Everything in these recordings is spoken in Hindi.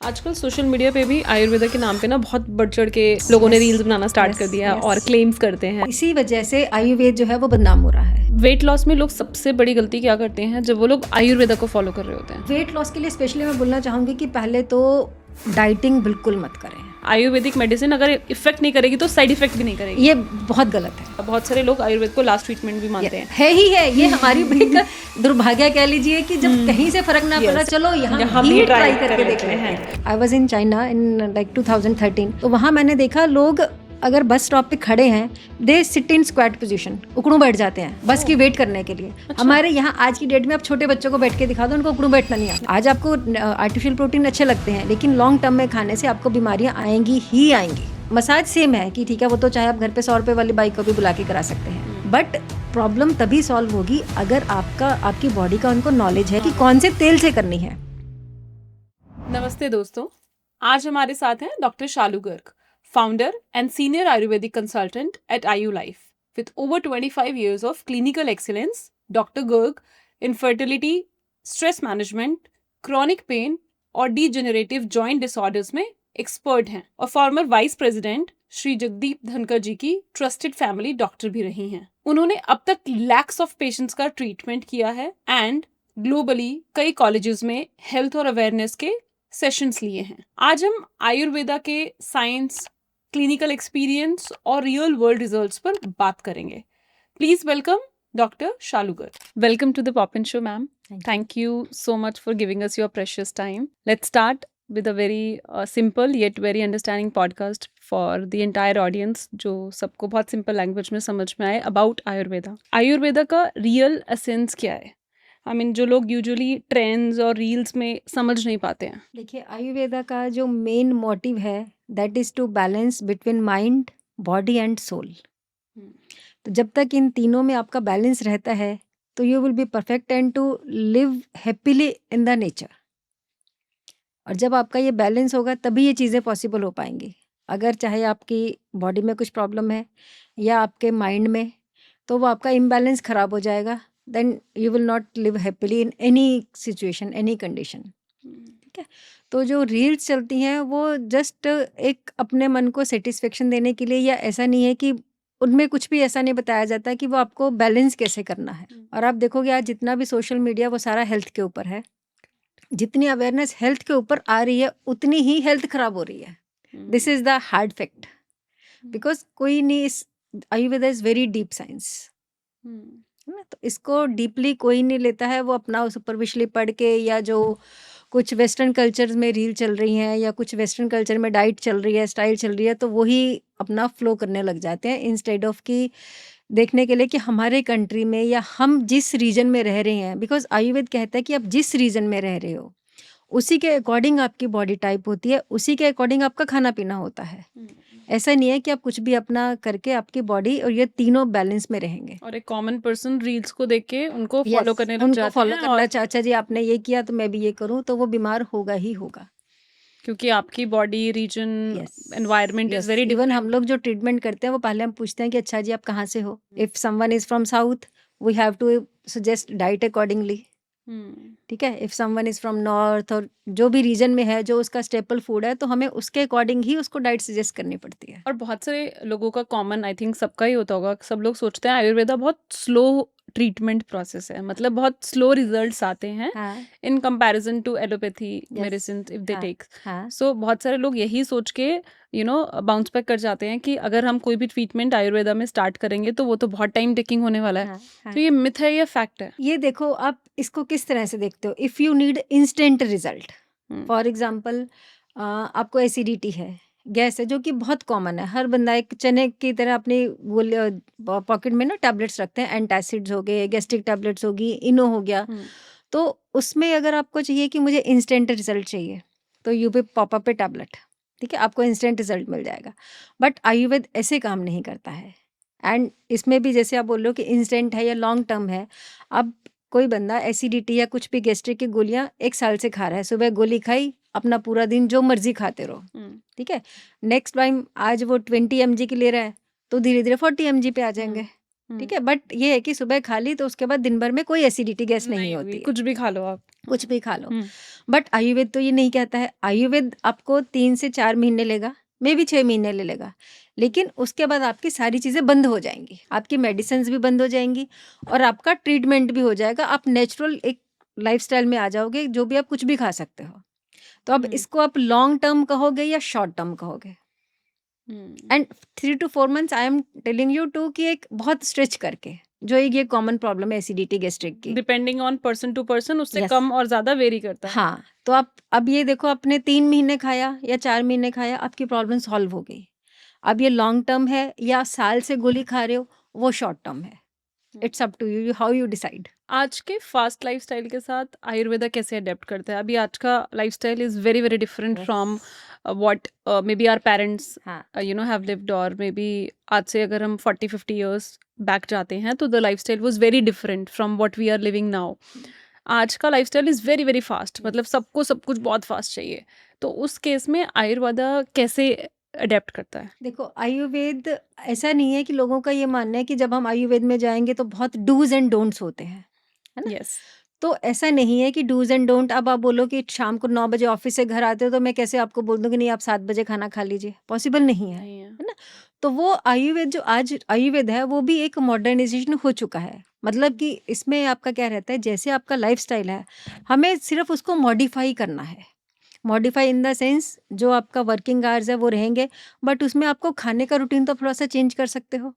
आजकल सोशल मीडिया पे भी आयुर्वेदा के नाम पे ना बहुत बढ़ चढ़ के लोगों ने रील्स बनाना स्टार्ट कर दिया है और क्लेम्स करते हैं। इसी वजह से आयुर्वेद जो है वो बदनाम हो रहा है। वेट लॉस में लोग सबसे बड़ी गलती क्या करते हैं जब वो लोग आयुर्वेदा को फॉलो कर रहे होते हैं। वेट लॉस के लिए स्पेशली मैं बोलना चाहूँगी कि पहले तो डाइटिंग बिल्कुल मत करें। आयुर्वेदिक मेडिसिन अगर इफेक्ट नहीं करेगी तो साइड इफेक्ट भी नहीं करेगी। ये बहुत गलत है। बहुत सारे लोग आयुर्वेद को लास्ट ट्रीटमेंट भी मानते हैं। है ही है, ये हमारी एक दुर्भाग्य कह लीजिए कि जब कहीं से फर्क ना पड़ा, चलो यहाँ भी ट्राई करके देख रहे हैं। I was in China in like 2013, तो वहाँ मैंने देखा लोग अगर बस स्टॉप पे खड़े हैं, they sit in squat position, उकड़ू बैठ जाते हैं बस की वेट करने के लिए। हमारे यहाँ आज की डेट में आप छोटे बच्चों को बैठ के दिखा दो, उनको उकड़ू बैठना नहीं आता। आज आपको आर्टिफिशियल प्रोटीन अच्छे लगते हैं, लेकिन लॉन्ग टर्म में खाने से आपको बीमारियां आएंगी ही आएंगी। मसाज सेम है कि ठीक है, वो तो चाहे आप घर पे 100 रुपए वाली बाइक को भी बुला के करा सकते हैं, बट प्रॉब्लम तभी सॉल्व होगी अगर आपकी बॉडी का उनको नॉलेज है कि कौन से तेल से करनी है। नमस्ते दोस्तों, आज हमारे साथ हैं doctor Shalu Garg, founder and senior Ayurvedic consultant at IU Life. With over 25 years of clinical excellence, Dr. Garg in fertility, stress management, chronic pain और degenerative joint disorders में expert हैं और former vice president Shri Jagdeep धनकर जी की trusted family doctor भी रही हैं। उन्होंने अब तक lakhs of patients का treatment किया है and globally कई colleges में health और awareness के सेशंस लिए हैं। आज हम आयुर्वेदा के साइंस, क्लिनिकल एक्सपीरियंस और रियल वर्ल्ड रिजल्ट्स पर बात करेंगे। Please welcome doctor Shalu Garg. Welcome to the Poppin show ma'am. Thank you so much for giving us your precious time. Let's start with a very simple yet very understanding podcast for the entire audience, जो सबको बहुत सिंपल लैंग्वेज में समझ में आए अबाउट आयुर्वेदा। आयुर्वेदा का रियल एसेंस क्या है? जो लोग यूजुअली ट्रेंड्स और रील्स में समझ नहीं पाते हैं। देखिए, आयुर्वेदा का जो मेन मोटिव है that is to balance between mind, body and soul. तो जब तक इन तीनों में आपका बैलेंस रहता है तो you will be perfect and to live happily in the nature. और जब आपका ये बैलेंस होगा तभी ये चीज़ें पॉसिबल हो पाएंगी। अगर चाहे आपकी बॉडी में कुछ प्रॉब्लम है या आपके माइंड में, तो वो आपका इम्बैलेंस ख़राब हो जाएगा, then you will not live happily in any situation, any condition. ठीक है, तो जो रील्स चलती हैं वो जस्ट एक अपने मन को सेटिस्फेक्शन देने के लिए, या ऐसा नहीं है कि उनमें कुछ भी ऐसा नहीं बताया जाता कि वो आपको बैलेंस कैसे करना है। और आप देखोगे आज जितना भी सोशल मीडिया वो सारा हेल्थ के ऊपर है। जितनी अवेयरनेस हेल्थ के ऊपर आ रही है उतनी ही हेल्थ खराब हो रही है। This is the hard fact, because कोई नहीं, Ayurveda is very deep science, है ना। तो इसको डीपली कोई नहीं लेता है। वो अपना सुपरफिशली पढ़ के, या जो कुछ वेस्टर्न कल्चर में रील चल रही हैं या कुछ वेस्टर्न कल्चर में डाइट चल रही है, स्टाइल चल रही है, तो वही अपना फ्लो करने लग जाते हैं, इंस्टेड ऑफ कि देखने के लिए कि हमारे कंट्री में या हम जिस रीजन में रह रहे हैं। बिकॉज आयुर्वेद कहता है कि आप जिस रीजन में रह रहे हो उसी के अकॉर्डिंग आपकी बॉडी टाइप होती है, उसी के अकॉर्डिंग आपका खाना पीना होता है। ऐसा नहीं है कि आप कुछ भी अपना करके आपकी बॉडी और ये तीनों बैलेंस में रहेंगे। और एक कॉमन पर्सन रील्स को देख के उनको फॉलो करने लग उनको जाते फॉलो हैं करना, और अच्छा जी आपने ये किया तो मैं भी ये करूं, तो वो बीमार होगा ही होगा। क्योंकि आपकी body reason environment is very even different. हम लोग जो ट्रीटमेंट करते हैं वो पहले हम पूछते हैं कि अच्छा जी आप कहाँ से हो। If someone is from south, we have to suggest diet accordingly. ठीक है, if someone is from north, और जो भी रीजन में है जो उसका स्टेपल फूड है, तो हमें उसके अकॉर्डिंग ही उसको डाइट सजेस्ट करनी पड़ती है। और बहुत सारे लोगों का कॉमन, आई थिंक सबका ही होता होगा, सब लोग सोचते हैं आयुर्वेदा बहुत स्लो ट्रीटमेंट प्रोसेस है, मतलब बहुत स्लो रिजल्ट्स आते हैं in comparison to allopathy medicine if they take. So बहुत सारे लोग यही सोच के बाउंस बैक कर जाते हैं कि अगर हम कोई भी ट्रीटमेंट आयुर्वेदा में स्टार्ट करेंगे तो वो तो बहुत टाइम टेकिंग होने वाला है। तो ये मिथ है या फैक्ट है? ये देखो, आप इसको किस तरह से देखते हो। If you need instant result, for example आपको एसिडिटी है, गैस है, जो कि बहुत कॉमन है। हर बंदा एक चने की तरह अपनी पॉकेट में ना टैबलेट्स रखते हैं, एंटासिड्स हो गए, गैस्ट्रिक टैबलेट्स होगी, इनो हो गया। तो उसमें अगर आपको चाहिए कि मुझे इंस्टेंट रिजल्ट चाहिए, तो यू पे पॉपअप पे टैबलेट, ठीक है, आपको इंस्टेंट रिजल्ट मिल जाएगा। बट आयुर्वेद ऐसे काम नहीं करता है। एंड इसमें भी जैसे आप बोल रहे हो कि इंस्टेंट है या लॉन्ग टर्म है। अब कोई बंदा एसिडिटी या कुछ भी गैस्ट्रिक की गोलियां 1 साल से खा रहा है, सुबह गोली खाई, अपना पूरा दिन जो मर्जी खाते रहो, ठीक है। नेक्स्ट टाइम आज वो 20 mg की ले रहा है, तो धीरे धीरे 40 mg पे आ जाएंगे। ठीक है, बट ये है कि सुबह खा ली तो उसके बाद दिन भर में कोई एसिडिटी गैस नहीं नहीं होती हुई, है, कुछ भी खा लो आप। कुछ भी खा लो। हम्म, बट आयुर्वेद तो ये नहीं कहता है, आयुर्वेद आपको 3 से 4 महीने लेगा, मे बी 6 महीने ले लेगा, लेकिन उसके बाद आपकी सारी चीज़ें बंद हो जाएंगी, आपकी मेडिसिन भी बंद हो जाएंगी और आपका ट्रीटमेंट भी हो जाएगा, आप नेचुरल एक लाइफस्टाइल में आ जाओगे, जो भी आप कुछ भी खा सकते हो। तो अब इसको आप लॉन्ग टर्म कहोगे या शॉर्ट टर्म कहोगे? And 3 to 4 months I am telling you to कि एक बहुत स्ट्रेच करके, जो एक ये कॉमन प्रॉब्लम है एसिडिटी गैस्ट्रिक की। Depending on person to person उससे Yes. कम और ज्यादा वेरी करता है। हाँ, तो आप अब ये देखो, आपने 3 महीने खाया या 4 महीने खाया, आपकी प्रॉब्लम सॉल्व हो गई। अब ये लॉन्ग टर्म है या साल से गोली खा रहे हो, वो शॉर्ट टर्म है। It's up to you, how you decide. आज के फास्ट लाइफस्टाइल के साथ आयुर्वेदा कैसे अडेप्ट करता है? अभी आज का lifestyle is very very different from what maybe our parents हाँ, हैव लिव्ड, और मे बी आज से अगर हम 40-50 इयर्स बैक जाते हैं तो the lifestyle was very different from what we are living now. आज का lifestyle is very very fast, मतलब सबको सब कुछ बहुत फास्ट चाहिए। तो उस केस में आयुर्वेदा कैसे अडेप्ट करता है? देखो आयुर्वेद ऐसा नहीं है कि लोगों का ये मानना है कि जब हम आयुर्वेद में जाएंगे तो बहुत डूज एंड डोंट्स होते हैं, है ना? यस, तो ऐसा नहीं है कि डूज एंड डोंट। अब आप बोलो कि शाम को 9 बजे ऑफिस से घर आते हो तो मैं कैसे आपको बोल दूं कि नहीं आप 7 बजे खाना खा लीजिए, पॉसिबल नहीं है, नहीं है। है ना? तो वो आयुर्वेद, जो आज आयुर्वेद है, वो भी एक मॉडर्नाइजेशन हो चुका है। मतलब कि इसमें आपका क्या रहता है, जैसे आपका लाइफस्टाइल है, हमें सिर्फ उसको मॉडिफाई करना है। मॉडिफाई इन द सेंस, जो आपका वर्किंग आवर्स है वो रहेंगे, बट उसमें आपको खाने का रूटीन तो थोड़ा सा चेंज कर सकते हो।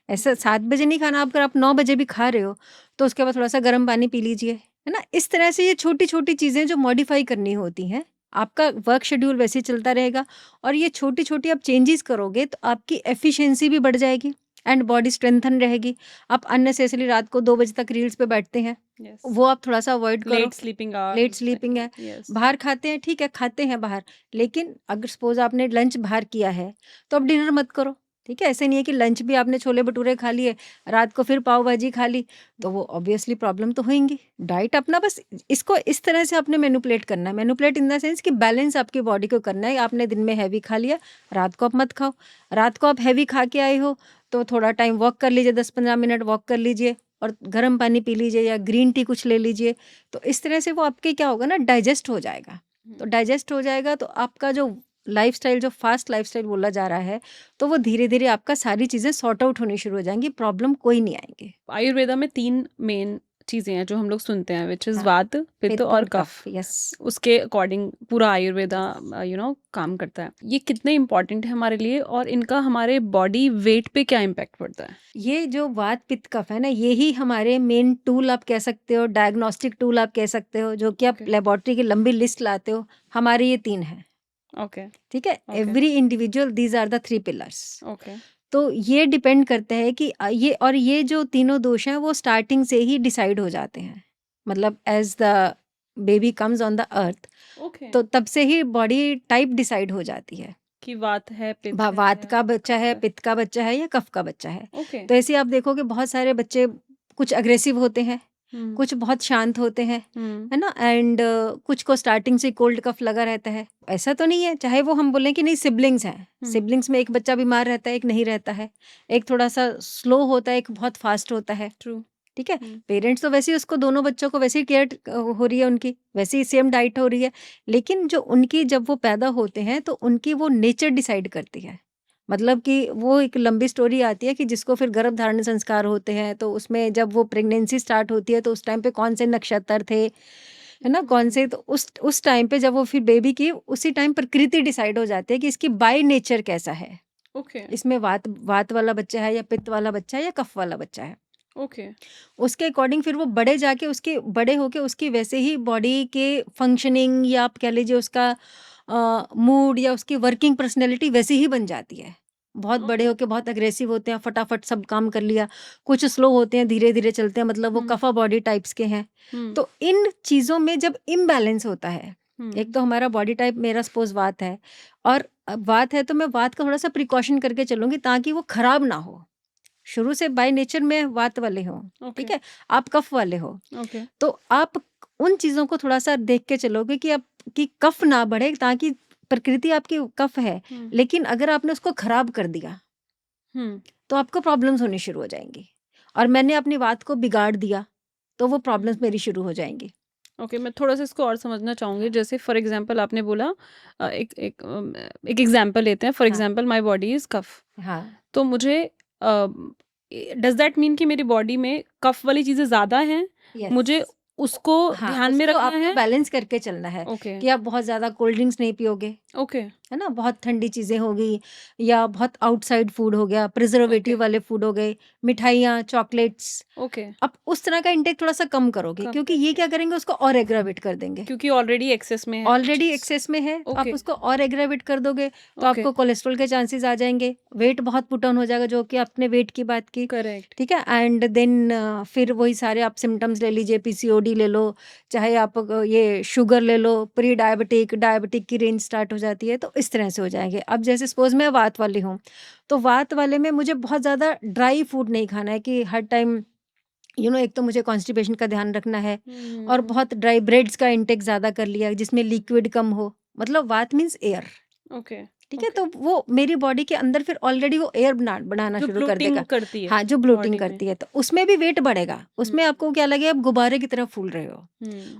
ऐसा 7 बजे नहीं खाना, अगर आप 9 बजे भी खा रहे हो तो उसके बाद थोड़ा सा गर्म पानी पी लीजिए, है ना? इस तरह से ये छोटी छोटी चीज़ें जो मॉडिफाई करनी होती हैं, आपका वर्क शेड्यूल वैसे ही चलता रहेगा और ये छोटी छोटी आप चेंजेस करोगे तो आपकी एफिशिएंसी भी बढ़ जाएगी एंड बॉडी स्ट्रेंथन रहेगी। आप अननेसेसरी रात को 2 बजे तक रील्स पे बैठते हैं, यस, वो आप थोड़ा सा अवॉइड करो। Late sleeping late hours. Sleeping है, यस, बाहर खाते हैं, ठीक है, खाते हैं बाहर, लेकिन अगर सपोज आपने लंच बाहर किया है तो अब डिनर मत करो, ठीक है? ऐसे नहीं है कि लंच भी आपने छोले भटूरे खा लिए, रात को फिर पाव भाजी खा ली, तो वो ऑब्वियसली प्रॉब्लम तो होंगी। डाइट अपना बस इसको इस तरह से आपने मैनिपुलेट करना है, मैनिपुलेट इन द सेंस कि बैलेंस आपकी बॉडी को करना है। आपने दिन में हैवी खा लिया, रात को आप मत खाओ। रात को आप हैवी खा के आए हो तो थोड़ा टाइम वॉक कर लीजिए, 10-15 मिनट वॉक कर लीजिए और गर्म पानी पी लीजिए या ग्रीन टी कुछ ले लीजिए। तो इस तरह से वो आपके क्या होगा ना, डाइजेस्ट हो जाएगा। तो डाइजेस्ट हो जाएगा तो आपका जो लाइफस्टाइल, जो फास्ट लाइफस्टाइल बोला जा रहा है, तो वो धीरे धीरे आपका सारी चीज़ें सॉर्ट आउट होनी शुरू हो जाएंगी, प्रॉब्लम कोई नहीं आएंगे। आयुर्वेदा में 3 मेन चीजें हैं जो हम लोग सुनते हैं, विच इज हाँ, वात, पित्त और कफ। यस। उसके अकॉर्डिंग पूरा आयुर्वेदा काम करता है। ये कितने इम्पोर्टेंट है हमारे लिए और इनका हमारे बॉडी वेट पे क्या इम्पैक्ट पड़ता है? ये जो वात पित्त कफ है ना, यही हमारे मेन टूल आप कह सकते हो, डायग्नोस्टिक टूल आप कह सकते हो, जो कि आप Okay. लेबोरेटरी की लंबी लिस्ट लाते हो, हमारे ये 3 हैं, ओके, ठीक है? Okay. Every individual, these are the 3 pillars. Okay, तो ये डिपेंड करता है कि ये जो तीनों दोष हैं वो स्टार्टिंग से ही डिसाइड हो जाते हैं। मतलब as the baby comes on the earth, okay. तो तब से ही बॉडी टाइप डिसाइड हो जाती है। कि वात है, पित्त वात है, का बच्चा कफ है, पित्त का बच्चा है या कफ का बच्चा है। ओके। तो ऐसे आप देखोगे बहुत सारे बच्चे कुछ अग्रेसिव होते हैं, हम्म, कुछ बहुत शांत होते हैं, हम्म, है ना? एंड कुछ को स्टार्टिंग से कोल्ड कफ लगा रहता है। ऐसा तो नहीं है, चाहे वो हम बोलें कि नहीं सिबलिंग्स हैं, सिबलिंग्स में एक बच्चा बीमार रहता है, एक नहीं रहता है, एक थोड़ा सा स्लो होता है, एक बहुत फास्ट होता है, ट्रू। ठीक है? पेरेंट्स तो वैसे ही उसको, दोनों बच्चों को वैसे ही केयर हो रही है उनकी, वैसे ही सेम डाइट हो रही है, लेकिन जो उनकी जब वो पैदा होते हैं तो उनकी वो नेचर डिसाइड करती है। मतलब कि वो एक लंबी स्टोरी आती है कि जिसको फिर गर्भ धारण संस्कार होते हैं, तो उसमें जब वो प्रेगनेंसी स्टार्ट होती है तो उस टाइम पे कौन से नक्षत्र थे, है ना, कौन से, तो उस टाइम पे जब वो फिर बेबी की, उसी टाइम प्रकृति डिसाइड हो जाती है कि इसकी बाय नेचर कैसा है, ओके, इसमें वात वाला बच्चा है या पित्त वाला बच्चा है या कफ वाला बच्चा है। ओके, उसके अकॉर्डिंग फिर वो बड़े जाके उसके बड़े होके उसकी वैसे ही बॉडी के फंक्शनिंग, या आप कह लीजिए उसका मूड या उसकी वर्किंग पर्सनैलिटी वैसी ही बन जाती है। बहुत बड़े होके बहुत अग्रेसिव होते हैं, फटाफट सब काम कर लिया, कुछ स्लो होते हैं, धीरे धीरे चलते हैं, मतलब वो कफा बॉडी टाइप्स के हैं। तो इन चीज़ों में जब इम्बैलेंस होता है, एक तो हमारा बॉडी टाइप, मेरा सपोज वात है, और वात है तो मैं वात का थोड़ा सा प्रिकॉशन करके चलूंगी ताकि वो खराब ना हो। शुरू से बाय नेचर में वात वाले हो, ठीक है, आप कफ वाले हो, ओके, तो आप उन चीज़ों को थोड़ा सा देख के चलोगे कि आप कि कफ ना बढ़े, ताकि प्रकृति आपकी कफ है, लेकिन अगर आपने उसको खराब कर दिया तो आपको प्रॉब्लम्स होनी शुरू हो जाएंगी। और मैंने अपनी बात को बिगाड़ दिया, तो वो प्रॉब्लम्स मेरी शुरू हो जाएंगी। ओके, मैं थोड़ा सा इसको और समझना चाहूँगी। जैसे फॉर एग्जांपल आपने बोला एक एग्जांपल लेते हैं। फॉर हाँ एग्जांपल माय बॉडी इज कफ, हाँ तो मुझे डज दैट मीन कि मेरी बॉडी में कफ वाली चीज़ें ज़्यादा हैं, मुझे यस उसको हाँ, ध्यान में उसको रखना आपको है? बैलेंस करके चलना है ओके, कि आप बहुत ज़्यादा कोल्ड ड्रिंक्स नहीं पियोगे, ओके, है ना? बहुत ठंडी चीज़ें हो गई या बहुत आउटसाइड फूड हो गया, ओके, प्रिजर्वेटिव वाले फूड हो गए, मिठाइयाँ, चॉकलेट्स, ओके, आप उस तरह का इंटेक थोड़ा-सा कम करोगे, कम क्योंकि ये करके, क्या करेंगे, उसको और एग्रावेट कर देंगे। क्योंकि ऑलरेडी एक्सेस में है वो ऑलरेडी चीज़। एक्सेस में है, तो आप ओके, उसको और एग्रावेट कर दोगे, तो ओके, आपको कोलेस्ट्रॉल के चांसेस आ जाएँगे, वेट बहुत पुट ऑन हो जाएगा, जो कि आपने वेट की बात की, करेक्ट, ठीक है? एंड देन फिर वही सारे आप सिम्पटम्स ले लीजिए, पीसीओडी ले लो, चाहे आप ये शुगर ले लो, प्री डायबिटिक, डायबिटिक की रेंज स्टार्ट हो जाती है, तो इस तरह से हो जाएँगे। अब जैसे सपोज़ मैं वात वाली हूँ, तो वात वाले में मुझे बहुत ज़्यादा ड्राई फूड नहीं खाना है कि हर टाइम एक तो मुझे कॉन्स्टिपेशन का ध्यान रखना है और बहुत ड्राई ब्रेड्स का इंटेक ज़्यादा कर लिया जिसमें लिक्विड कम हो, मतलब वात मीन्स एयर, ओके, ठीक है? ओके, तो वो मेरी बॉडी के अंदर फिर ऑलरेडी वो एयर बनाना जो शुरू कर ब्लोटिंग देगा। करती है हाँ, जो ब्लोटिंग बॉडी में। करती है, तो उसमें भी वेट बढ़ेगा, उसमें हम्म, आपको क्या लगेगा, आप गुब्बारे की तरह फूल रहे हो।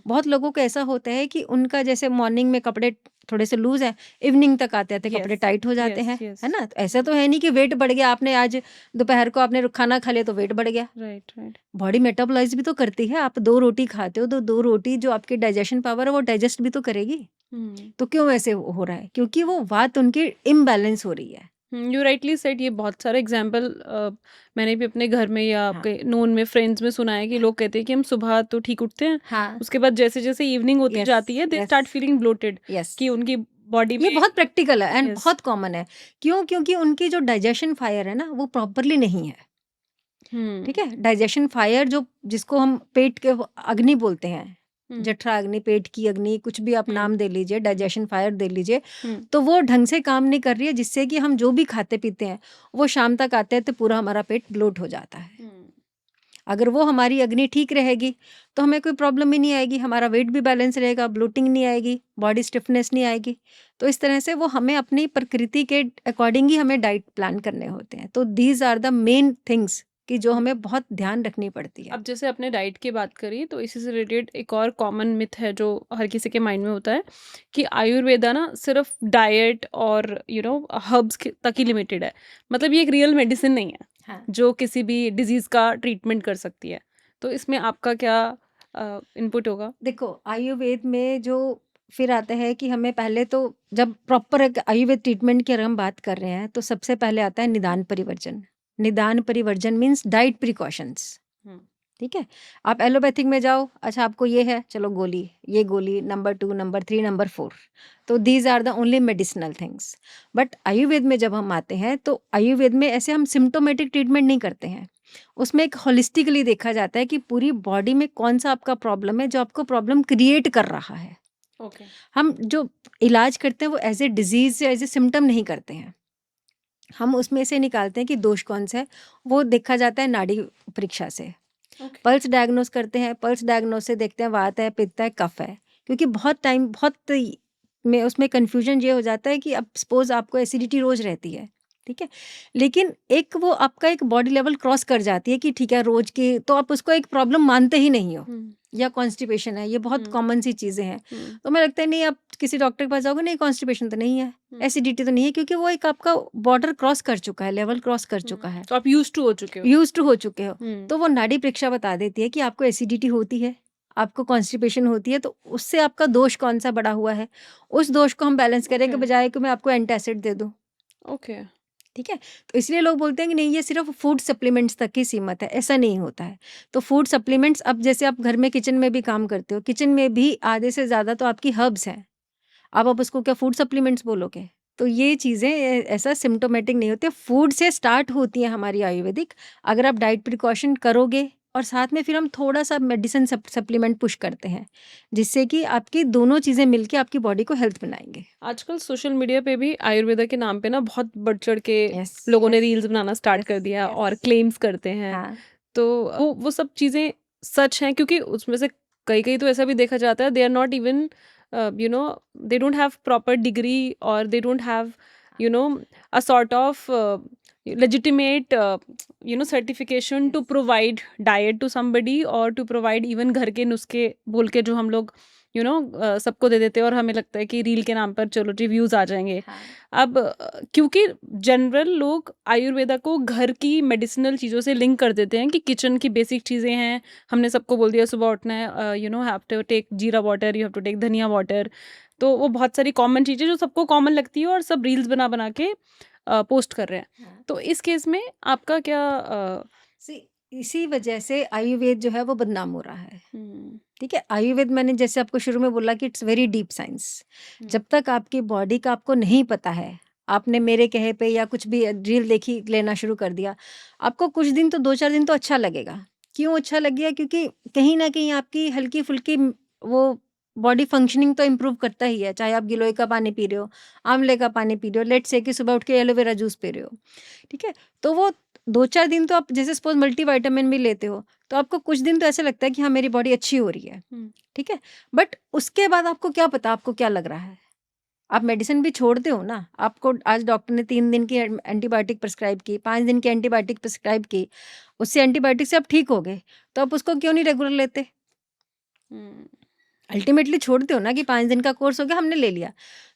बहुत लोगों को ऐसा होता है कि उनका जैसे मॉर्निंग में कपड़े थोड़े से लूज हैं, इवनिंग तक आते-आते कपड़े यस, टाइट हो जाते यस, हैं, यस, है ना? तो ऐसा तो है नहीं कि वेट बढ़ गया, आपने आज दोपहर को आपने खाना खा लिया तो वेट बढ़ गया। राइट, राइट, बॉडी मेटाबॉलाइज़ भी तो करती है, आप 2 रोटी खाते हो तो 2 रोटी जो आपकी डाइजेशन पावर है वो डाइजेस्ट भी तो करेगी। हम्म, तो क्यों ऐसे हो रहा है? क्योंकि वो वात उनकी इम्बैलेंस हो रही है। You rightly said. ये बहुत सारे एग्जाम्पल मैंने भी अपने घर में या हाँ, आपके नोन में फ्रेंड्स में सुना है कि लोग कहते हैं कि हम सुबह तो ठीक उठते हैं, हाँ, उसके बाद जैसे जैसे इवनिंग होती यस, जाती है they yes, start feeling bloated, yes. कि उनकी बॉडी ये में। बहुत प्रैक्टिकल है एंड यस, बहुत कॉमन है। क्यों? क्योंकि उनकी जो डाइजेशन फायर है ना, वो प्रॉपरली नहीं है, हम्म, ठीक है? डाइजेशन फायर जो जिसको हम पेट के अग्नि बोलते हैं, हम्म, जठराग्नि, पेट की अग्नि, कुछ भी आप हम्म, नाम दे लीजिए, डाइजेशन फायर दे लीजिए, हम्म, तो वो ढंग से काम नहीं कर रही है, जिससे कि हम जो भी खाते-पीते हैं, वो शाम तक आते हैं तो पूरा हमारा पेट ब्लोट हो जाता है। हम्म, अगर वो हमारी अग्नि ठीक रहेगी, तो हमें कोई प्रॉब्लम ही नहीं आएगी, हमारा वेट भी बैलेंस रहेगा, ब्लोटिंग नहीं आएगी, बॉडी स्टिफनेस नहीं आएगी। तो इस तरह से वो हमें अपनी प्रकृति के अकॉर्डिंग ही हमें डाइट प्लान करने होते हैं। तो these are the main things कि जो हम्म। हमें बहुत ध्यान रखनी पड़ती है। अब जैसे अपने डाइट की बात करी, तो इसी से रिलेटेड एक और कॉमन मिथ है जो हर किसी के माइंड में होता है कि आयुर्वेदा ना सिर्फ डाइट और हर्ब्स तक ही लिमिटेड है। मतलब ये एक रियल मेडिसिन नहीं है हाँ। जो किसी भी डिजीज का ट्रीटमेंट कर सकती है। तो इसमें आपका क्या इनपुट होगा? देखो, आयुर्वेद में जो फिर आता है कि हमें पहले तो जब प्रॉपर एक आयुर्वेद ट्रीटमेंट की अगर हम बात कर रहे हैं, तो सबसे पहले आता है निदान परिवर्जन। निदान परिवर्जन मीन्स डाइट प्रिकॉशंस। हम्म, ठीक है? आप एलोपैथिक में जाओ, अच्छा आपको ये है, चलो गोली, ये गोली नंबर 2, नंबर 3, नंबर 4, तो these are the only medicinal things. But Ayurveda में जब हम आते हैं, तो आयुर्वेद में ऐसे हम सिम्प्टोमेटिक ट्रीटमेंट नहीं करते हैं। उसमें एक होलिस्टिकली देखा जाता है कि पूरी बॉडी में कौन-सा आपका प्रॉब्लम है, जो आपको प्रॉब्लम क्रिएट कर रहा है। ओके, हम जो इलाज करते हैं, वो एज़ ए डिज़ीज़ या एज़ ए सिम्पटम नहीं करते हैं। हम उसमें से निकालते हैं कि दोष कौन-सा है, वो देखा जाता है नाड़ी परीक्षा से। ओके, पल्स डायग्नोस करते हैं, पल्स डायग्नोस से देखते हैं वात है, पित्त है, कफ है। क्योंकि बहुत में उसमें कन्फ्यूजन ये हो जाता है कि अब सपोज़ आपको एसिडिटी रोज़ रहती है, ठीक है? लेकिन एक वो आपका एक बॉडी लेवल क्रॉस कर जाती है कि ठीक है रोज़ की, तो आप उसको एक प्रॉब्लम मानते ही नहीं हो, हम्म, या कॉन्स्टिपेशन है, ये बहुत हम्म, कॉमन सी चीज़ें हैं। हम्म, तो मुझे लगता है नहीं, आप किसी डॉक्टर के पास जाओगे, नहीं कॉन्स्टिपेशन तो नहीं है, एसिडिटी तो नहीं है, क्योंकि वो एक आपका बॉर्डर क्रॉस कर चुका है, लेवल क्रॉस कर चुका है। तो आप यूज टू हो चुके हो। यूज़्ड टू हो चुके हो। हम्म, तो वो नाड़ी परीक्षा बता देती है कि आपको एसिडिटी होती है, आपको कॉन्स्टिपेशन होती है, तो उससे आपका दोष कौन-सा बढ़ा हुआ है। उस दोष को हम बैलेंस करने के ओके, बजाय कि मैं आपको एंटासिड दे दूँ, ओके, ठीक है? तो इसलिए लोग बोलते हैं कि नहीं, ये सिर्फ़ फूड सप्लीमेंट्स तक ही सीमित है, ऐसा नहीं होता है। तो फूड सप्लीमेंट्स, अब जैसे आप घर में किचन में भी काम करते हो, किचन में भी आधे से ज़्यादा तो आपकी हर्ब्स हैं। अब आप उसको क्या फूड सप्लीमेंट्स बोलोगे? तो ये चीज़ें ऐसा सिम्प्टोमेटिक नहीं होती, फूड से स्टार्ट होती है हमारी आयुर्वेदिक। अगर आप डाइट प्रिकॉशन करोगे और साथ में फिर हम थोड़ा-सा मेडिसिन सप्लीमेंट पुश करते हैं, जिससे कि आपकी दोनों चीज़ें मिलके आपकी बॉडी को हेल्थ बनाएँगे। आजकल सोशल मीडिया पे भी आयुर्वेदा के नाम पे ना बहुत बढ़-चढ़ के यस, लोगों ने यस, रील्स बनाना स्टार्ट कर यस, दिया और यस। क्लेम्स करते हैं। हाँ, तो वो सब चीज़ें सच हैं, क्योंकि उसमें से कई-कई तो ऐसा भी देखा जाता है they are not even they don't have proper degree और they don't have you know, a sort of legitimate certification to provide diet to somebody or to provide even घर के नुस्खे बोल के जो हम लोग सबको दे देते हैं और हमें लगता है कि रील के नाम पर चलो रिव्यूज आ जाएंगे। हाँ। अब क्योंकि जनरल लोग आयुर्वेदा को घर की मेडिसिनल चीज़ों से लिंक कर देते हैं कि किचन की बेसिक चीज़ें हैं, हमने सबको बोल दिया सुबह उठना है, have to take jeera water, you have to take dhania water. तो वो बहुत सारी कॉमन चीज़ें जो सबको कॉमन लगती है और सब रील्स बना बना के पोस्ट कर रहे हैं। हाँ। तो इस केस में आपका क्या इसी वजह से आयुर्वेद जो है वो बदनाम हो रहा है। हम्म, ठीक है, आयुर्वेद मैंने जैसे आपको शुरू में बोला कि इट्स वेरी डीप साइंस। जब तक आपकी बॉडी का आपको नहीं पता है, आपने मेरे कहे पे या कुछ भी रील देखी लेना शुरू कर दिया, आपको कुछ दिन तो 2-4 दिन तो अच्छा लगेगा। क्यों अच्छा लगेगा? क्योंकि कहीं न कहीं आपकी हल्की-फुल्की वो बॉडी फंक्शनिंग तो इम्प्रूव करता ही है, चाहे आप गिलोय का पानी पी रहे हो, आंवले का पानी पी रहे हो, लेट्स से कि सुबह उठ के एलोवेरा जूस पी रहे हो, ठीक है? तो वो 2-4 दिन तो आप जैसे सपोज़ मल्टीविटामिन भी लेते हो, तो आपको कुछ दिन तो ऐसा लगता है कि हाँ, मेरी बॉडी अच्छी हो रही है, ठीक है? बट उसके बाद आपको क्या पता आपको क्या लग रहा है? आप मेडिसिन भी छोड़ते हो ना, आपको आज डॉक्टर ने 3 दिन की एंटीबायोटिक प्रिस्क्राइब की, 5 दिन की एंटीबायोटिक प्रिस्क्राइब की, उससे एंटीबायोटिक से आप ठीक हो गए, तो आप उसको क्यों नहीं रेगुलर लेते? अल्टीमेटली छोड़ते हो ना कि 5 दिन का कोर्स हो गया, हमने ले लिया।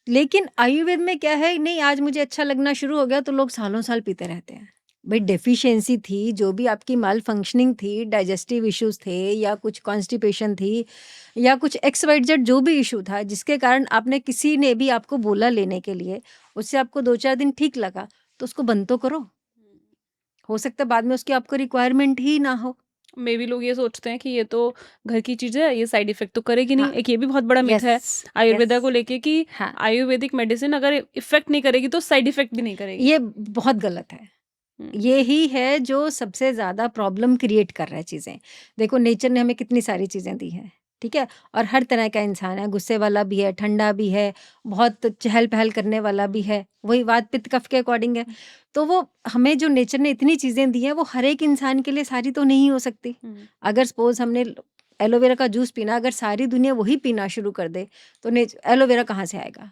लेकिन आयुर्वेद में क्या है, नहीं आज मुझे अच्छा लगना शुरू हो गया, तो लोग सालों-साल पीते रहते हैं। भई डेफिशिएंसी थी, जो भी आपकी माल फंक्शनिंग थी, डाइजेस्टिव इश्यूज़ थे या कुछ कॉन्स्टिपेशन थी या कुछ एक्स वाई जेड जो भी इश्यू था, जिसके कारण आपने किसी ने भी आपको बोला लेने के लिए, उससे आपको 2-4 दिन ठीक लगा, तो उसको बंद तो करो। हो सकता है बाद में उसकी आपको रिक्वायरमेंट ही ना हो। मे बी लोग ये सोचते हैं कि ये तो घर की चीज़ है, ये साइड इफेक्ट तो करेगी नहीं। हाँ। एक ये भी बहुत बड़ा मिथ है यस, आयुर्वेदा यस। को लेके कि हाँ। आयुर्वेदिक मेडिसिन अगर इफेक्ट नहीं करेगी तो साइड इफेक्ट भी नहीं करेगी। ये बहुत गलत है। हम्म, ये ही है जो सबसे ज़्यादा प्रॉब्लम क्रिएट कर रहा है चीज़ें। देखो नेचर ने हमें कितनी सारी चीज़ें दी हैं, ठीक है? और हर तरह का इंसान है, गुस्से वाला भी है, ठंडा भी है, बहुत चहल-पहल करने वाला भी है, वही वात पित्त कफ के अकॉर्डिंग है। तो वो हमें जो नेचर ने इतनी चीज़ें दी हैं, वो हर एक इंसान के लिए सारी तो नहीं हो सकती। अगर सपोज़ हमने एलोवेरा का जूस पीना, अगर सारी दुनिया वही पीना शुरू कर दे, तो एलोवेरा कहाँ से आएगा?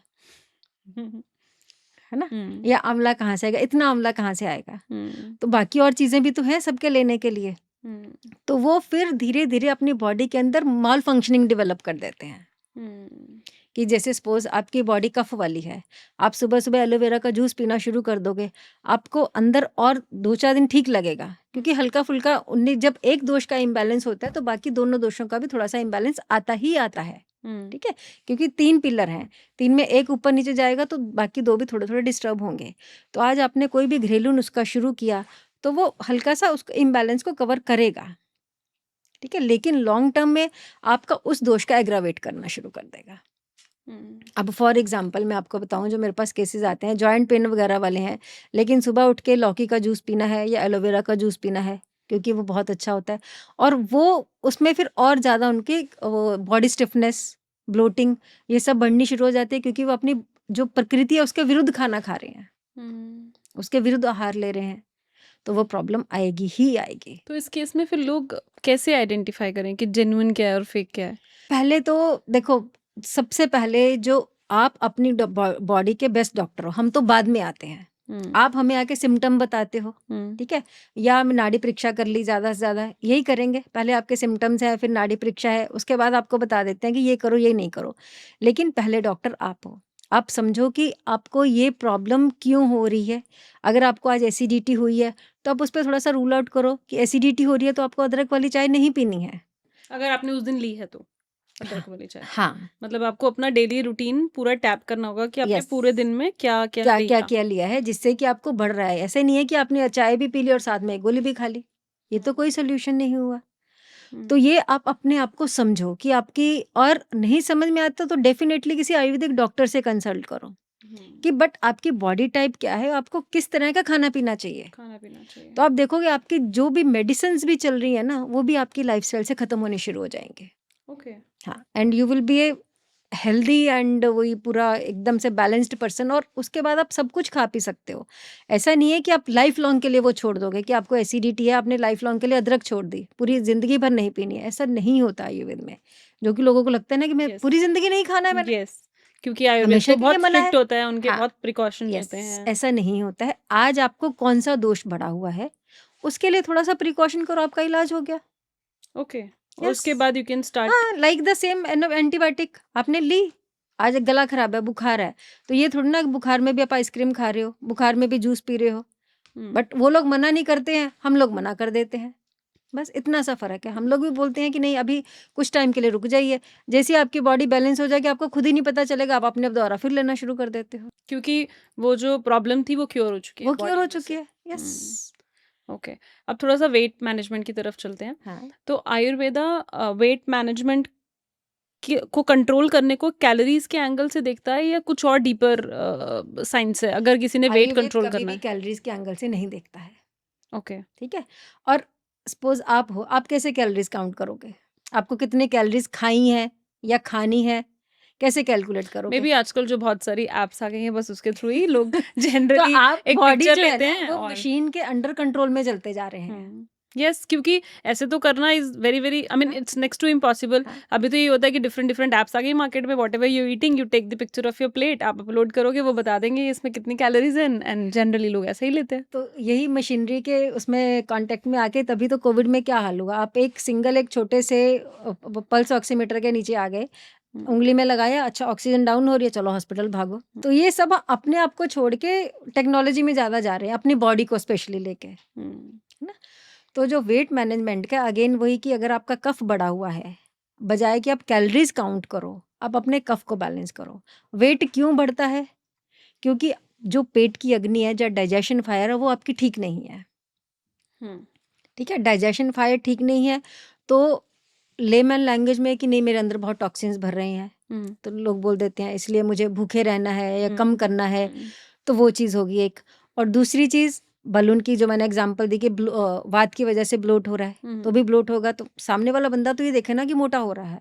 है ना? या आंवला कहाँ से आएगा? इतना आंवला कहाँ से आएगा? तो बाकी और चीज़ें भी तो हैं सबके लेने के लिए। तो वो फिर धीरे-धीरे अपनी बॉडी के अंदर माल फंक्शनिंग डेवलप कर देते हैं। कि जैसे सपोज़ आपकी बॉडी कफ वाली है, आप सुबह-सुबह एलोवेरा का जूस पीना शुरू कर दोगे, आपको अंदर और 2-4 दिन ठीक लगेगा, क्योंकि हल्का-फुल्का उन्हें जब एक दोष का इम्बैलेंस होता है, तो बाकी दोनों दोषों का भी थोड़ा-सा इम्बैलेंस आता ही आता है। ठीक है? क्योंकि 3 पिलर हैं, 3 में 1 ऊपर-नीचे जाएगा तो बाकी 2 भी थोड़े-थोड़े डिस्टर्ब होंगे। तो आज आपने कोई भी घरेलू नुस्खा शुरू किया, तो वो हल्का-सा उस इम्बैलेंस को कवर करेगा। ठीक है? लेकिन लॉन्ग टर्म में आपका उस दोष का एग्रावेट करना शुरू कर देगा। अब फॉर एग्जांपल मैं आपको बताऊँ, जो मेरे पास केसेस आते हैं, जॉइंट पेन वगैरह वाले हैं, लेकिन सुबह उठ के लौकी का जूस पीना है या एलोवेरा का जूस पीना है, क्योंकि वो बहुत अच्छा होता है, और वो उसमें फिर और ज़्यादा उनकी वो बॉडी स्टिफनेस, ब्लोटिंग ये सब बढ़नी शुरू हो जाती है, क्योंकि वो अपनी जो प्रकृति है उसके विरुद्ध खाना खा रहे हैं, उसके विरुद्ध आहार ले रहे हैं, तो वो प्रॉब्लम आएगी ही आएगी। तो इस केस में फिर लोग कैसे आइडेंटिफाई करें कि जेन्युइन क्या है और फेक क्या है? पहले तो देखो, सबसे पहले जो आप अपनी बॉडी के बेस्ट डॉक्टर हो, हम तो बाद में आते हैं। आप हमें आके सिम्टम बताते हो, ठीक है? या हम नाड़ी परीक्षा कर ली ज़्यादा से ज़्यादा, यही करेंगे। पहले आपके सिम्टम्स हैं, फिर नाड़ी परीक्षा है, उसके बाद आपको बता देते हैं कि ये करो, ये नहीं करो। लेकिन पहले डॉक्टर आप हो। आप समझो कि आपको ये प्रॉब्लम क्यों हो रही है। अगर आपको आज एसिडिटी हुई है, तो आप उस पे थोड़ा-सा रूल आउट करो कि एसिडिटी हो रही है, तो आपको अदरक वाली चाय नहीं पीनी है। अगर आपने उस दिन ली है तो अदरक वाली चाय। हाँ। मतलब आपको अपना डेली रूटीन पूरा टैप करना होगा कि आपने यस। पूरे दिन में क्या-क्या क्या लिया। क्या लिया है जिससे कि आपको बढ़ रहा है। ऐसे नहीं है कि आपने चाय भी पी ली और साथ में एक गोली भी खा ली। ये तो कोई सॉल्यूशन नहीं हुआ। तो ये आप अपने आप को समझो कि आपकी, और नहीं समझ में आता तो डेफिनेटली किसी आयुर्वेदिक डॉक्टर से कंसल्ट करो कि बट आपकी बॉडी टाइप क्या है, आपको किस तरह का खाना पीना चाहिए। तो आप देखोगे आपकी जो भी मेडिसिन्स भी चल रही है ना, वो भी आपकी लाइफस्टाइल से खत्म होने शुरू हो जाएंगे। ओके। हाँ, and you will B a healthy and वही पूरा एकदम से बैलेंस्ड पर्सन, और उसके बाद आप सब कुछ खा पी सकते हो। ऐसा नहीं है कि आप लाइफ लॉन्ग के लिए वो छोड़ दोगे कि आपको एसिडिटी है, आपने लाइफ लॉन्ग के लिए अदरक छोड़ दी, पूरी ज़िंदगी भर नहीं पीनी है, ऐसा नहीं होता आयुर्वेद में। जो कि लोगों को लगता है ना कि मैं Yes. पूरी ज़िंदगी नहीं खाना है मैंने। यस, क्योंकि आयुर्वेद हमेशा तो के लिए बहुत मना स्ट्रिक्ट है। होता है, उनके हाँ, बहुत प्रिकॉशंस यस, होते हैं। ऐसा नहीं होता है। आज आपको कौन-सा दोष बढ़ा हुआ है, उसके लिए थोड़ा-सा प्रिकॉशन करो, आपका इलाज हो गया। ओके, और यस। उसके बाद यू कैन स्टार्ट। हाँ, लाइक द सेम एंटीबायोटिक आपने ली, आज गला खराब है, बुखार है, तो ये थोड़ी ना बुखार में भी आप आइसक्रीम खा रहे हो, बुखार में भी जूस पी रहे हो। बट वो लोग मना नहीं करते हैं, हम लोग मना कर देते हैं। बस इतना सा फ़र्क है। हम लोग भी बोलते हैं कि नहीं अभी कुछ टाइम के लिए रुक जाइए, जैसे ही आपकी बॉडी बैलेंस हो जाएगी आपको खुद ही नहीं पता चलेगा, आप अपने दोबारा फिर लेना शुरू कर देते हो। क्योंकि वो जो प्रॉब्लम थी वो क्योर हो चुकी है वो क्योर बॉडी हो में चुकी से। है। यस। ओके, अब थोड़ा सा वेट मैनेजमेंट की तरफ चलते हैं। हाँ। तो आयुर्वेदा वेट मैनेजमेंट को कंट्रोल करने को कैलोरीज के एंगल से देखता है या कुछ और डीपर साइंस है, अगर किसी ने वेट आयुर्वेद कंट्रोल कभी करना भी है? कैलोरीज के एंगल से नहीं देखता है, ओके। ठीक है? और सपोज़ आप हो, आप कैसे कैलोरीज़ काउंट करोगे? आपको कितनी कैलोरीज़ खाई हैं या खानी है, कैसे कैलकुलेट मे करोगे? बी आजकल जो बहुत सारी एप्स आ गई हैं, बस उसके थ्रू ही लोग तो जनरली आप एक बॉडी पिक्चर जो है लेते ना हैं वो और मशीन के अंडर कंट्रोल में चलते जा रहे हैं। यस, क्योंकि ऐसे तो करना is very very, I mean हाँ, इट्स नेक्स्ट टू इम्पॉसिबल। हाँ। अभी तो ये होता है कि डिफरेंट डिफरेंट एप्स आ गई मार्केट में, whatever you eating you take the picture of your plate, आप अपलोड करोगे वो बता देंगे इसमें कितनी कैलोरीज है, एंड जनरली लोग ऐसे ही लेते हैं। तो यही मशीनरी के उसमें कॉन्टैक्ट में आके तभी तो कोविड में क्या हाल हुआ, आप एक छोटे से पल्स ऑक्सीमीटर के नीचे आ गए, उंगली में लगाया, अच्छा ऑक्सीजन डाउन हो रही है, चलो हॉस्पिटल भागो। तो ये सब अपने आप को छोड़ के टेक्नोलॉजी में ज़्यादा जा रहे हैं, अपनी बॉडी को स्पेशली लेके, है ना? तो जो वेट मैनेजमेंट का अगेन वही कि अगर आपका कफ बढ़ा हुआ है, बजाय कि आप कैलोरीज काउंट करो, आप अपने कफ को बैलेंस करो। वेट क्यों बढ़ता है? क्योंकि जो पेट की अग्नि है, जो डाइजेशन फायर है, वो आपकी ठीक नहीं है। ठीक है? डाइजेशन फायर ठीक नहीं है, तो लेमन लैंग्वेज में कि नहीं मेरे अंदर बहुत टॉक्सिन्स भर रहे हैं, तो लोग बोल देते हैं इसलिए मुझे भूखे रहना है या कम करना है, तो वो चीज़ होगी एक। और दूसरी चीज़ बलून की जो मैंने एग्जांपल दी कि वात की वजह से ब्लोट हो रहा है, तो भी ब्लोट होगा तो सामने वाला बंदा तो ये देखे ना कि मोटा हो रहा है,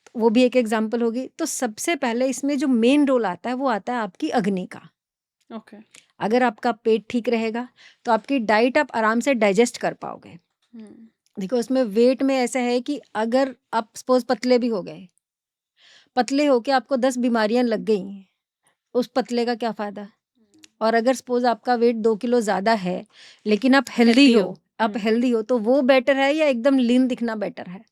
तो वो भी एक एग्जांपल होगी। तो सबसे पहले इसमें जो मेन रोल आता है वो आता है आपकी अग्नि का। ओके। अगर आपका पेट ठीक रहेगा तो आपकी डाइट आप आराम से डाइजेस्ट कर पाओगे। देखो उसमें वेट में ऐसा है कि अगर आप सपोज पतले भी हो गए, पतले होके आपको 10 बीमारियां लग गई, उस पतले का क्या फ़ायदा? और अगर सपोज आपका वेट 2 किलो ज़्यादा है, लेकिन आप हेल्दी Healthy हो, हो। आप हेल्दी हो तो वो बेटर है या एकदम लीन दिखना बेटर है?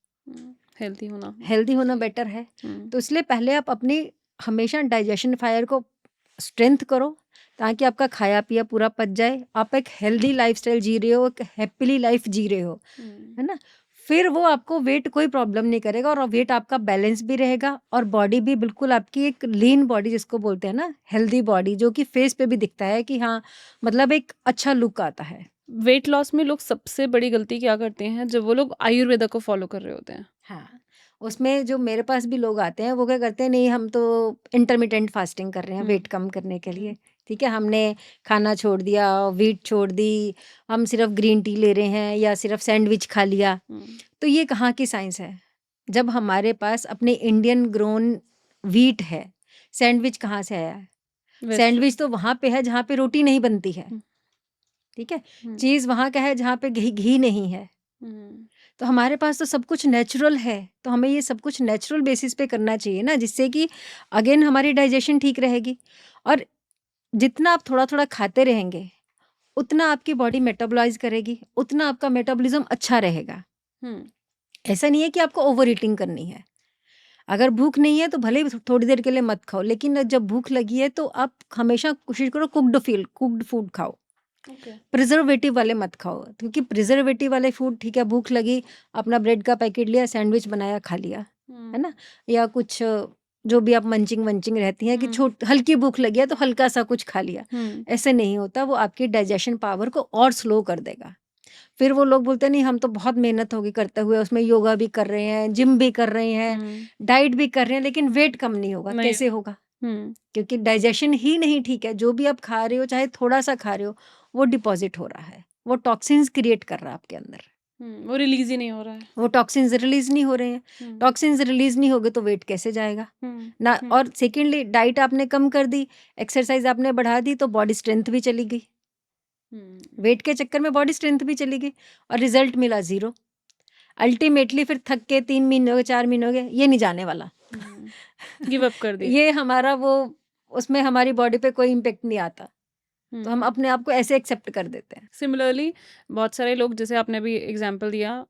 हेल्थी होना। हेल्दी होना बेटर है। तो इसलिए पहले आप अपनी हमेशा डाइजेशन फायर को स्ट्रेंथ करो, ताकि आपका खाया पिया पूरा पच जाए, आप एक हेल्दी लाइफस्टाइल जी रहे हो, एक हैप्पीली लाइफ जी रहे हो, है ना? फिर वो आपको वेट कोई प्रॉब्लम नहीं करेगा और वेट आपका बैलेंस भी रहेगा और बॉडी भी बिल्कुल आपकी एक लीन बॉडी जिसको बोलते हैं ना, हेल्दी बॉडी, जो कि फेस पे भी दिखता है कि हाँ, मतलब एक अच्छा लुक आता है। वेट लॉस में लोग सबसे बड़ी गलती क्या करते हैं जब वो लोग आयुर्वेदा को फॉलो कर रहे होते हैं? हाँ, उसमें जो मेरे पास भी लोग आते हैं वो क्या करते हैं, नहीं हम तो इंटरमिटेंट फास्टिंग कर रहे हैं वेट कम करने के लिए, ठीक है? हमने खाना छोड़ दिया, व्हीट छोड़ दी, हम सिर्फ ग्रीन टी ले रहे हैं या सिर्फ सैंडविच खा लिया। तो ये कहाँ की साइंस है? जब हमारे पास अपने इंडियन ग्रोन व्हीट है, सैंडविच कहाँ से आया है? सैंडविच तो वहाँ पे है जहाँ पे रोटी नहीं बनती है, ठीक है? चीज़ वहाँ का है जहाँ पे घी नहीं है। तो हमारे पास तो सब कुछ नेचुरल है, तो हमें ये सब कुछ नेचुरल बेसिस पे करना चाहिए ना, जिससे कि अगेन हमारी डाइजेशन ठीक रहेगी। और जितना आप थोड़ा-थोड़ा खाते रहेंगे, उतना आपकी बॉडी मेटाबॉलाइज़ करेगी, उतना आपका मेटाबॉलिज़्म अच्छा रहेगा। ऐसा नहीं है कि आपको ओवर ईटिंग करनी है। अगर भूख नहीं है तो भले ही थोड़ी देर के लिए मत खाओ, लेकिन जब भूख लगी है तो आप हमेशा कोशिश करो कुक्ड फूड खाओ। प्रिजर्वेटिव वाले मत खाओ, क्योंकि प्रिजर्वेटिव वाले फूड ठीक है, भूख लगी, अपना ब्रेड का पैकेट लिया, सैंडविच बनाया, खा लिया, है ना? या कुछ जो भी आप मंचिंग रहती है कि हल्की भूख लगी है तो हल्का सा कुछ खा लिया, ऐसे नहीं होता। वो आपकी डाइजेशन पावर को और स्लो कर देगा। फिर वो लोग बोलते हैं नहीं हम तो बहुत मेहनत होगी करते हुए, उसमें योगा भी कर रहे हैं, जिम भी कर रहे हैं, डाइट भी कर रहे हैं, लेकिन वेट कम नहीं होगा। कैसे होगा? क्योंकि डाइजेशन ही नहीं ठीक है। जो भी आप खा रहे हो, चाहे थोड़ा सा खा रहे हो, वो डिपॉजिट हो रहा है, वो टॉक्सिन्स क्रिएट कर रहा है आपके अंदर, वो रिलीज ही नहीं हो रहा है, वो टॉक्सिन्स रिलीज नहीं हो रहे हैं। टॉक्सिन्स रिलीज नहीं होगे तो वेट कैसे जाएगा ना? और सेकेंडली डाइट आपने कम कर दी, एक्सरसाइज आपने बढ़ा दी, तो बॉडी स्ट्रेंथ भी चली गई, वेट के चक्कर में बॉडी स्ट्रेंथ भी चली गई और रिजल्ट मिला 0। अल्टीमेटली फिर थक के 3 महीने हो गए, 4 महीने हो गए, ये नहीं जाने वाला, गिव अप कर दिया। ये हमारा वो उसमें हमारी बॉडी पे कोई इम्पेक्ट नहीं आता, तो हम अपने आप को ऐसे एक्सेप्ट कर देते हैं। सिमिलरली बहुत सारे लोग, जैसे आपने भी एग्जांपल दिया,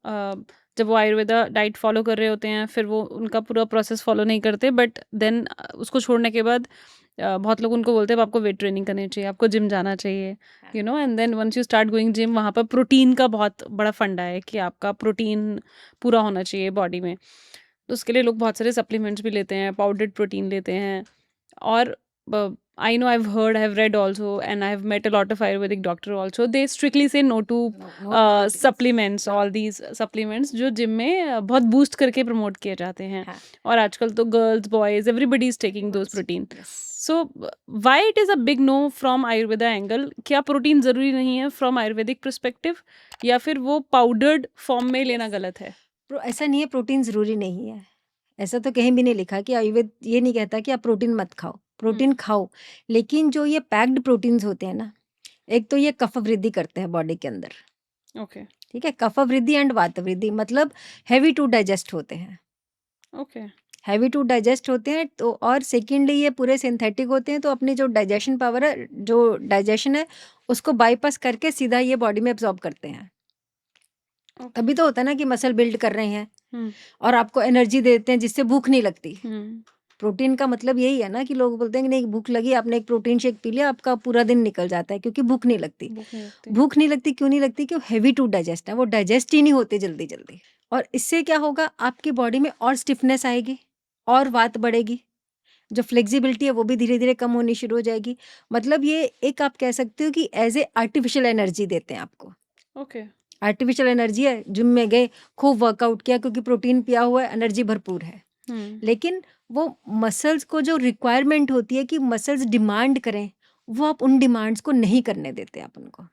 जब वो आयुर्वेदा डाइट फॉलो कर रहे होते हैं, फिर वो उनका पूरा प्रोसेस फॉलो नहीं करते, बट देन उसको छोड़ने के बाद बहुत लोग उनको बोलते हैं "अब आपको वेट ट्रेनिंग करनी चाहिए, आपको जिम जाना चाहिए", you know, and then once you start going gym, वहाँ पर प्रोटीन का बहुत बड़ा फंडा है कि आपका प्रोटीन पूरा होना चाहिए बॉडी में। तो उसके लिए लोग बहुत सारे सप्लीमेंट्स भी लेते हैं, पाउडर्ड प्रोटीन लेते हैं। और I know, I've heard, I've read also, and I've met a lot of Ayurvedic doctor also. They strictly say no to supplements, all these supplements जो जिम में बहुत बूस्ट करके प्रमोट किए जाते हैं। हाँ। और आजकल तो girls boys everybody is taking those protein. So why it is a big know from Ayurveda angle? क्या प्रोटीन जरूरी नहीं है फ्रॉम आयुर्वेदिक परस्पेक्टिव, या फिर वो पाउडर्ड फॉर्म में लेना गलत है? ऐसा नहीं है प्रोटीन ज़रूरी नहीं है, ऐसा तो कहीं भी नहीं लिखा कि आयुर्वेद ये नहीं कहता कि आप प्रोटीन मत खाओ, प्रोटीन खाओ, लेकिन जो ये पैक्ड प्रोटीन्स होते हैं ना, एक तो ये कफ वृद्धि करते हैं बॉडी के अंदर, ओके ठीक है, कफ वृद्धि एंड वात वृद्धि, मतलब हैवी टू डाइजेस्ट होते हैं, ओके हैवी टू डाइजेस्ट होते हैं। तो और सेकेंडली ये पूरे सिंथेटिक होते हैं, तो अपनी जो डाइजेशन पावर है, जो डाइजेशन है, उसको बाईपास करके सीधा ये बॉडी में एब्जॉर्ब करते हैं। तभी तो होता है ना कि मसल बिल्ड कर रहे हैं और आपको एनर्जी देते हैं जिससे भूख नहीं लगती। प्रोटीन का मतलब यही है ना कि लोग बोलते हैं कि नहीं भूख लगी, आपने एक प्रोटीन शेक पी लिया, आपका पूरा दिन निकल जाता है, क्योंकि भूख नहीं लगती। भूख नहीं लगती क्यों नहीं लगती? क्यों? हैवी टू डाइजेस्ट है, वो डाइजेस्ट ही नहीं होते जल्दी जल्दी। और इससे क्या होगा, आपकी बॉडी में और स्टिफनेस आएगी और वात बढ़ेगी, जो फ्लेक्सिबिलिटी है वो भी धीरे धीरे कम होनी शुरू हो जाएगी। मतलब ये एक आप कह सकते हो कि एज ए आर्टिफिशियल एनर्जी देते हैं आपको। ओके आर्टिफिशियल एनर्जी है, जिम में गए, खूब वर्कआउट किया, क्योंकि प्रोटीन पिया हुआ है, एनर्जी भरपूर है, लेकिन वो मसल्स को जो रिक्वायरमेंट होती है कि मसल्स डिमांड करें, वो आप उन डिमांड्स को नहीं करने देते आप उनको।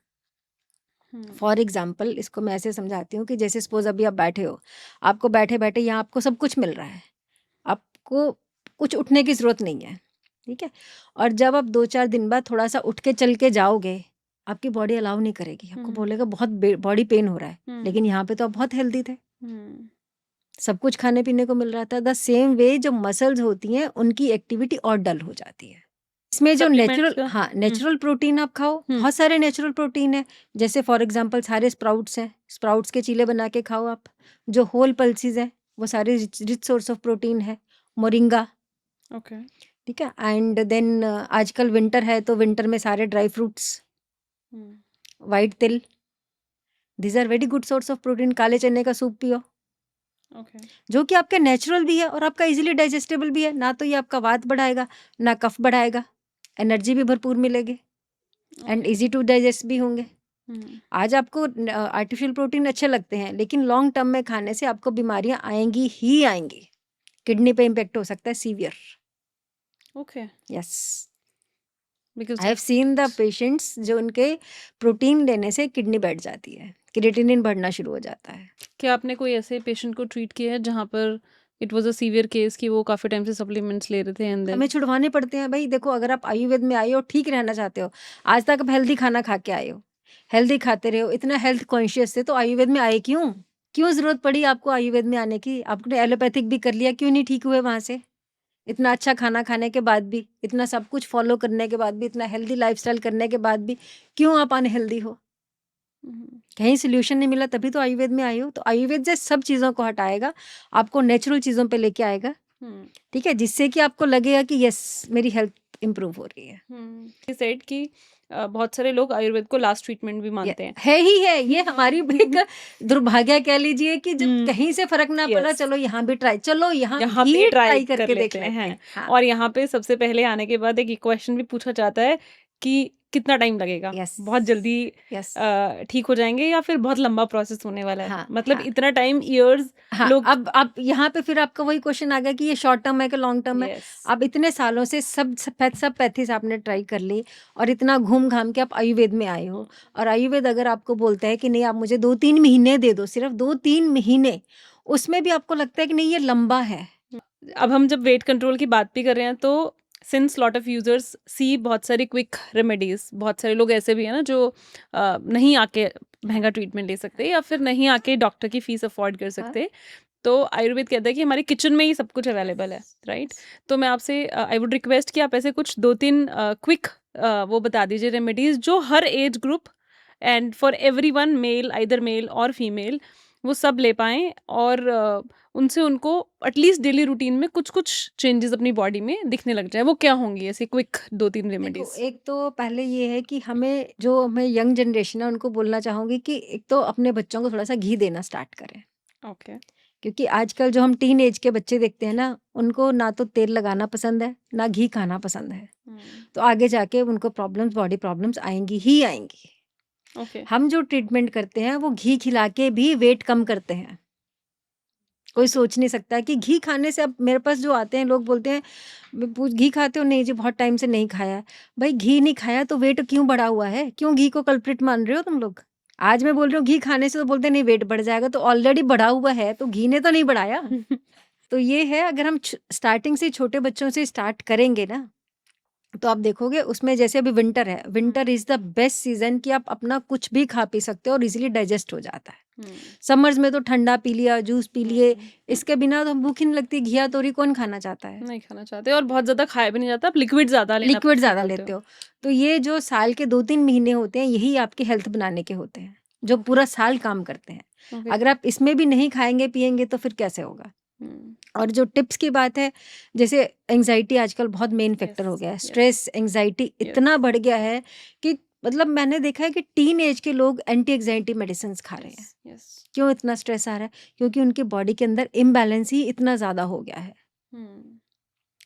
फॉर एग्जाम्पल इसको मैं ऐसे समझाती हूँ कि जैसे सपोज अभी आप बैठे हो, आपको बैठे बैठे यहाँ आपको सब कुछ मिल रहा है, आपको कुछ उठने की ज़रूरत नहीं है, ठीक है। और जब आप 2-4 दिन बाद थोड़ा सा उठ के चल के जाओगे, आपकी बॉडी अलाउ नहीं करेगी, आपको बोलेगा बहुत बॉडी पेन हो रहा है, लेकिन यहाँ पे तो आप बहुत हेल्दी थे, सब कुछ खाने पीने को मिल रहा था। द सेम वे जो मसल्स होती हैं उनकी एक्टिविटी और डल हो जाती है। इसमें जो Supplements नेचुरल प्रोटीन आप खाओ, बहुत सारे नेचुरल प्रोटीन है, जैसे फॉर एग्जांपल सारे स्प्राउट्स हैं, स्प्राउट्स के चीले बना के खाओ आप। जो होल पल्सीज है वो सारे रिच सोर्स ऑफ प्रोटीन है। मोरिंगा, ओके ठीक है। एंड देन आजकल विंटर है तो विंटर में सारे dry fruits, white til, these are very good source of protein. काले चने का सूप पियो, ओके जो कि आपका नेचुरल भी है और आपका इजीली डाइजेस्टेबल भी है। ना तो ये आपका वात बढ़ाएगा, ना कफ बढ़ाएगा, एनर्जी भी भरपूर मिलेगी एंड इजी टू डाइजेस्ट भी होंगे। आज आपको आर्टिफिशियल प्रोटीन अच्छे लगते हैं, लेकिन लॉन्ग टर्म में खाने से आपको बीमारियां आएंगी ही आएंगी। किडनी पे इम्पेक्ट हो सकता है severe. Okay yes, because I have seen the patients जो उनके प्रोटीन लेने से किडनी बैठ जाती है, क्रिएटिनिन बढ़ना शुरू हो जाता है। क्या आपने कोई ऐसे पेशेंट को ट्रीट किया है जहाँ पर it was a severe case कि वो काफ़ी टाइम से सप्लीमेंट्स ले रहे थे एंड देन हमें छुड़वाने पड़ते हैं भाई। देखो, अगर आप आयुर्वेद में आए हो, ठीक रहना चाहते हो, आज तक आप हेल्दी खाना खा के आए हो, हेल्दी खाते रहे हो, इतना हेल्थ कॉन्शियस थे, तो आयुर्वेद में आए क्यों? क्यों ज़रूरत पड़ी आपको आयुर्वेद में आने की? आपने एलोपैथिक भी कर लिया, क्यों नहीं ठीक हुए वहाँ से? इतना अच्छा खाना खाने के बाद भी, इतना सब कुछ फॉलो करने के बाद भी, इतना हेल्दी लाइफस्टाइल करने के बाद भी क्यों आप अनहेल्दी हो? कहीं सोल्यूशन नहीं मिला तभी तो आयुर्वेद में आए हो। तो आयुर्वेद से सब चीज़ों को हटाएगा, आपको नेचुरल चीज़ों पे लेके आएगा, ठीक है, जिससे कि आपको लगेगा कि यस मेरी हेल्थ इम्प्रूव हो रही है। सेड कि बहुत सारे लोग आयुर्वेद को लास्ट ट्रीटमेंट भी मानते हैं। है ही है, ये हमारी एक दुर्भाग्य कह लीजिए कि जब कहीं से फर्क ना पड़ा, Yes. चलो यहाँ भी ट्राई, चलो यहाँ यहाँ भी पे ट्राई ट्राई कर करके देख लेते लेते हैं। हैं। हाँ। और यहाँ पे सबसे पहले आने के बाद एक क्वेश्चन भी पूछा जाता है कि कितना टाइम लगेगा, Yes. बहुत जल्दी यस, ठीक हो जाएंगे या फिर बहुत लंबा प्रोसेस होने वाला है। हाँ, मतलब हाँ। इतना टाइम, ईयर्स हाँ, लोग अब यहाँ पे फिर आपका वही क्वेश्चन आ गया कि ये शॉर्ट टर्म है कि लॉन्ग टर्म है। Yes. अब इतने सालों से सब पैथीज आपने ट्राई कर ली और इतना घूम घाम के आप आयुर्वेद में आए हो, और आयुर्वेद अगर आपको बोलता है कि नहीं आप मुझे 2-3 महीने दे दो, सिर्फ 2-3 महीने, उसमें भी आपको लगता है कि नहीं ये लंबा है। अब हम जब वेट कंट्रोल की बात भी कर रहे हैं तो सिंस लॉट ऑफ यूजर्स सी बहुत सारी क्विक रेमेडीज, बहुत सारे लोग ऐसे भी हैं ना जो नहीं आके महंगा ट्रीटमेंट ले सकते या फिर नहीं आके डॉक्टर की फीस अफोर्ड कर सकते, तो आयुर्वेद कहता है कि हमारे किचन में ही सब कुछ अवेलेबल है, राइट? तो मैं आपसे आई वुड रिक्वेस्ट कि आप ऐसे कुछ 2-3 क्विक वो बता दीजिए रेमेडीज़ जो हर age group and for everyone either male or female वो सब ले पाएँ और उनसे उनको एटलीस्ट डेली रूटीन में कुछ-कुछ चेंजेस अपनी बॉडी में दिखने लग जाएँ। वो क्या होंगी ऐसे क्विक 2-3 देखो, रेमेडीज़? एक तो पहले ये है कि हमें यंग जनरेशन है उनको बोलना चाहूँगी कि एक तो अपने बच्चों को थोड़ा-सा घी देना स्टार्ट करें। ओके। क्योंकि आजकल जो हम टीन एज के बच्चे देखते हैं ना, उनको ना तो तेल लगाना पसंद है, ना घी खाना पसंद है। हुँ, तो आगे जाके उनको बॉडी प्रॉब्लम्स आएँगी ही आएँगी। ओके। हम जो ट्रीटमेंट करते हैं वो घी खिला के भी वेट कम करते हैं। कोई सोच नहीं सकता कि घी खाने से अब मेरे पास जो आते हैं लोग बोलते हैं घी खाते हो? नहीं जी बहुत टाइम से नहीं खाया है। भाई घी नहीं खाया तो वेट क्यों बढ़ा हुआ है? क्यों घी को कल्प्रिट मान रहे हो तुम लोग? आज मैं बोल रही हूँ घी खाने से तो बोलते हैं नहीं वेट बढ़ जाएगा तो ऑलरेडी बढ़ा हुआ है तो घी ने तो नहीं बढ़ाया। तो ये है अगर हम स्टार्टिंग से छोटे बच्चों से स्टार्ट करेंगे ना तो आप देखोगे उसमें जैसे अभी विंटर है, winter is the best season कि आप अपना कुछ भी खा पी सकते हो और इज़िली डाइजेस्ट हो जाता है। समर्स में तो ठंडा पी लिया, जूस पी लिए, इसके बिना तो भूख ही नहीं लगती। घिया तोरी कौन खाना चाहता है? नहीं खाना चाहते और बहुत ज़्यादा खाया भी नहीं जाता, आप लिक्विड ज़्यादा लेना लिक्विड प्रेफ़र ज़्यादा करते लेते हो। हो। तो ये जो साल के 2-3 महीने होते हैं यही आपकी हेल्थ बनाने के होते हैं, जो पूरा साल काम करते हैं। ओके। अगर आप इसमें भी नहीं खाएँगे पिएँगे तो फिर कैसे होगा? हुँ, और जो टिप्स की बात है, जैसे एंग्ज़ायटी आजकल बहुत मेन फैक्टर हो यस, गया है। Yes, stress, anxiety yes. इतना बढ़ गया है कि मतलब मैंने देखा है कि टीन एज के लोग एंटी एंग्ज़ायटी मेडिसिन्स खा रहे हैं। Yes, yes. क्यों इतना स्ट्रेस आ रहा है? क्योंकि उनकी बॉडी के अंदर इम्बैलेंस ही इतना ज़्यादा हो गया है। हुँ,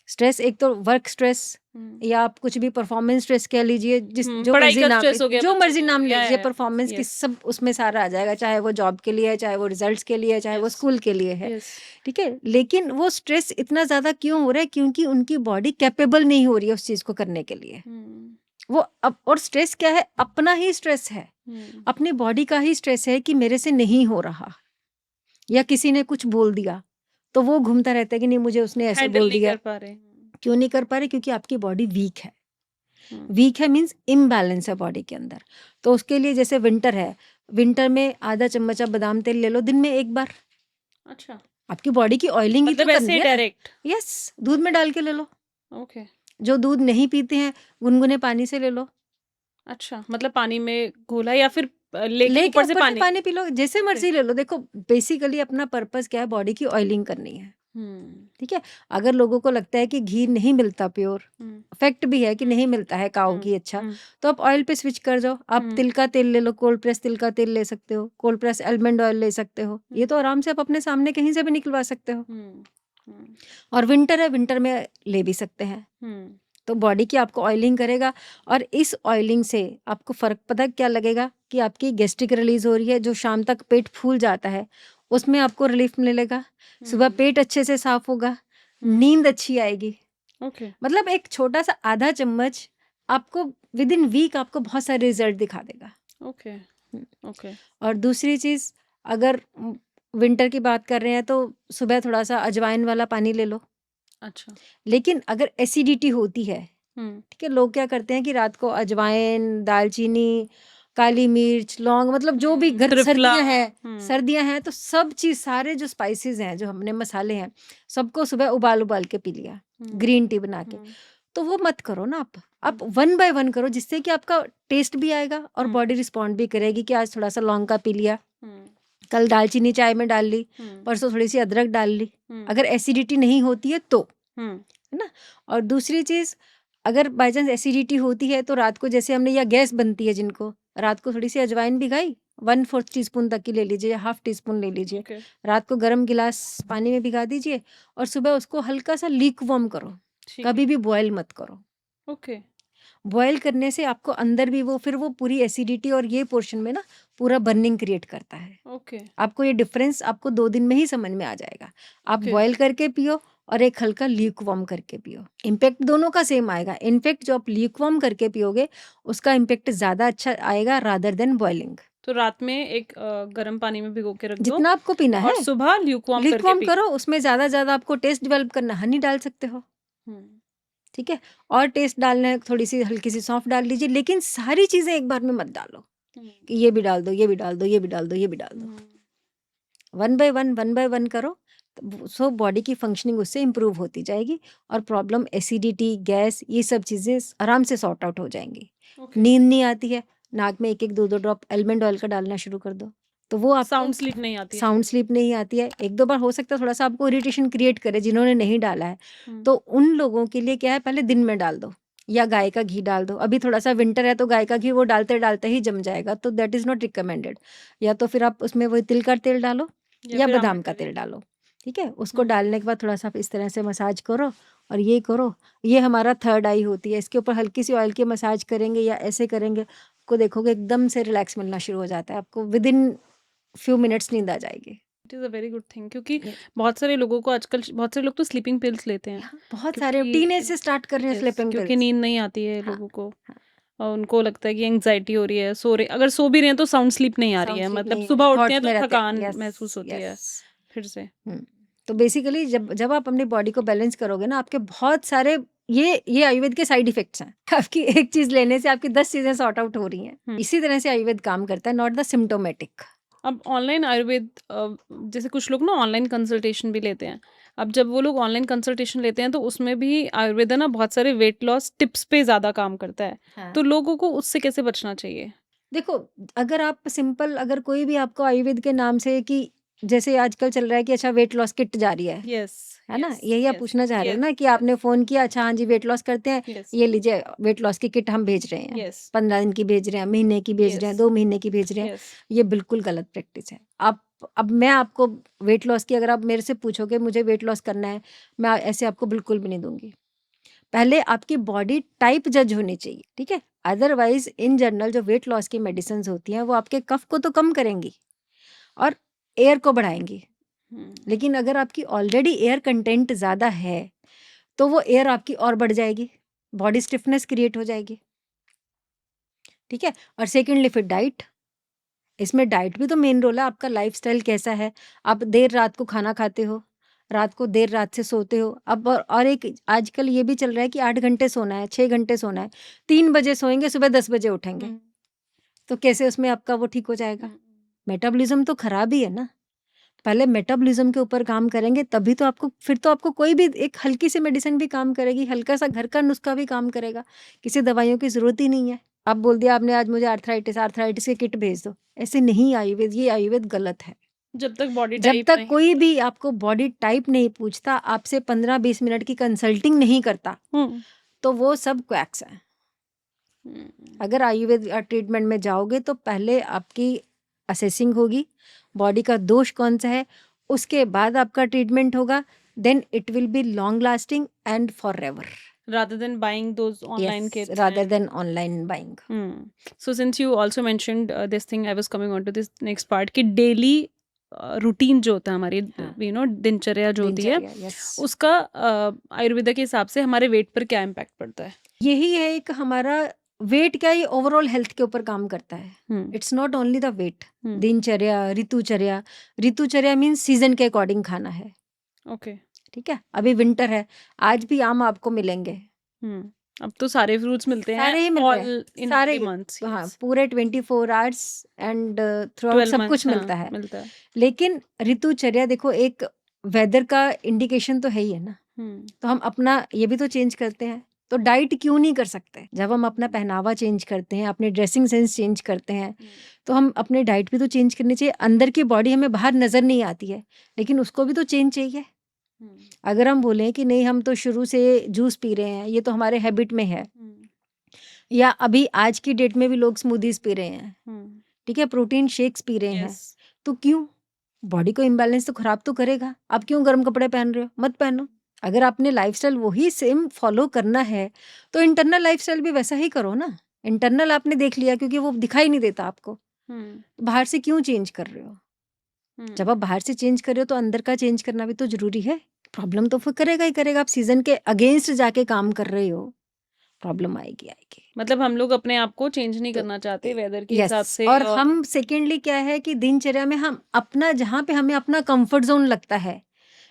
स्ट्रेस एक तो वर्क स्ट्रेस हुँ। या आप कुछ भी परफॉर्मेंस स्ट्रेस कह लीजिए, जो पढ़ाई मर्ज़ी का नाम स्ट्रेस हो गया जो बच्चों मर्ज़ी को, नाम या, लीजिए, या, परफॉर्मेंस की यस, सब उसमें सारा आ जाएगा, चाहे वो जॉब के लिए है, चाहे वो रिज़ल्ट्स के लिए है, चाहे वो यस, स्कूल के लिए है। यस। ठीक है? लेकिन वो स्ट्रेस इतना ज़्यादा क्यों हो रहा है? क्योंकि उनकी बॉडी कैपेबल नहीं हो रही है उस चीज़ को करने के लिए। हुँ, वो अब और स्ट्रेस क्या है? अपना ही स्ट्रेस है। हुँ। अपनी बॉडी का ही स्ट्रेस है कि मेरे से नहीं हो रहा या किसी ने कुछ बोल दिया, तो वो घूमता रहता है कि नहीं मुझे उसने ऐसे हैंडल बोल नहीं दिया। कर पा रहे। क्यों नहीं कर पा रहे? क्योंकि आपकी बॉडी वीक है। हुँ, वीक है मीन्स इम्बैलेंस है बॉडी के अंदर। तो उसके लिए जैसे विंटर है, विंटर में आधा चम्मच आप बादाम तेल ले लो दिन में 1 बार। अच्छा, आपकी बॉडी की ऑयलिंग ही तो मतलब ऐसे करनी ही है। डायरेक्ट? यस, दूध में ओके, डाल के ले लो। ओके। जो दूध नहीं पीते हैं, गुनगुने पानी से ले लो। अच्छा, मतलब पानी में घोला या फिर लेके लेके ऊपर से ऊपर से पानी? पानी पी लो, जैसे ओके। मर्ज़ी ले लो। देखो बेसिकली अपना पर्पज़ क्या है? बॉडी की ऑयलिंग करनी है। हुँ, ठीक है? अगर लोगों को लगता है कि घी नहीं मिलता प्योर, हुँ, फैक्ट भी है कि नहीं मिलता है काऊ हुँ, घी अच्छा, हुँ, तो आप ऑयल पे स्विच कर जाओ। आप हुँ, तिल का तेल ले लो, कोल्ड प्रेस तिल का तेल ले सकते हो, कोल्ड प्रेस आलमंड ऑयल ले सकते हो। ये हुँ, तो आराम से आप अपने सामने कहीं से भी निकलवा सकते हो। हुँ, हुँ, और विंटर है, विंटर में ले भी सकते हैं। हुँ, तो बॉडी की आपको ऑयलिंग करेगा और इस ऑयलिंग से आपको फ़र्क पता है क्या लगेगा? कि आपकी गैस्ट्रिक रिलीज़ हो रही है, जो शाम तक पेट फूल जाता है, उसमें आपको रिलीफ़ मिलेगा। सुबह हुँ, पेट अच्छे से साफ़ होगा, हुँ, नींद अच्छी आएगी। ओके, मतलब एक छोटा-सा आधा चम्मच आपको विदिन वीक आपको बहुत सारे रिज़ल्ट दिखा देगा। ओके, हुँ। ओके। और दूसरी चीज़ अगर विंटर की बात कर रहे हैं तो सुबह थोड़ा-सा अजवाइन वाला पानी ले लो। अच्छा। लेकिन अगर एसिडिटी होती है, हुँ, ठीक है, लोग क्या करते हैं कि रात को अजवाइन, दालचीनी, काली मिर्च, लौंग मतलब जो भी त्रिफला। हुँ, सर्दियाँ हैं तो सब चीज़ सारे जो स्पाइसेस हैं, जो हमने मसाले हैं, सबको सुबह उबाल-उबाल के पी लिया, हुँ, ग्रीन टी बना के। हुँ, तो वो मत करो ना आप। हुँ, आप 1 बाय 1 करो जिससे कि आपका टेस्ट भी आएगा और हुँ, बॉडी रिस्पॉन्ड भी करेगी कि आज थोड़ा-सा लौंग का पी लिया, हुँ, कल दालचीनी चाय में डाल ली, हुँ, परसों थोड़ी-सी अदरक डाल ली। हुँ, अगर एसिडिटी नहीं होती है तो। हुँ, है ना? और दूसरी चीज़ अगर बाय चांस एसिडिटी होती है तो रात को जैसे हमने या गैस बनती है जिनको, रात को थोड़ी-सी अजवाइन भिगाई, 1/4 टीस्पून तक की ले लीजिए या हाफ टीस्पून ले लीजिए। ओके, रात को गरम गिलास पानी में भिगा दीजिए और सुबह उसको हल्का-सा ल्यूकवार्म करो, ठीक है, कभी भी बॉयल मत करो। ओके, बॉयल करने से आपको अंदर भी वो फिर वो पूरी एसिडिटी और ये पोर्शन में ना पूरा बर्निंग क्रिएट करता है। ओके, आपको ये डिफरेंस आपको 2 दिन में ही समझ में आ जाएगा। आप ओके, बॉयल करके पियो और एक हल्का ल्यूकवार्म करके पियो। इम्पैक्ट दोनों का सेम आएगा। इनफैक्ट जो आप ल्यूकवार्म करके पियोगे, उसका इम्पैक्ट ज़्यादा अच्छा आएगा रादर देन बॉइलिंग। तो रात में एक गर्म पानी में भिगो के रख दो जितना आपको पीना और है, सुबह ल्यूकवार्म करके ल्यूकवार्म पी करो, उसमें ज़्यादा आपको टेस्ट डेवलप करना हनी डाल सकते हो, हुँ, ठीक है? और टेस्ट डालना है थोड़ी-सी हल्की-सी सौंफ डाल लीजिए, लेकिन सारी चीज़ें एक बार में मत डालो हुँ, कि ये भी डाल दो, ये भी डाल दो, ये भी डाल दो, ये भी डाल दो। हुँ, 1 बाय 1 करो सो बॉडी की फंक्शनिंग उससे इम्प्रूव होती जाएगी और प्रॉब्लम एसिडिटी, गैस, ये सब चीज़ें आराम से सॉर्ट आउट हो जाएंगी। नींद नहीं आती है, नाक में 1-1 2-2 ड्रॉप आलमंड ऑयल का डालना शुरू कर दो, तो वो आपको साउंड स्लीप नहीं आती है। साउंड स्लीप नहीं आती है। 1-2 बार हो सकता है थोड़ा सा आपको इरिटेशन क्रिएट करे जिन्होंने नहीं डाला है, तो उन लोगों के लिए क्या है, पहले दिन में डाल दो या गाय का घी डाल दो। अभी थोड़ा सा विंटर है तो गाय का घी वो डालते डालते ही जम जाएगा, तो दैट इज़ नॉट रिकमेंडेड। या तो फिर आप उसमें वही तिल का तेल डालो या फिर बादाम आमंड का ऑयल। तेल डालो, ठीक है। उसको डालने के बाद थोड़ा सा इस तरह से मसाज करो और ये करो। ये हमारा थर्ड आई होती है, इसके ऊपर हल्की सी ऑयल की मसाज करेंगे या ऐसे करेंगे, आपको देखोगे एकदम से रिलैक्स मिलना शुरू हो जाता है, आपको विदिन फ्यू मिनट्स नींद आ जाएगी। It is a very good thing, क्योंकि बहुत सारे लोगों को आजकल, बहुत सारे लोग तो स्लीपिंग पिल्स लेते हैं बहुत सारे क्योंकि टीनेज से स्टार्ट कर रहे हैं yes, स्लीपिंग क्योंकि पिल्स। नींद नहीं आती है हाँ, लोगों को, हाँ। और उनको लगता है कि एंग्जाइटी हो रही है, सो रहे, अगर सो भी रहे हैं तो साउंड स्लीप नहीं आ रही है, मतलब सुबह उठते हैं तो थकान महसूस होती है फिर से। तो बेसिकली जब आप अपनी बॉडी को बैलेंस करोगे ना, आपके बहुत सारे ये आयुर्वेद के साइड इफेक्ट्स हैं। आपकी एक चीज लेने से आपकी 10 चीजें सॉर्ट आउट हो रही हैं। इसी तरह से आयुर्वेद काम करता है, नॉट द सिम्टोमेटिक। अब ऑनलाइन आयुर्वेद, जैसे कुछ लोग ना ऑनलाइन कंसल्टेशन भी लेते हैं। अब जब वो लोग ऑनलाइन कंसल्टेशन लेते हैं तो उसमें भी आयुर्वेद है ना बहुत सारे वेट लॉस टिप्स पे ज़्यादा काम करता है। हाँ। तो लोगों को उससे कैसे बचना चाहिए? देखो, अगर आप सिंपल, अगर कोई भी आपको आयुर्वेद के नाम से, कि जैसे आजकल चल रहा है कि अच्छा वेट लॉस किट जा रही है यस, है ना, यस, यही आप यस, पूछना चाह रहे हो यस, ना कि आपने फोन किया, अच्छा हाँ जी वेट लॉस करते हैं, यस, ये लीजिए वेट लॉस की किट हम भेज रहे हैं, यस, 15 दिन की भेज रहे हैं, महीने की भेज रहे हैं, यस, 2 महीने की भेज रहे हैं। यस। ये बिल्कुल गलत प्रैक्टिस है। आप, अब मैं आपको वेट लॉस की, अगर आप मेरे से पूछोगे मुझे वेट लॉस करना है, मैं ऐसे आपको बिल्कुल भी नहीं दूंगी। पहले आपकी बॉडी टाइप जज होनी चाहिए, ठीक है। अदरवाइज इन जनरल जो वेट लॉस की मेडिसिन होती हैं वो आपके कफ को तो कम करेंगी और एयर को बढ़ाएंगी, लेकिन अगर आपकी ऑलरेडी एयर कंटेंट ज़्यादा है तो वो एयर आपकी और बढ़ जाएगी, बॉडी स्टिफनेस क्रिएट हो जाएगी, ठीक है। और सेकेंडली फिर डाइट, इसमें डाइट भी तो मेन रोल है। आपका लाइफस्टाइल कैसा है, आप देर रात को खाना खाते हो, रात को देर रात से सोते हो। अब और एक आजकल ये भी चल रहा है कि 8 घंटे सोना है, 6 घंटे सोना है, 3 बजे सोएंगे, सुबह 10 बजे उठेंगे, तो कैसे उसमें आपका वो ठीक हो जाएगा? मेटाबॉलिज्म तो खराब ही है ना। पहले मेटाबॉलिज्म के ऊपर काम करेंगे तभी तो आपको, फिर तो आपको कोई भी एक हल्की सी मेडिसिन भी काम करेगी, हल्का सा घर का नुस्खा भी काम करेगा, किसी दवाइयों की ज़रूरत ही नहीं है। आप बोल दिया आपने आज मुझे आर्थराइटिस की किट भेज दो, ऐसे नहीं। आयुर्वेद, ये आयुर्वेद गलत है। जब तक बॉडी जब टाइप तक नहीं कोई भी आपको बॉडी टाइप नहीं पूछता, आपसे 15-20 मिनट की कंसल्टिंग नहीं करता, तो वो सब क्वैक्स हैं। अगर आयुर्वेद ट्रीटमेंट में जाओगे तो पहले आपकी असेसिंग होगी, बॉडी का दोष कौन सा है, उसके बाद आपका ट्रीटमेंट होगा, then it will be long lasting and forever, rather than buying those online kits rather and than online buying. So since you also mentioned this thing, I was coming on to this next part कि daily रूटीन जो होता है हमारी, दिनचर्या जो होती है, yes. उसका आयुर्वेदा के हिसाब से हमारे वेट पर क्या इम्पैक्ट पड़ता है? यही है एक हमारा वेट, क्या ये ओवरऑल हेल्थ के ऊपर काम करता है। It's not only the weight, दिनचर्या, ऋतुचर्या मीन्स सीजन के अकॉर्डिंग खाना है, ओके, ठीक है। अभी विंटर है, आज भी आम आपको मिलेंगे, अब तो सारे फ्रूट्स मिलते हैं, सारे ही मिल रहे हैं, सारे मंथ्स, हाँ, पूरे 24 आवर्स एंड थ्रू आउट सब कुछ मिलता है। लेकिन ऋतुचर्या देखो, एक वेदर का इंडिकेशन तो है ही है ना, तो हम अपना ये भी तो चेंज करते हैं। तो डाइट क्यों नहीं कर सकते? जब हम अपना पहनावा चेंज करते हैं, अपने ड्रेसिंग सेंस चेंज करते हैं, तो हम अपने डाइट भी तो चेंज करनी चाहिए। अंदर की बॉडी हमें बाहर नजर नहीं आती है, लेकिन उसको भी तो चेंज चाहिए। अगर हम बोलें कि नहीं हम तो शुरू से जूस पी रहे हैं, ये तो हमारे हैबिट में है, या अभी आज की डेट में भी लोग स्मूदीज पी रहे हैं, ठीक है, प्रोटीन शेक्स पी रहे हैं, तो क्यों? बॉडी को इम्बैलेंस तो खराब तो करेगा। आप क्यों गर्म कपड़े पहन रहे हो? मत पहनो। अगर आपने लाइफस्टाइल वही सेम फॉलो करना है तो इंटरनल लाइफस्टाइल भी वैसा ही करो ना। इंटरनल आपने देख लिया क्योंकि वो दिखाई नहीं देता आपको, बाहर से क्यों चेंज कर रहे हो? जब आप बाहर से चेंज कर रहे हो तो अंदर का चेंज करना भी तो जरूरी है। प्रॉब्लम तो फिर करेगा ही करेगा। आप सीजन के अगेंस्ट जाके काम कर रहे हो, प्रॉब्लम आएगी। मतलब हम लोग अपने आप को चेंज नहीं करना चाहते वेदर के हिसाब से, और हम सेकेंडली क्या है कि दिनचर्या में हम अपना, जहाँ पे हमें अपना कंफर्ट जोन लगता है,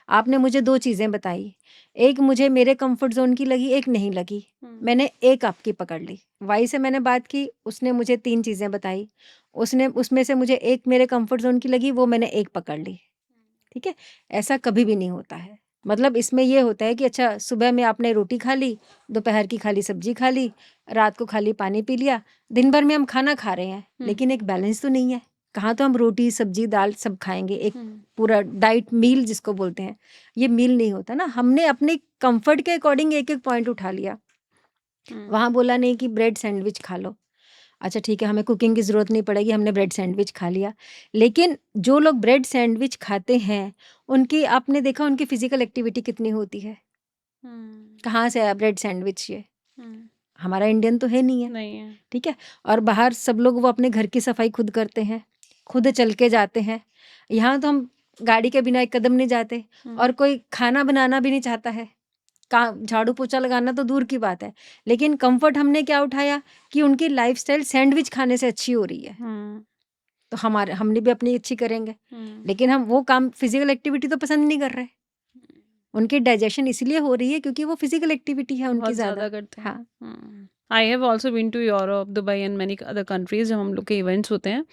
आपने मुझे 2 चीजें बताई, एक मुझे मेरे कंफर्ट जोन की लगी, एक नहीं लगी, मैंने एक आपकी पकड़ ली। वाई से मैंने बात की, उसने मुझे 3 चीजें बताई, उसने उसमें से मुझे एक मेरे कंफर्ट जोन की लगी, वो मैंने एक पकड़ ली, ठीक है? ऐसा कभी भी नहीं होता है। मतलब इसमें ये होता है कि अच्छा सुबह में आपने रोटी खा ली, दोपहर की खाली सब्जी खा ली, रात को खाली पानी पी लिया, दिन भर में हम खाना खा रहे हैं, लेकिन एक बैलेंस तो नहीं है। कहाँ तो हम रोटी, सब्जी, दाल सब खाएँगे, एक पूरा डाइट मील जिसको बोलते हैं, ये मील नहीं होता ना। हमने अपने कम्फर्ट के अकॉर्डिंग एक-एक पॉइंट उठा लिया। वहाँ बोला नहीं कि ब्रेड सैंडविच खा लो। अच्छा ठीक है, हमें कुकिंग की ज़रूरत नहीं पड़ेगी, हमने ब्रेड सैंडविच खा लिया। लेकिन जो लोग ब्रेड सैंडविच खाते हैं, उनकी आपने देखा उनकी फ़िज़िकल एक्टिविटी कितनी होती है? कहाँ से आया ब्रेड सैंडविच ये? हमारा इंडियन तो है नहीं है, नहीं है। ठीक है? और बाहर सब लोग वो अपने घर की सफाई खुद करते हैं, खुद चल के जाते हैं। यहाँ तो हम गाड़ी के बिना एक कदम नहीं जाते और कोई खाना बनाना भी नहीं चाहता है। झाड़ू पोछा लगाना तो दूर की बात है, लेकिन कंफर्ट हमने क्या उठाया कि उनकी लाइफस्टाइल सैंडविच खाने से अच्छी हो रही है, तो हमने भी अपनी अच्छी करेंगे। लेकिन हम वो काम फिजिकल एक्टिविटी तो पसंद नहीं कर रहे। उनकी डाइजेशन इसलिए हो रही है क्योंकि वो फिजिकल एक्टिविटी है उनकी बहुत ज़्यादा। ज़्यादा करते हैं। हाँ। I have also been to Europe, Dubai and many other countries. जब हम लोग के इवेंट्स होते हैं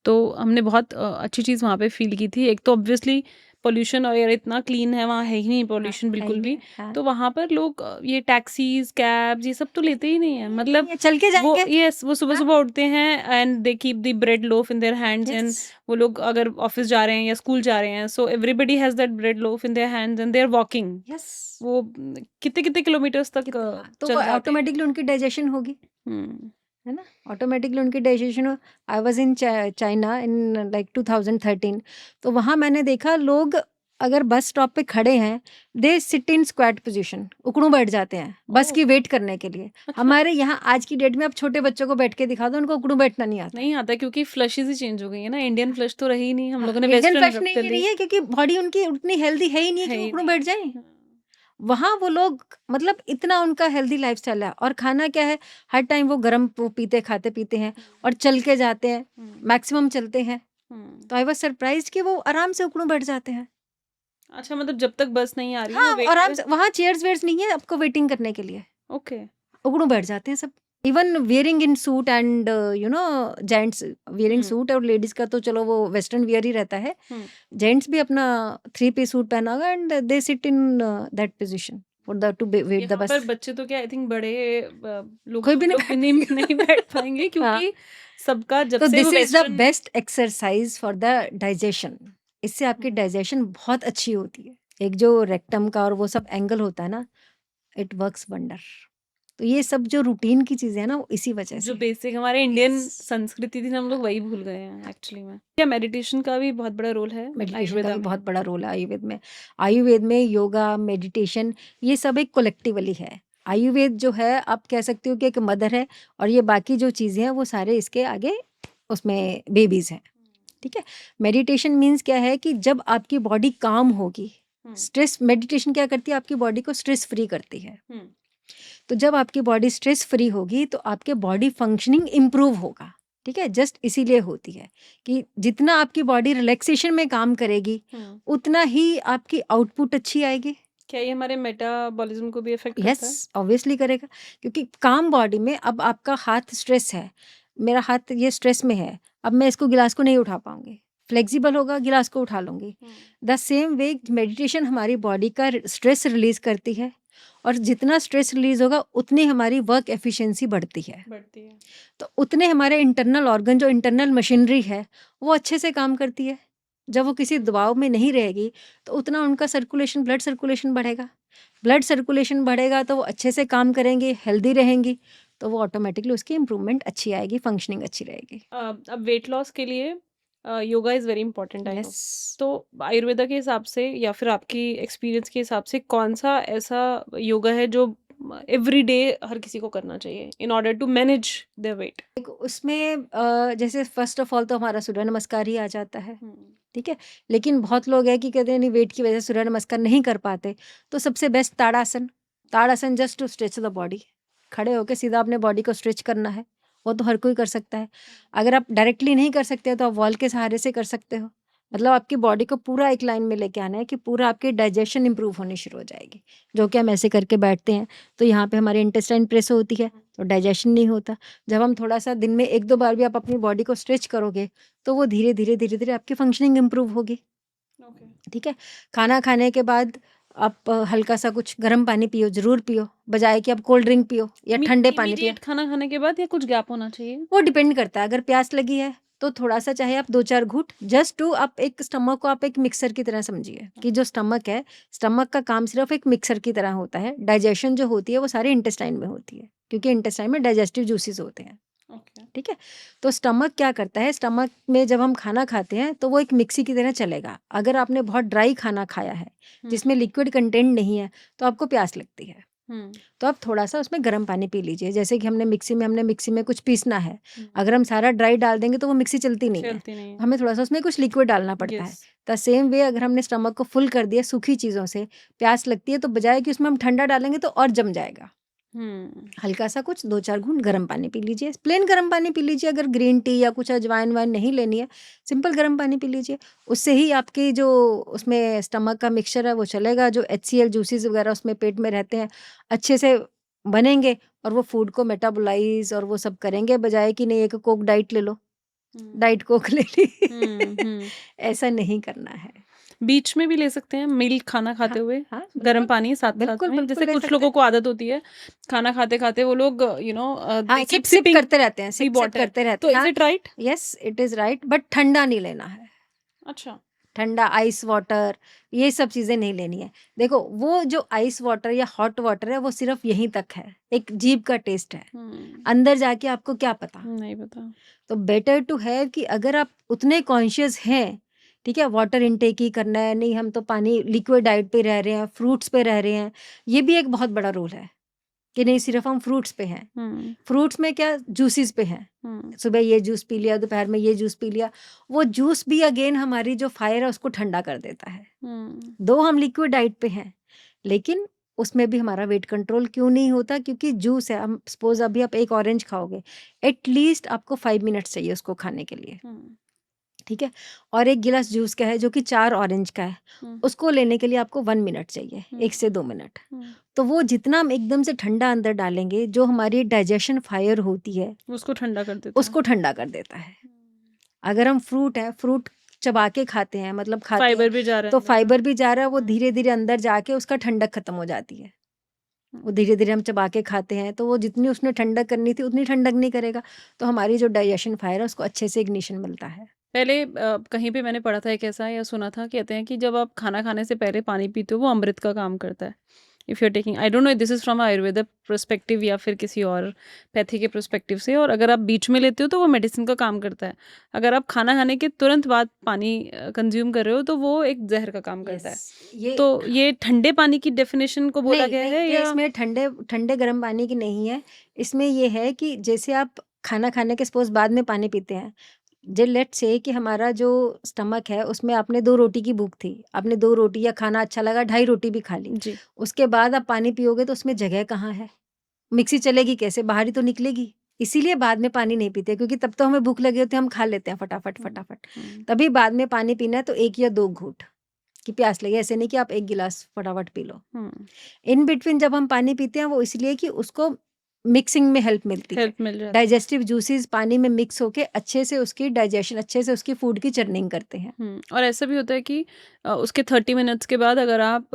तो हमने बहुत अच्छी चीज़ वहाँ पे फील की थी। एक तो ऑब्वियसली पोल्यूशन और एयर इतना क्लीन है, वहाँ है ही नहीं पोल्यूशन है बिल्कुल ही भी। नहीं, हाँ। तो वहाँ पर लोग ये टैक्सीज, कैब्स, ये सब तो लेते ही नहीं है। मतलब ये चल के वो जाएंगे। यस, वो सुबह सुबह उठते हैं and they keep the bread loaf in their hands and yes वो लोग अगर ऑफिस जा रहे हैं या स्कूल जा रहे हैं, so everybody has that bread loaf in their hands and they are walking. Yes वो कितने कितने किलोमीटर्स तक तो चल जाते हैं। ऑटोमेटिकली उनकी डाइजेशन होगी, हम्म है ना? ऑटोमेटिकली उनकी डाइजेशन हो। I was in China in like 2013, तो वहाँ मैंने देखा लोग अगर बस स्टॉप पे खड़े हैं, they sit in squat position, उकड़ू बैठ जाते हैं बस की वेट करने के लिए। अच्छा। हमारे यहाँ आज की डेट में आप छोटे बच्चों को बैठ के दिखा दो, उनको उकड़ू बैठना नहीं आता। नहीं आता क्योंकि फ्लशेज ही चेंज हो गई है ना। इंडियन फ्लश तो रही ही नहीं, हम लोगों ने इंडियन वेस्टर्न फ्लश अडॉप्ट कर नहीं ली। रही है क्योंकि बॉडी उनकी उतनी हेल्दी है ही नहीं है है कि ही उकड़ू नहीं। बैठ जाए। वहाँ वो लोग मतलब इतना उनका हेल्दी लाइफस्टाइल है और खाना क्या है, हर टाइम वो गरम पीते खाते पीते हैं और चल के जाते हैं, मैक्सिमम चलते हैं। तो आई वाज सरप्राइज्ड कि वो आराम से उकड़ू बैठ जाते हैं। अच्छा, मतलब जब तक बस नहीं आ रही हाँ, वो वेट आराम कर। से वहाँ चेयर्स वेयर्स नहीं है आपको वेटिंग करने के लिए, ओके। उकड़ू बैठ जाते हैं सब। Even wearing in suit and you know gents wearing suit, और लेडीज का तो चलो वो वेस्टर्न वियर ही रहता है। जेंट्स भी अपना 3 पीस सूट पहना होगा and they sit in that position for the to wait the यहाँ पर बस। बच्चे तो क्या, आई थिंक बड़े लोग कोई तो भी नहीं लोग भी नहीं बैठ पाएंगे हाँ, क्योंकि सबका जब तो से दिस वो is the western. Best exercise for the digestion. इससे आपकी डाइजेशन बहुत अच्छी होती है। एक जो रेक्टम का और वो सब एंगल होता है ना, इट वर्क्स वंडर। तो ये सब जो रूटीन की चीजें हैं ना, वो इसी वजह जो से। बेसिक हमारे इंडियन Yes. संस्कृति थी ना, हम लोग वही भूल गए हैं एक्चुअली में। क्या मेडिटेशन का भी बहुत बड़ा रोल है मेडिटेशन का आयुर्वेदा भी में? बहुत बड़ा रोल है आयुर्वेद में। आयुर्वेद में योगा, मेडिटेशन, ये सब एक कोलेक्टिवली है। आयुर्वेद जो है आप कह सकते हो कि एक मदर है और ये बाकी जो चीज़ें हैं वो सारे इसके आगे उसमें बेबीज़ हैं, ठीक है? मेडिटेशन मीन्स क्या है कि जब आपकी बॉडी काम होगी, स्ट्रेस मेडिटेशन क्या करती है, आपकी बॉडी को स्ट्रेस फ्री करती है। तो जब आपकी बॉडी स्ट्रेस फ्री होगी तो आपके बॉडी फंक्शनिंग इम्प्रूव होगा, ठीक है? जस्ट इसीलिए होती है कि जितना आपकी बॉडी रिलैक्सेशन में काम करेगी उतना ही आपकी आउटपुट अच्छी आएगी। क्या ये हमारे मेटाबॉलिज्म को भी इफेक्ट करता है? यस, ऑब्वियसली करेगा, क्योंकि काम बॉडी में अब आपका हाथ स्ट्रेस है, मेरा हाथ ये स्ट्रेस में है, अब मैं इसको गिलास को नहीं उठा पाऊंगी, फ्लेक्सिबल होगा गिलास को उठा लूंगी। द सेम वे मेडिटेशन हमारी बॉडी का स्ट्रेस रिलीज करती है और जितना स्ट्रेस रिलीज होगा उतनी हमारी वर्क एफिशिएंसी बढ़ती है, तो उतने हमारे इंटरनल ऑर्गन जो इंटरनल मशीनरी है वो अच्छे से काम करती है। जब वो किसी दबाव में नहीं रहेगी तो उतना उनका सर्कुलेशन, ब्लड सर्कुलेशन बढ़ेगा। ब्लड सर्कुलेशन बढ़ेगा तो वो अच्छे से काम करेंगे, हेल्दी रहेंगी, तो वो ऑटोमेटिकली उसकी इम्प्रूवमेंट अच्छी आएगी, फंक्शनिंग अच्छी रहेगी। अब वेट लॉस के लिए yoga is very important, I know. Yes. तो आयुर्वेदा के हिसाब से या फिर आपकी एक्सपीरियंस के हिसाब से कौन सा ऐसा योगा है जो एवरी डे हर किसी को करना चाहिए in order to manage their weight? उसमें जैसे फर्स्ट ऑफ ऑल तो हमारा सूर्य नमस्कार ही आ जाता है, ठीक है? लेकिन बहुत लोग हैं कि कहते हैं नहीं वेट की वजह से सूर्य नमस्कार नहीं कर पाते, तो सबसे best Tadasana. Tadasana just to stretch the body, खड़े होकर सीधा अपने बॉडी को स्ट्रेच करना है, वो तो हर कोई कर सकता है। अगर आप डायरेक्टली नहीं कर सकते तो आप वॉल के सहारे से कर सकते हो। मतलब आपकी बॉडी को पूरा एक लाइन में लेके आना है कि पूरा आपकी डाइजेशन इंप्रूव होनी शुरू हो जाएगी। जो कि हम ऐसे करके बैठते हैं तो यहाँ पे हमारी इंटेस्टाइन प्रेस होती है तो डाइजेशन नहीं होता। जब हम थोड़ा सा दिन में 1-2 बार भी आप अपनी बॉडी को स्ट्रेच करोगे तो वो धीरे धीरे धीरे धीरे आपकी फंक्शनिंग इंप्रूव होगी। ओके। ठीक है? खाना खाने के बाद आप हल्का सा कुछ गर्म पानी पियो, ज़रूर पियो, बजाए कि आप कोल्ड ड्रिंक पियो या ठंडे पानी पियो। इमीडिएट खाना खाने के बाद या कुछ गैप होना चाहिए? वो डिपेंड करता है, अगर प्यास लगी है तो थोड़ा-सा चाहे आप 2-4 घूँट जस्ट टू आप एक स्टमक को आप एक मिक्सर की तरह समझिए कि जो स्टमक है, स्टमक का काम सिर्फ़ एक मिक्सर की तरह होता है। डाइजेशन जो होती है वो सारी इंटेस्टाइन में होती है, क्योंकि इंटेस्टाइन में डाइजेस्टिव जूसेस होते हैं। ओके। ठीक है? तो स्टमक क्या करता है, स्टमक में जब हम खाना खाते हैं तो वो एक मिक्सी की तरह चलेगा। अगर आपने बहुत ड्राई खाना खाया है, जिसमें लिक्विड कंटेंट नहीं है, तो आपको प्यास लगती है। तो आप थोड़ा-सा उसमें गर्म पानी पी लीजिए। जैसे कि हमने मिक्सी में कुछ पीसना है, अगर हम सारा ड्राई डाल देंगे तो वो मिक्सी चलती नहीं है। चलती नहीं है। हमें थोड़ा-सा उसमें कुछ लिक्विड डालना पड़ता है। यस। द सेम वे अगर हमने स्टमक को फुल कर दिया सूखी चीज़ों से, प्यास लगती है तो बजाए कि उसमें हम ठंडा डालेंगे तो और जम जाएगा। हल्का सा कुछ 2-4 घूंट गर्म पानी पी लीजिए। प्लेन गर्म पानी पी लीजिए, अगर ग्रीन टी या कुछ अजवाइन-ववाइन नहीं लेनी है, सिंपल गर्म पानी पी लीजिए। उससे ही आपकी जो उसमें स्टमक का मिक्सचर है वो चलेगा, जो HCl जूसेस वगैरह उसमें पेट में रहते हैं, अच्छे से बनेंगे और वो फूड को मेटाबोलाइज़ और वो सब करेंगे, बजाए कि नहीं एक कोक डाइट ले लो, डाइट कोक ले ली। ऐसा नहीं करना है। बीच में भी ले सकते हैं मील खाना खाते हाँ, हुए हाँ, गर्म बिल्कुल। पानी साथ-साथ बिल्कुल, में? बिल्कुल जैसे ले कुछ सकते लोगों हैं। को आदत होती है खाना खाते-खाते वो लोग हाँ, दे कीप सिप-सिप सिपिंग करते रहते हैं, दी सिप-सिप वाटर। करते रहते तो हैं। इज़ हाँ, it right? Yes, it is right, but ठंडा नहीं लेना है। अच्छा। ठंडा आइस वाटर ये सब चीज़ें नहीं लेनी है। देखो, वो जो आइस वाटर या हॉट वाटर है वो सिर्फ़ यहीं तक है, एक जीभ का टेस्ट है। अंदर जाके आपको क्या पता? नहीं पता। तो बेटर टू हैव कि अगर आप उतने कॉन्शियस हैं, ठीक है, वाटर इनटेक ही करना है, नहीं हम तो पानी लिक्विड डाइट पे रह रहे हैं, फ्रूट्स पे रह रहे हैं, ये भी एक बहुत बड़ा रोल है कि नहीं सिर्फ़ हम फ्रूट्स पे हैं। फ्रूट्स में क्या जूसेस पे हैं। सुबह ये जूस पी लिया, दोपहर में ये जूस पी लिया, वो जूस भी अगेन हमारी जो फायर है उसको ठंडा कर देता है। दो हम लिक्विड डाइट पे हैं, लेकिन उसमें भी हमारा वेट कंट्रोल क्यों नहीं होता? क्योंकि जूस है, हम सपोज़ अभी आप एक ऑरेंज खाओगे, एट लीस्ट आपको 5 मिनट्स चाहिए उसको खाने के लिए, ठीक है? और एक गिलास जूस का है जो कि 4 ऑरेंज का है, उसको लेने के लिए आपको 1 मिनट चाहिए, 1 से 2 मिनट। तो वो जितना हम एकदम से ठंडा अंदर डालेंगे, जो हमारी डाइजेशन फायर होती है, उसको ठंडा कर देता है। उसको ठंडा कर देता है। अगर हम फ्रूट है, फ्रूट चबा के खाते हैं, मतलब खाते हैं, फाइबर भी जा रहा है तो अंदर। फाइबर भी जा रहा है, वो धीरे-धीरे अंदर जाके उसका ठंडक खत्म हो जाती है। वो धीरे-धीरे हम चबा के खाते हैं, तो वो जितनी उसने ठंडक करनी थी, उतनी ठंडक नहीं करेगा, तो हमारी जो डाइजेशन फायर है, उसको अच्छे से इग्निशन मिलता है। पहले कहीं पे मैंने पढ़ा था एक ऐसा या सुना था, कहते हैं कि जब आप खाना खाने से पहले पानी पीते हो वो अमृत का काम करता है। If you are taking, I don't know this is from Ayurveda perspective या फिर किसी और पैथी के पर्सपेक्टिव से, और अगर आप बीच में लेते हो तो वो मेडिसिन का काम करता है। अगर आप खाना खाने के तुरंत बाद पानी कंज्यूम कर रहे हो तो वो एक ज़हर का काम करता है। ये तो ये ठंडे पानी की डेफिनेशन को बोला नहीं, गया नहीं, है ये या? इसमें ठंडे ठंडे गर्म पानी की नहीं है। इसमें ये है कि जैसे आप खाना खाने के सपोज़ बाद में पानी पीते हैं, जे लेट्स से कि हमारा जो स्टमक है उसमें आपने 2 रोटी की भूख थी, आपने 2 रोटी या खाना अच्छा लगा, 2.5 रोटी भी खा ली। जी। उसके बाद आप पानी पियोगे तो उसमें जगह कहाँ है? मिक्सी चलेगी कैसे? बाहर ही तो निकलेगी। इसीलिए बाद में पानी नहीं पीते, क्योंकि तब तो हमें भूख लगी होती है, हम खा लेते हैं फटाफट। तभी बाद में पानी पीना है तो 1 या 2 घूँट कि प्यास लगी, ऐसे नहीं कि आप 1 गिलास फटाफट पी लो। इन बिटवीन जब हम पानी पीते हैं वो इसलिए कि उसको मिक्सिंग में हेल्प मिलती है। हेल्प मिल जाती है। डाइजेस्टिव जूसेस पानी में मिक्स होके अच्छे से उसकी डाइजेशन, अच्छे से उसकी फूड की चर्निंग करते हैं। और ऐसा भी होता है कि उसके 30 मिनट्स के बाद अगर आप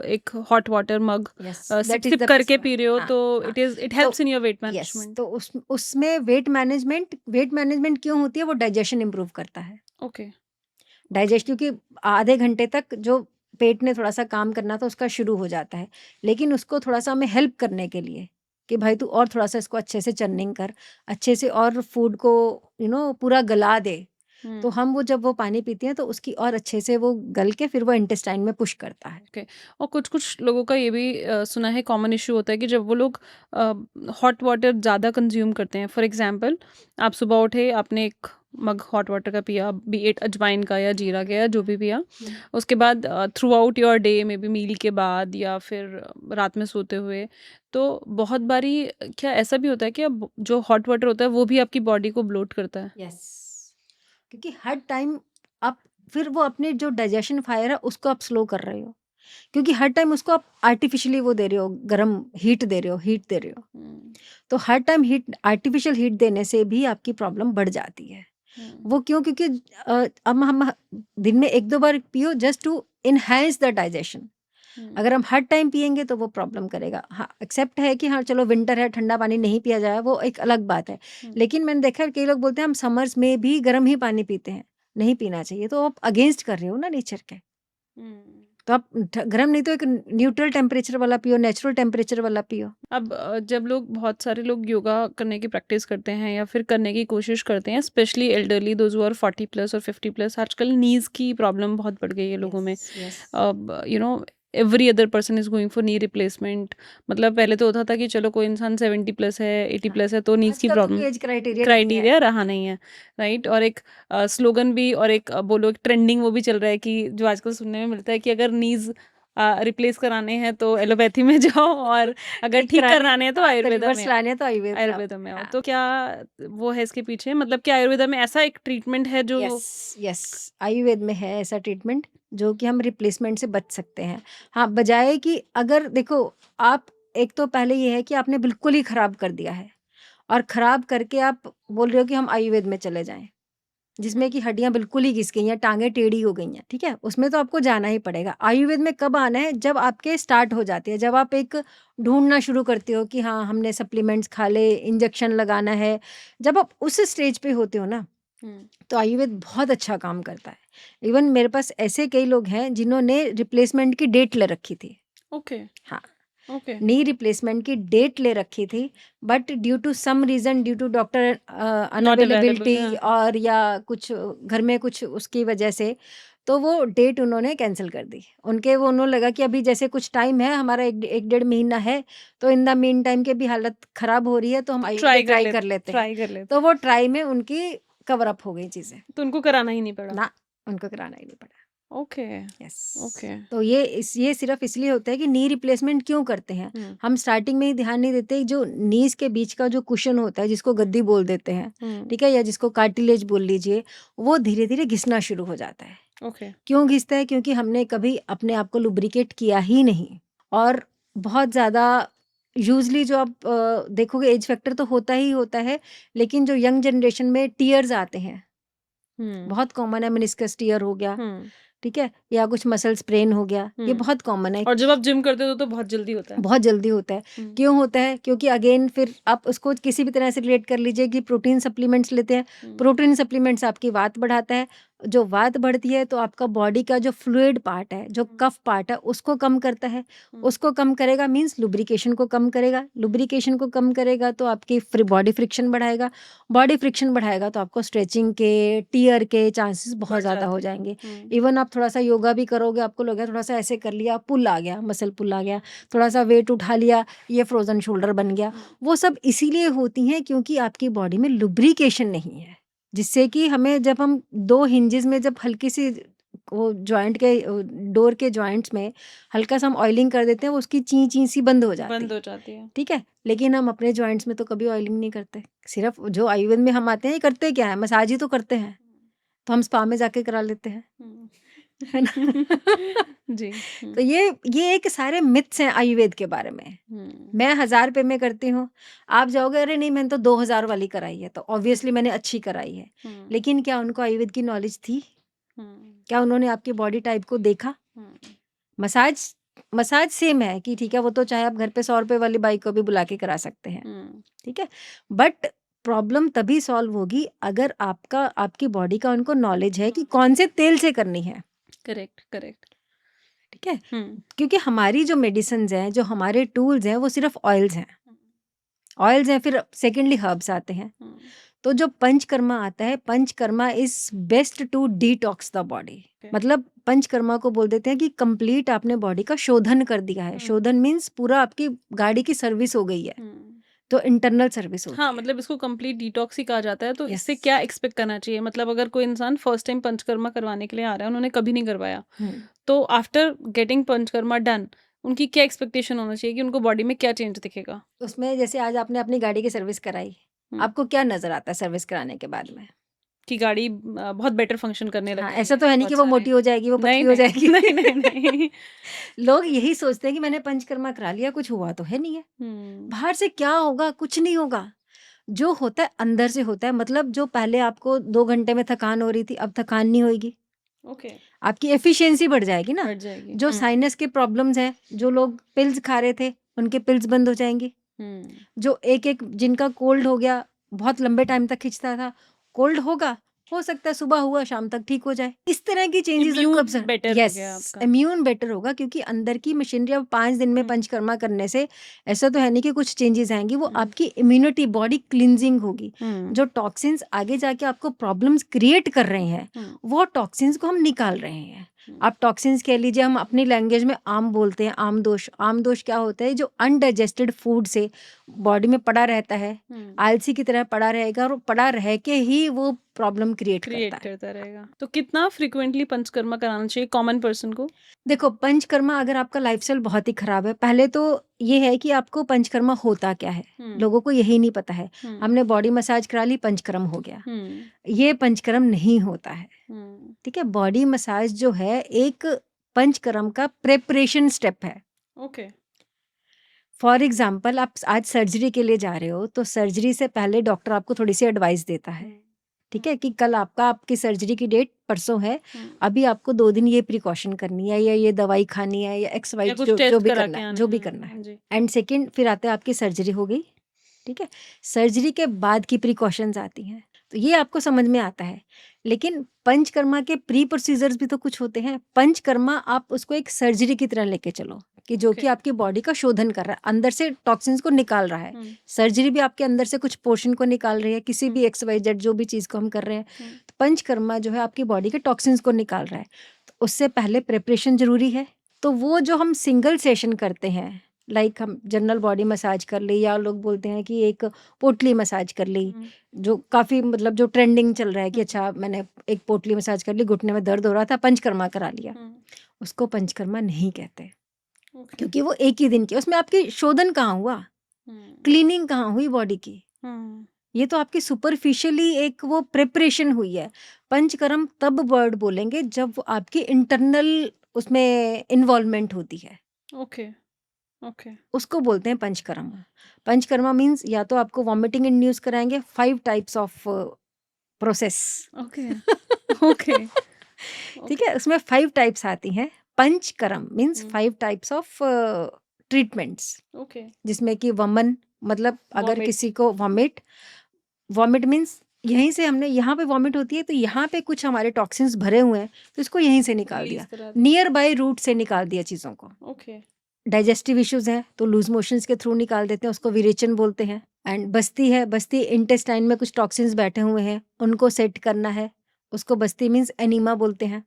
एक hot water mug yes, sip that is sip the करके बेस्ट पी रहे हो हाँ, तो हाँ। It helps in your weight yes, management. तो उसमें वेट मैनेजमेंट क्यों होती है? वो डाइजेशन इम्प्रूव करता है। ओके। डाइजेस्ट क्योंकि आधे घंटे तक जो पेट ने थोड़ा-सा काम करना था उसका शुरू हो जाता है। लेकिन उसको थोड़ा-सा हमें हेल्प करने के लिए कि भाई तू और थोड़ा-सा इसको अच्छे से चर्निंग कर, अच्छे से और फूड को पूरा गला दे। तो हम वो जब वो पानी पीते हैं तो उसकी और अच्छे से वो गल के फिर वो इंटेस्टाइन में पुश करता है। ओके। और कुछ लोगों का ये भी सुना है कॉमन इशू होता है कि जब वो लोग हॉट वाटर ज़्यादा कंज्यूम करते हैं, फॉर एग्जांपल आप सुबह उठे, आपने एक मग हॉट वाटर का पिया, बी इट अजवाइन का या जीरा का या जो भी पिया, उसके बाद थ्रू आउट योर डे में बी मील के बाद या फिर रात में सोते हुए, तो बहुत बारी क्या ऐसा भी होता है कि अब जो हॉट वाटर होता है वो भी आपकी बॉडी को ब्लोट करता है? यस, क्योंकि हर टाइम आप फिर वो अपने जो डाइजेशन फायर है उसको आप स्लो कर रहे हो, क्योंकि हर टाइम उसको आप आर्टिफिशियली वो दे रहे हो, गरम हीट दे रहे हो। तो हर टाइम हीट आर्टिफिशियल हीट देने से भी आपकी प्रॉब्लम बढ़ जाती है। वो क्यों? क्योंकि अब हम दिन में 1-2 बार पियो just to enhance the digestion. अगर हम हर टाइम पिएँगे तो वो प्रॉब्लम करेगा। हाँ, एक्सेप्ट है कि हाँ, चलो विंटर है, ठंडा पानी नहीं पिया जाए, वो एक अलग बात है। लेकिन मैंने देखा है कई लोग बोलते हैं हम समर्स में भी गर्म ही पानी पीते हैं, नहीं पीना चाहिए। तो आप अगेंस्ट कर रहे हो ना नेचर के। तो आप गर्म नहीं तो एक न्यूट्रल टेम्परेचर वाला पियो, नेचुरल टेम्परेचर वाला पियो। अब जब लोग बहुत सारे लोग योगा करने की प्रैक्टिस करते हैं या फिर करने की कोशिश करते हैं, specially elderly, those who are 40 plus और 50 प्लस, आजकल नीज की प्रॉब्लम बहुत बढ़ गई है लोगों में। अब every other person is going for knee replacement. मतलब पहले तो होता था कि चलो कोई इंसान 70 प्लस है, 80 प्लस है तो नीज की प्रॉब्लम एज क्राइटेरिया रहा नहीं है, राइट। और एक स्लोगन भी और एक बोलो एक ट्रेंडिंग वो भी चल रहा है कि जो आजकल सुनने में मिलता है कि अगर नीज रिप्लेस कराने हैं तो एलोपैथी में जाओ और अगर ठीक कराने हैं तो आयुर्वेदा में आयुर्वेदा में आओ। तो क्या वो है इसके पीछे, मतलब क्या आयुर्वेदा में ऐसा एक ट्रीटमेंट है जो यस आयुर्वेद में है ऐसा ट्रीटमेंट जो कि हम रिप्लेसमेंट से बच सकते हैं। हाँ, बजाय कि अगर देखो आप, एक तो पहले ये है कि आपने बिल्कुल ही खराब कर दिया है और खराब करके आप बोल रहे हो कि हम आयुर्वेद में चले जाएं, जिसमें कि हड्डियां बिल्कुल ही घिस गई हैं, टांगे टेढ़ी हो गई हैं, ठीक है, उसमें तो आपको जाना ही पड़ेगा। आयुर्वेद में कब आना है? जब आपके स्टार्ट हो जाती है, जब आप एक ढूंढना शुरू करते हो कि हाँ हमने सप्लीमेंट्स खा ले, इंजेक्शन लगाना है, जब आप उस स्टेज पे होते हो ना, तो आयुर्वेद बहुत अच्छा काम करता है। इवन मेरे पास ऐसे कई लोग हैं जिन्होंने रिप्लेसमेंट की डेट ले रखी थी। ओके। हाँ, ओके। नी रिप्लेसमेंट की डेट ले रखी थी, but due to some reason, due to doctor unavailability और या कुछ घर में कुछ उसकी वजह से, तो वो डेट उन्होंने कैंसिल कर दी। उनके वो उन्होंने लगा कि अभी जैसे कुछ टाइम है हमारा, एक डेढ़ महीना है, तो इन द मीन टाइम के भी हालत खराब हो रही है तो हम आयुर्वेद ट्राई कर लेते हैं। तो वो ट्राई में उनकी कवर अप हो गई चीजें, तो उनको कराना ही नहीं पड़ा ना, उनको कराना ही नहीं पड़ा। ओके। Yes okay. तो ये सिर्फ इसलिए होता है कि नी रिप्लेसमेंट क्यों करते हैं हम स्टार्टिंग में ही ध्यान नहीं देते। जो नीज के बीच का जो कुशन होता है, जिसको गद्दी बोल देते हैं, ठीक है, या जिसको कार्टिलेज बोल लीजिए, वो धीरे धीरे घिसना शुरू हो जाता है। ओके। क्यों घिसता है? क्योंकि हमने कभी अपने आप को लुब्रिकेट किया ही नहीं। और बहुत ज़्यादा यूजली जो आप देखोगे एज फैक्टर तो होता ही होता है, लेकिन जो यंग जनरेशन में टीयर्स आते हैं, बहुत कॉमन है, मेनिस्कस टीयर हो गया, ठीक है, या कुछ मसल स्प्रेन हो गया, ये बहुत कॉमन है। और जब आप जिम करते हो तो बहुत जल्दी होता है। बहुत जल्दी होता है। क्यों होता है? क्योंकि अगेन फिर आप उसको किसी भी तरह से रिलेट कर लीजिए कि प्रोटीन सप्लीमेंट्स लेते हैं। प्रोटीन सप्लीमेंट्स आपकी वात बढ़ाता है, जो वात बढ़ती है तो आपका बॉडी का जो फ्लूइड पार्ट है, जो कफ पार्ट है, उसको कम करता है। उसको कम करेगा मीन्स लुब्रिकेशन को कम करेगा। लुब्रिकेशन को कम करेगा तो आपकी बॉडी फ्रिक्शन बढ़ाएगा। बॉडी फ्रिक्शन बढ़ाएगा तो आपको स्ट्रेचिंग के, टीयर के चांसेस बहुत ज़्यादा हो जाएंगे। इवन आप थोड़ा सा योगा भी करोगे, आपको लगेगा थोड़ा सा ऐसे कर लिया, पुल आ गया, मसल पुल आ गया, थोड़ा सा वेट उठा लिया, ये फ्रोजन शोल्डर बन गया। वो सब इसीलिए होती हैं क्योंकि आपकी बॉडी में लुब्रिकेशन नहीं है, जिससे कि हमें जब हम 2 हिंजेस में जब हल्की सी वो जॉइंट के डोर के जॉइंट्स में हल्का सा हम ऑयलिंग कर देते हैं, वो उसकी ची ची सी बंद हो जाती है, ठीक है। लेकिन हम अपने जॉइंट्स में तो कभी ऑयलिंग नहीं करते। सिर्फ जो आयुर्वेद में हम आते हैं, करते क्या है, मसाज ही तो करते हैं। तो हम स्पा में जाके करा लेते हैं, है ना। जी। तो ये एक सारे मिथ्स हैं आयुर्वेद के बारे में। मैं 1000 रुपए में करती हूँ, आप जाओगे अरे नहीं मैंने तो 2000 वाली कराई है, तो ऑब्वियसली मैंने अच्छी कराई है। लेकिन क्या उनको आयुर्वेद की नॉलेज थी? क्या उन्होंने आपके बॉडी टाइप को देखा? मसाज सेम है कि ठीक है, वो तो चाहे आप घर पे 100 रुपए वाली बाई को भी बुला के करा सकते हैं, ठीक है। बट प्रॉब्लम तभी सॉल्व होगी अगर आपकी बॉडी का उनको नॉलेज है कि कौन से तेल से करनी है। करेक्ट। ठीक है, क्योंकि हमारी जो मेडिसिन हैं, जो हमारे टूल्स हैं, वो सिर्फ ऑयल्स हैं, फिर सेकेंडली हर्ब्स आते हैं। तो जो पंचकर्मा आता है, Panchakarma is best to detox the body. मतलब पंचकर्मा को बोल देते हैं कि कंप्लीट आपने बॉडी का शोधन कर दिया है। शोधन मीन्स पूरा आपकी गाड़ी की सर्विस हो गई है, तो इंटरनल सर्विस होती हाँ, है। मतलब इसको कंप्लीट डिटॉक्स ही कहा जाता है। तो इससे क्या एक्सपेक्ट करना चाहिए? मतलब अगर कोई इंसान फर्स्ट टाइम पंचकर्मा करवाने के लिए आ रहा है, उन्होंने कभी नहीं करवाया, तो आफ्टर गेटिंग पंचकर्मा डन उनकी क्या एक्सपेक्टेशन होना चाहिए कि उनको बॉडी में क्या चेंज दिखेगा? उसमें जैसे आज आपने अपनी गाड़ी की सर्विस कराई, आपको क्या नजर आता है सर्विस कराने के बाद में? कि गाड़ी बहुत बेटर फंक्शन करने लग हाँ, गई ऐसा तो है नहीं कि वो मोटी हो जाएगी, वो पतली हो जाएगी। नहीं। लोग यही सोचते हैं कि मैंने पंचकर्मा करा लिया, कुछ हुआ तो है नहीं है। बाहर से क्या होगा? कुछ नहीं होगा। जो होता है अंदर से होता है, मतलब जो पहले आपको 2 घंटे में थकान हो रही थी, अब थकान नहीं होएगी। ओके, आपकी एफिशिएंसी बढ़ जाएगी ना। बढ़ जाएगी। जो साइनस के प्रॉब्लम्स हैं, जो लोग पिल्स खा रहे थे, उनके पिल्स बंद हो जाएंगी। जो एक जिनका कोल्ड हो गया, बहुत लंबे टाइम तक खिंचता था, कोल्ड होगा, हो सकता है सुबह हुआ शाम तक ठीक हो जाए। इस तरह की चेंजेस इम्यून बेटर हो यस, गया आपका। इम्यून बेटर होगा, क्योंकि अंदर की मशीनरी अब 5 दिन में पंचकर्मा करने से ऐसा तो है नहीं कि कुछ चेंजेस आएंगी, वो आपकी इम्यूनिटी, बॉडी क्लिनजिंग होगी। जो टॉक्सिन्स आगे जाके आपको प्रॉब्लम्स क्रिएट कर रहे हैं, वो टॉक्सिन्स को हम निकाल रहे हैं। आप टॉक्सिन्स कह लीजिए, हम अपनी लैंग्वेज में आम बोलते हैं, आमदोष। आमदोष क्या होता है? जो अनडाइजेस्टेड फूड से बॉडी में पड़ा रहता है, आलसी की तरह पड़ा रहेगा, और पड़ा रह के ही वो प्रॉब्लम क्रिएट करता रहेगा। तो कितना फ्रिक्वेंटली पंचकर्मा कराना चाहिए कॉमन पर्सन को? देखो, पंचकर्मा अगर आपका लाइफस्टाइल बहुत ही खराब है, पहले तो ये है कि आपको पंचकर्मा होता क्या है, लोगों को यही नहीं पता है। हमने बॉडी मसाज करा ली, पंचकर्म हो गया। ये पंचकर्म नहीं होता है, ठीक है। बॉडी मसाज जो है एक पंचकर्म का प्रेपरेशन स्टेप है। ओके। फॉर एग्जाम्पल, आप आज सर्जरी के लिए जा रहे हो, तो सर्जरी से पहले डॉक्टर आपको थोड़ी सी एडवाइस देता है, ठीक है, कि कल आपकी सर्जरी की डेट परसों है, अभी आपको 2 दिन ये प्रिकॉशन करनी है, या ये दवाई खानी है, या एक्स वाई जो भी करना है। एंड सेकेंड, फिर आते हैं आपकी सर्जरी हो गई, ठीक है। सर्जरी के बाद की प्रिकॉशंस आती हैं, तो ये आपको समझ में आता है। लेकिन पंचकर्मा के प्री प्रोसीजर्स भी तो कुछ होते हैं। पंचकर्मा आप उसको एक सर्जरी की तरह लेके चलो, कि जो कि आपकी बॉडी का शोधन कर रहा है, अंदर से टॉक्सिन्स को निकाल रहा है। सर्जरी भी आपके अंदर से कुछ पोर्शन को निकाल रही है, किसी भी XYZ जो भी चीज़ को हम कर रहे हैं। तो पंचकर्मा जो है आपकी बॉडी के टॉक्सिन्स को निकाल रहा है, तो उससे पहले प्रिपरेशन जरूरी है। तो वो जो हम सिंगल सेशन करते हैं, लाइक हम जनरल बॉडी मसाज कर ली, या लोग बोलते हैं कि एक पोटली मसाज कर ली, जो काफ़ी मतलब जो ट्रेंडिंग चल रहा है कि अच्छा मैंने एक पोटली मसाज कर ली, घुटने में दर्द हो रहा था, पंचकर्मा करा लिया, उसको पंचकर्मा नहीं कहते। क्योंकि वो एक ही दिन की, उसमें आपकी शोधन कहाँ हुआ, क्लीनिंग कहाँ हुई बॉडी की, ये तो आपकी सुपरफिशियली एक वो प्रिपरेशन हुई है। पंचकर्म तब वर्ड बोलेंगे जब वो आपकी इंटरनल उसमें इन्वॉल्वमेंट होती है, ओके ओके, उसको बोलते हैं पंचकर्मा। पंचकर्मा मीन्स या तो आपको वॉमिटिंग इंड्यूस कराएंगे, 5 types of process, okay okay, ठीक है, उसमें 5 टाइप्स आती हैं। Panchakarma means 5 types of treatments, okay, जिसमें कि वमन, मतलब अगर Vomit. किसी को वॉमिट मीन्स यहीं से हमने, यहाँ पे वॉमिट होती है तो यहाँ पे कुछ हमारे टॉक्सिन्स भरे हुए हैं, तो इसको यहीं से निकाल दिया, नियर बाय रूट से निकाल दिया चीज़ों को। ओके, डाइजेस्टिव इश्यूज हैं तो लूज मोशंस के थ्रू निकाल देते हैं, उसको विरेचन बोलते हैं। एंड बस्ती है, बस्ती इंटेस्टाइन में कुछ टॉक्सिन्स बैठे हुए हैं, उनको सेट करना है, उसको बस्ती मीन्स एनीमा बोलते हैं।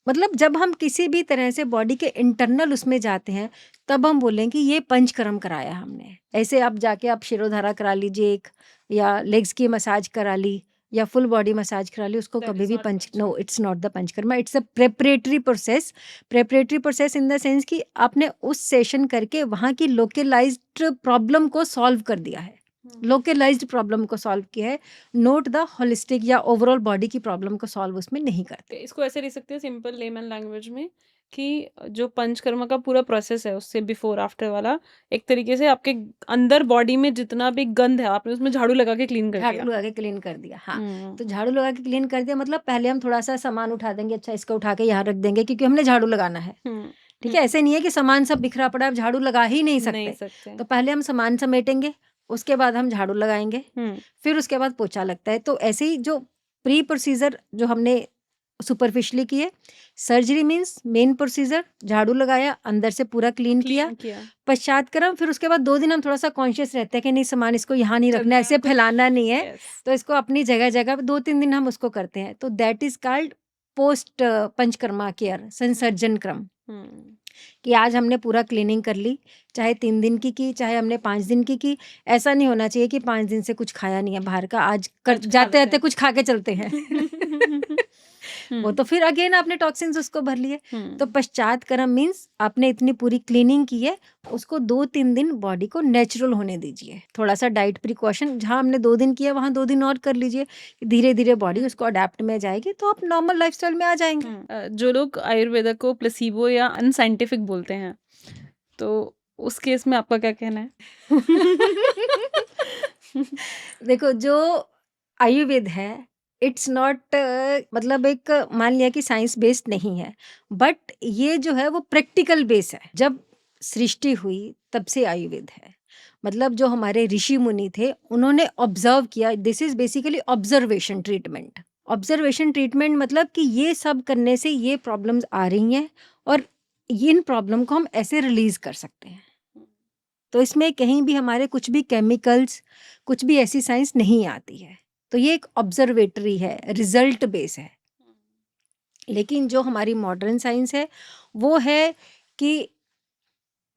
मतलब जब हम किसी भी तरह से बॉडी के इंटरनल उसमें जाते हैं, तब हम बोलें कि ये पंचकर्म कराया हमने। ऐसे आप जाके आप शिरोधारा करा लीजिए एक, या लेग्स की मसाज करा ली, या फुल बॉडी मसाज करा ली, उसको कभी भी no, it's not the Panchakarma, it's a preparatory process. Preparatory process in the sense कि आपने उस सेशन करके वहाँ की लोकलाइज्ड प्रॉब्लम को सॉल्व कर दिया है, लोकलाइज्ड प्रॉब्लम को सॉल्व किया है, नोट द होलिस्टिक या ओवरऑल बॉडी की प्रॉब्लम को सॉल्व उसमें नहीं करते। इसको ऐसे लिख सकते हैं सिंपल लेमन लैंग्वेज में, कि जो पंचकर्मा का पूरा प्रोसेस है उससे बिफोर आफ्टर वाला, एक तरीके से आपके अंदर बॉडी में जितना भी गंद है आपने उसमें झाड़ू लगा के क्लीन कर दिया। झाड़ू लगा के क्लीन कर दिया, हाँ। तो झाड़ू लगा के क्लीन कर दिया मतलब पहले हम थोड़ा सा सामान उठा देंगे, अच्छा इसको उठा के यहाँ रख देंगे क्योंकि हमने झाड़ू लगाना है, ठीक है। ऐसे नहीं है कि सामान सब बिखरा पड़ा, आप झाड़ू लगा ही नहीं सकते। तो पहले हम सामान समेटेंगे, उसके बाद हम झाड़ू लगाएंगे, फिर उसके बाद पोछा लगता है। तो ऐसे ही जो प्री प्रोसीजर जो हमने सुपरफिशियली किए, सर्जरी मीन्स मेन प्रोसीजर, झाड़ू लगाया, अंदर से पूरा क्लीन किया, पश्चातकर्म, फिर उसके बाद 2 दिन हम थोड़ा सा कॉन्शियस रहते हैं कि नहीं सामान इसको यहाँ नहीं रखना, ऐसे फैलाना नहीं है, तो इसको अपनी जगह जगह 2-3 दिन हम उसको करते हैं। तो that is called post panchakarma care, संसर्जन क्रम, कि आज हमने पूरा क्लीनिंग कर ली, चाहे 3 दिन की, चाहे हमने 5 दिन की। ऐसा नहीं होना चाहिए कि 5 दिन से कुछ खाया नहीं है बाहर का, आज जाते जाते कुछ खा के चलते हैं वो तो फिर अगेन आपने टॉक्सिन्स उसको भर लिए। तो पश्चातकर्म मीन्स आपने इतनी पूरी क्लीनिंग की है, उसको 2-3 दिन बॉडी को नेचुरल होने दीजिए, थोड़ा सा डाइट प्रिकॉशन, जहाँ हमने 2 दिन किया वहाँ 2 दिन और कर लीजिए, धीरे धीरे बॉडी उसको अडेप्ट में जाएगी, तो आप नॉर्मल लाइफस्टाइल में आ जाएंगे। जो लोग आयुर्वेदा को प्लेसिबो या अनसाइंटिफिक बोलते हैं, तो उस केस में आपका क्या कहना है? देखो जो आयुर्वेद है इट्स नॉट मतलब एक मान लिया कि साइंस बेस्ड नहीं है, बट ये जो है वो प्रैक्टिकल बेस है। जब सृष्टि हुई तब से आयुर्वेद है। मतलब जो हमारे ऋषि मुनि थे उन्होंने ऑब्जर्व किया, this is basically observation treatment. Observation treatment मतलब कि ये सब करने से ये प्रॉब्लम्स आ रही हैं और इन प्रॉब्लम को हम ऐसे रिलीज कर सकते हैं। तो इसमें कहीं भी हमारे कुछ भी केमिकल्स, कुछ भी ऐसी साइंस नहीं आती है। तो ये एक ऑब्जर्वेटरी है, रिजल्ट बेस है। लेकिन जो हमारी मॉडर्न साइंस है वो है कि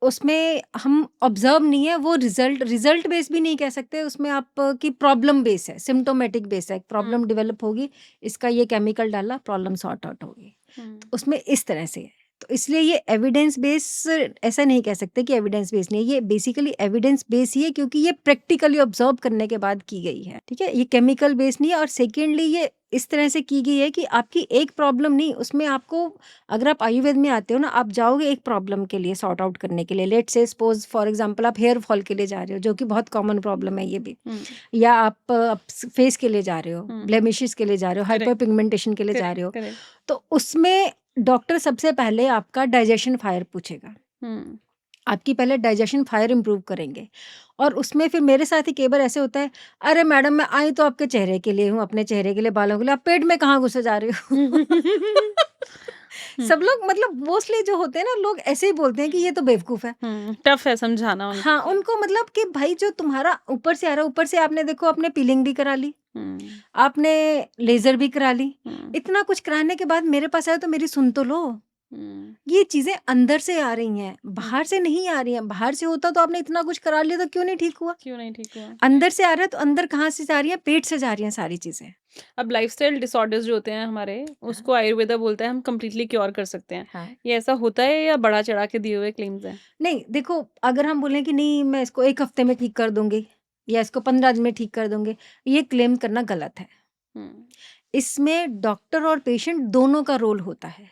उसमें हम ऑब्जर्व नहीं है, वो रिजल्ट बेस भी नहीं कह सकते, उसमें आप की प्रॉब्लम बेस है, सिम्टोमेटिक बेस है। प्रॉब्लम डेवलप होगी, इसका ये केमिकल डाला, प्रॉब्लम सॉर्ट आउट होगी। तो उसमें इस तरह से है। तो इसलिए ये एविडेंस बेस ऐसा नहीं कह सकते कि एविडेंस बेस नहीं है, ये बेसिकली एविडेंस बेस ही है क्योंकि ये प्रैक्टिकली ऑब्जर्व करने के बाद की गई है। ठीक है, ये केमिकल बेस नहीं है। और सेकेंडली ये इस तरह से की गई है कि आपकी एक प्रॉब्लम नहीं, उसमें आपको, अगर आप आयुर्वेद में आते हो ना, आप जाओगे एक प्रॉब्लम के लिए सॉर्ट आउट करने के लिए। लेट से सपोज फॉर एग्जांपल आप हेयर फॉल के लिए जा रहे हो, जो कि बहुत कॉमन प्रॉब्लम है ये भी, या आप फेस के लिए जा रहे हो, ब्लेमिशेस के लिए जा रहे हो, हाइपर पिगमेंटेशन के लिए जा रहे हो, तो उसमें डॉक्टर सबसे पहले आपका डाइजेशन फायर पूछेगा। आपकी पहले डाइजेशन फायर इंप्रूव करेंगे। और उसमें फिर मेरे साथ ही कई बार ऐसे होता है, अरे मैडम मैं आई तो आपके चेहरे के लिए हूँ, अपने चेहरे के लिए, बालों के लिए, आप पेट में कहाँ घुसे जा रहे हो? सब लोग मतलब मोस्टली जो होते हैं ना, लोग ऐसे ही बोलते हैं कि ये तो बेवकूफ है। टफ है समझाना उनको। हाँ, उनको मतलब कि भाई जो तुम्हारा ऊपर से आ रहा है, ऊपर से आपने देखो आपने पीलिंग भी करा ली, आपने लेजर भी करा ली, इतना कुछ कराने के बाद मेरे पास आए तो मेरी सुन तो लो। ये चीजें अंदर से आ रही हैं, बाहर से नहीं आ रही हैं। बाहर से होता तो आपने इतना कुछ करा लिया तो क्यों नहीं ठीक हुआ? अंदर से आ रहा है तो अंदर कहाँ से जा रही है? पेट से जा रही हैं सारी चीजें। अब लाइफस्टाइल डिसऑर्डर्स जो होते हैं हमारे, उसको आयुर्वेदा बोलता है हम कंप्लीटली क्योर कर सकते हैं। हाँ। ये ऐसा होता है या बड़ा चढ़ा के दिए हुए क्लेम्स हैं? नहीं देखो, अगर हम बोलें कि नहीं मैं इसको 1 हफ्ते में ठीक कर दूंगी या इसको 15 दिन में ठीक कर दूंगी, ये क्लेम करना गलत है। इसमें डॉक्टर और पेशेंट दोनों का रोल होता है।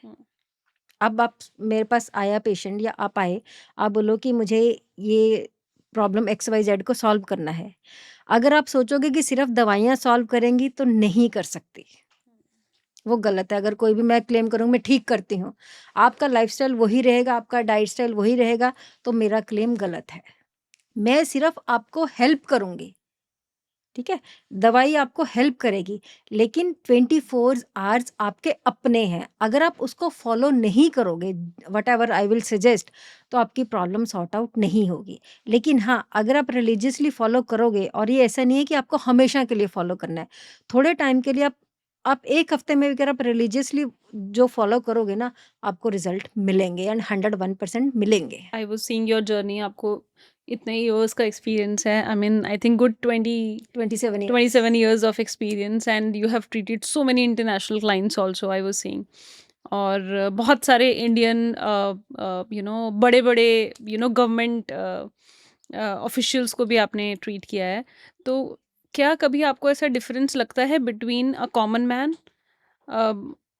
अब आप मेरे पास आया पेशेंट, या आप आए, आप बोलो कि मुझे ये प्रॉब्लम XYZ को सॉल्व करना है। अगर आप सोचोगे कि सिर्फ दवाइयाँ सॉल्व करेंगी तो नहीं कर सकती, वो गलत है। अगर कोई भी मैं क्लेम करूँ मैं ठीक करती हूँ, आपका लाइफस्टाइल वही रहेगा, आपका डाइट स्टाइल वही रहेगा, तो मेरा क्लेम गलत है। मैं सिर्फ आपको हेल्प करूँगी, ठीक है? दवाई आपको हेल्प करेगी, लेकिन 24 आवर्स आपके अपने हैं। अगर आप उसको फॉलो नहीं करोगे, व्हाटएवर आई विल सजेस्ट, तो आपकी प्रॉब्लम सॉर्ट आउट नहीं होगी। लेकिन हाँ, अगर आप रिलीजियसली फॉलो करोगे, और ये ऐसा नहीं है कि आपको हमेशा के लिए फॉलो करना है, थोड़े टाइम के लिए आप 1 हफ्ते में अगर आप रिलीजियसली जो फॉलो करोगे ना, आपको रिजल्ट मिलेंगे एंड 101% मिलेंगे। I was seeing your journey, आपको इतने इयर्स का एक्सपीरियंस है। I mean I think good 27 years of experience, and you have treated so many international clients also, I was seeing. और बहुत सारे इंडियन बड़े बड़े गवर्नमेंट ऑफिशियल्स को भी आपने ट्रीट किया है। तो क्या कभी आपको ऐसा डिफरेंस लगता है बिटवीन अ कॉमन मैन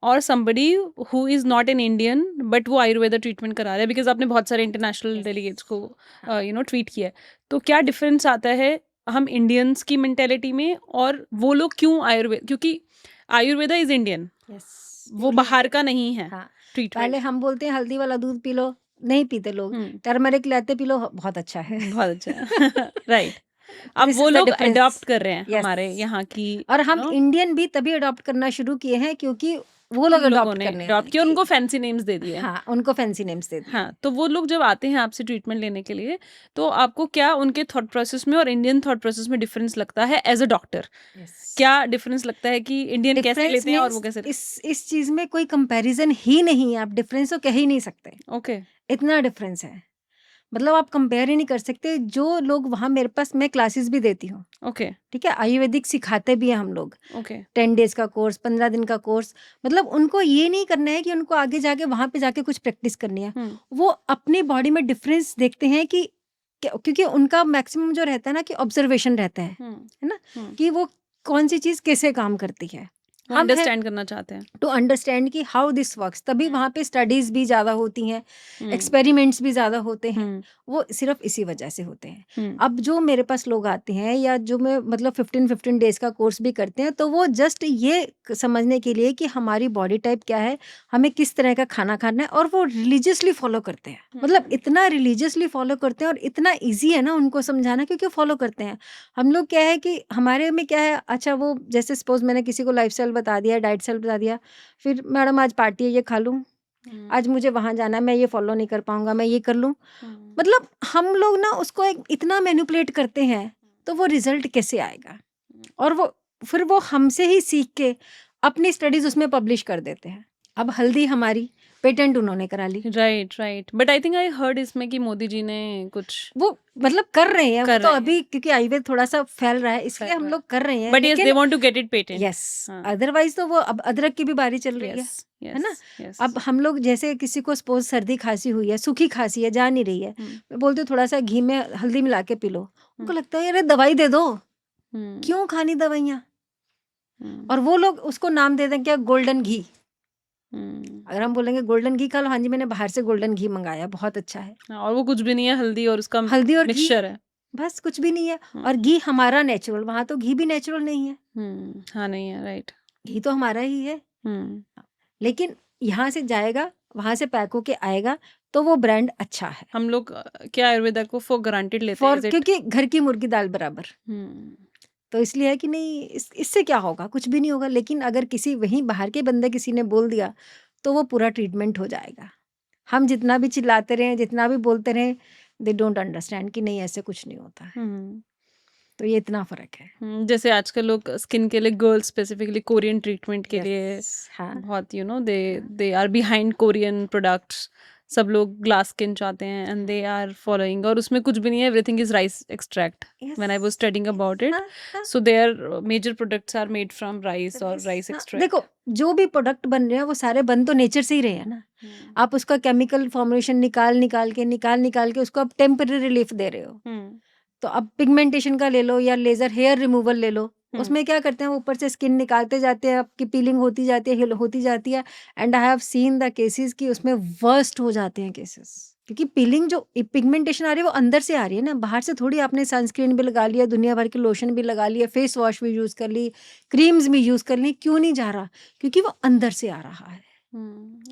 और somebody who is not an Indian but वो आयुर्वेदा ट्रीटमेंट करा रहा है? बिकॉज आपने बहुत सारे इंटरनेशनल डेलीगेट्स को ट्रीट किया है, तो क्या डिफरेंस आता है हम इंडियंस की मेंटेलिटी में, और वो लोग क्यों आयुर्वेद, क्योंकि आयुर्वेदा इज इंडियन, वो बाहर का नहीं है हाँ, ट्रीटमेंट। पहले हम बोलते हैं हल्दी वाला दूध पी लो, नहीं पीते लोग। टर्मरिक लाते पी लो, बहुत अच्छा है। बहुत अच्छा राइट। अब This वो is the लोग difference. अडॉप्ट कर रहे हैं Yes. हमारे यहाँ की, और हम you know, इंडियन भी तभी अडॉप्ट करना शुरू किए हैं क्योंकि वो लोग उन लोगों अडॉप्ट ने करने अडॉप्ट लगे किया, कि- उनको फैंसी नेम्स दे दिए। हाँ, उनको फैंसी नेम्स दे दिए। हाँ, तो वो लोग जब आते हैं आपसे ट्रीटमेंट लेने के लिए, तो आपको क्या उनके थॉट प्रोसेस में और इंडियन थॉट प्रोसेस में डिफरेंस लगता है एज अ डॉक्टर? Yes. क्या डिफरेंस लगता है कि इंडियन कैसे Difference लेते हैं और वो means कैसे? इस चीज में कोई कंपैरिजन ही नहीं है, आप डिफरेंस तो कह ही नहीं सकते, ओके इतना डिफरेंस है। मतलब आप कंपेयर ही नहीं कर सकते। जो लोग वहाँ मेरे पास, मैं क्लासेस भी देती हूँ, ओके ठीक है, आयुर्वेदिक सिखाते भी हैं हम लोग। ओके 10 डेज का कोर्स, 15 दिन का कोर्स। मतलब उनको ये नहीं करना है कि उनको आगे जाके वहां पे जाके कुछ प्रैक्टिस करनी है। वो अपनी बॉडी में डिफरेंस देखते हैं कि क्योंकि उनका मैक्सिमम जो रहता है ना कि ऑब्जर्वेशन रहता है ना, कि वो कौन सी चीज कैसे काम करती है। वो हम हैं अंडरस्टैंड करना चाहते हैं। टू अंडरस्टैंड कि हाउ दिस वर्क्स, तभी हम्म, वहाँ पे स्टडीज भी ज़्यादा होती हैं, हम्म, एक्सपेरिमेंट्स भी ज़्यादा होते हैं, हम्म, वो सिर्फ इसी वजह से होते हैं। हम्म, अब जो मेरे पास लोग आते हैं या जो मैं मतलब 15 डेज का कोर्स भी करते हैं, तो वो जस्ट ये समझने के लिए कि हमारी बॉडी टाइप क्या है, हमें किस तरह का खाना खाना है, और वो रिलीजियसली फॉलो करते हैं। मतलब इतना रिलीजियसली फॉलो करते हैं और इतना ईजी है ना उनको समझाना, क्योंकि फॉलो करते हैं। हम लोग क्या है कि हमारे में क्या है, अच्छा वो जैसे सपोज मैंने किसी को लाइफस्टाइल बता दिया, डाइट स्टाइल बता दिया, फिर मैडम आज पार्टी है, ये खा लूँ, आज मुझे वहाँ जाना है, मैं ये फॉलो नहीं कर पाऊंगा, मैं ये कर लूँ। मतलब हम लोग ना उसको एक इतना मैनिपुलेट करते हैं, तो वो रिजल्ट कैसे आएगा? और वो फिर वो हमसे ही सीख के अपनी स्टडीज उसमें पब्लिश कर देते हैं। अब हल्दी हमारी पेटेंट उन्होंने करा ली, right right, but I think I heard इसमें कि मोदी जी ने कुछ वो मतलब कर रहे हैं, वो कर तो रहे हैं, अभी क्योंकि आयुर्वेद थोड़ा सा फैल रहा है इसलिए फैल हम रहा लोग कर रहे हैं, बट यस दे लेकिन want to get it patent. Yes, हाँ, अदरवाइज तो वो अब अदरक की भी बारी चल रही है यस है ना? यस यस, अब हम लोग जैसे किसी को सपोज सर्दी खांसी हुई है, सूखी खांसी है, जा नहीं रही है, मैं बोलती हूँ थोड़ा सा घी में हल्दी मिला के पी लो, उनको लगता है अरे दवाई दे दो, क्यों खानी दवाइयाँ? और वो लोग उसको नाम दे दें क्या, गोल्डन घी। अगर हम बोलेंगे गोल्डन घी खा लो, हाँ जी मैंने बाहर से गोल्डन घी मंगाया, बहुत अच्छा है, और वो कुछ भी नहीं है, हल्दी और उसका हल्दी और घी, मिक्सचर है। बस कुछ भी नहीं है। और घी हमारा नेचुरल, वहां तो घी भी नेचुरल नहीं है, हाँ नहीं है, राइट। घी तो हमारा ही है, लेकिन यहाँ से जाएगा, वहां से पैक होके आएगा, तो वो ब्रांड अच्छा है। हम लोग क्या आयुर्वेदा को फॉर ग्रांटेड लेते हैं, फॉर is it? क्योंकि घर की मुर्गी दाल बराबर, तो इसलिए है कि नहीं इससे क्या होगा, कुछ भी नहीं होगा। लेकिन अगर किसी वहीं बाहर के बंदे किसी ने बोल दिया, तो वो पूरा ट्रीटमेंट हो जाएगा। हम जितना भी चिल्लाते रहें, जितना भी बोलते रहें, दे डोंट अंडरस्टैंड कि नहीं ऐसे कुछ नहीं होता है। तो ये इतना फर्क है। जैसे आजकल लोग स्किन के लिए, गर्ल्स स्पेसिफिकली कोरियन ट्रीटमेंट के लिए हाँ, बहुत they are behind Korean products. सब लोग ग्लास स्किन चाहते हैं एंड दे आर फॉलोइंग, और उसमें कुछ भी नहीं है, everything is rice extract. When I was studying about it, so there major products are made from rice और राइस एक्सट्रैक्ट। देखो जो भी प्रोडक्ट बन रहे हैं वो सारे बन तो नेचर से ही रहे हैं ना। आप उसका केमिकल फॉर्मुलेशन निकाल के उसको आप टेम्पररी रिलीफ दे रहे हो। तो अब पिगमेंटेशन का ले लो या लेजर हेयर रिमूवल ले लो, उसमें क्या करते हैं, वो ऊपर से स्किन निकालते जाते हैं, आपकी पीलिंग होती जाती है, होती जाती है, and I have seen the cases कि उसमें वर्स्ट हो जाते हैं केसेस, क्योंकि पीलिंग जो पिगमेंटेशन आ रही है वो अंदर से आ रही है ना, बाहर से थोड़ी। आपने सनस्क्रीन भी लगा लिया, दुनिया भर के लोशन भी लगा लिया, फेस वॉश भी यूज कर ली, क्रीम्स भी यूज कर ली, क्यों नहीं जा रहा? क्योंकि वो अंदर से आ रहा है,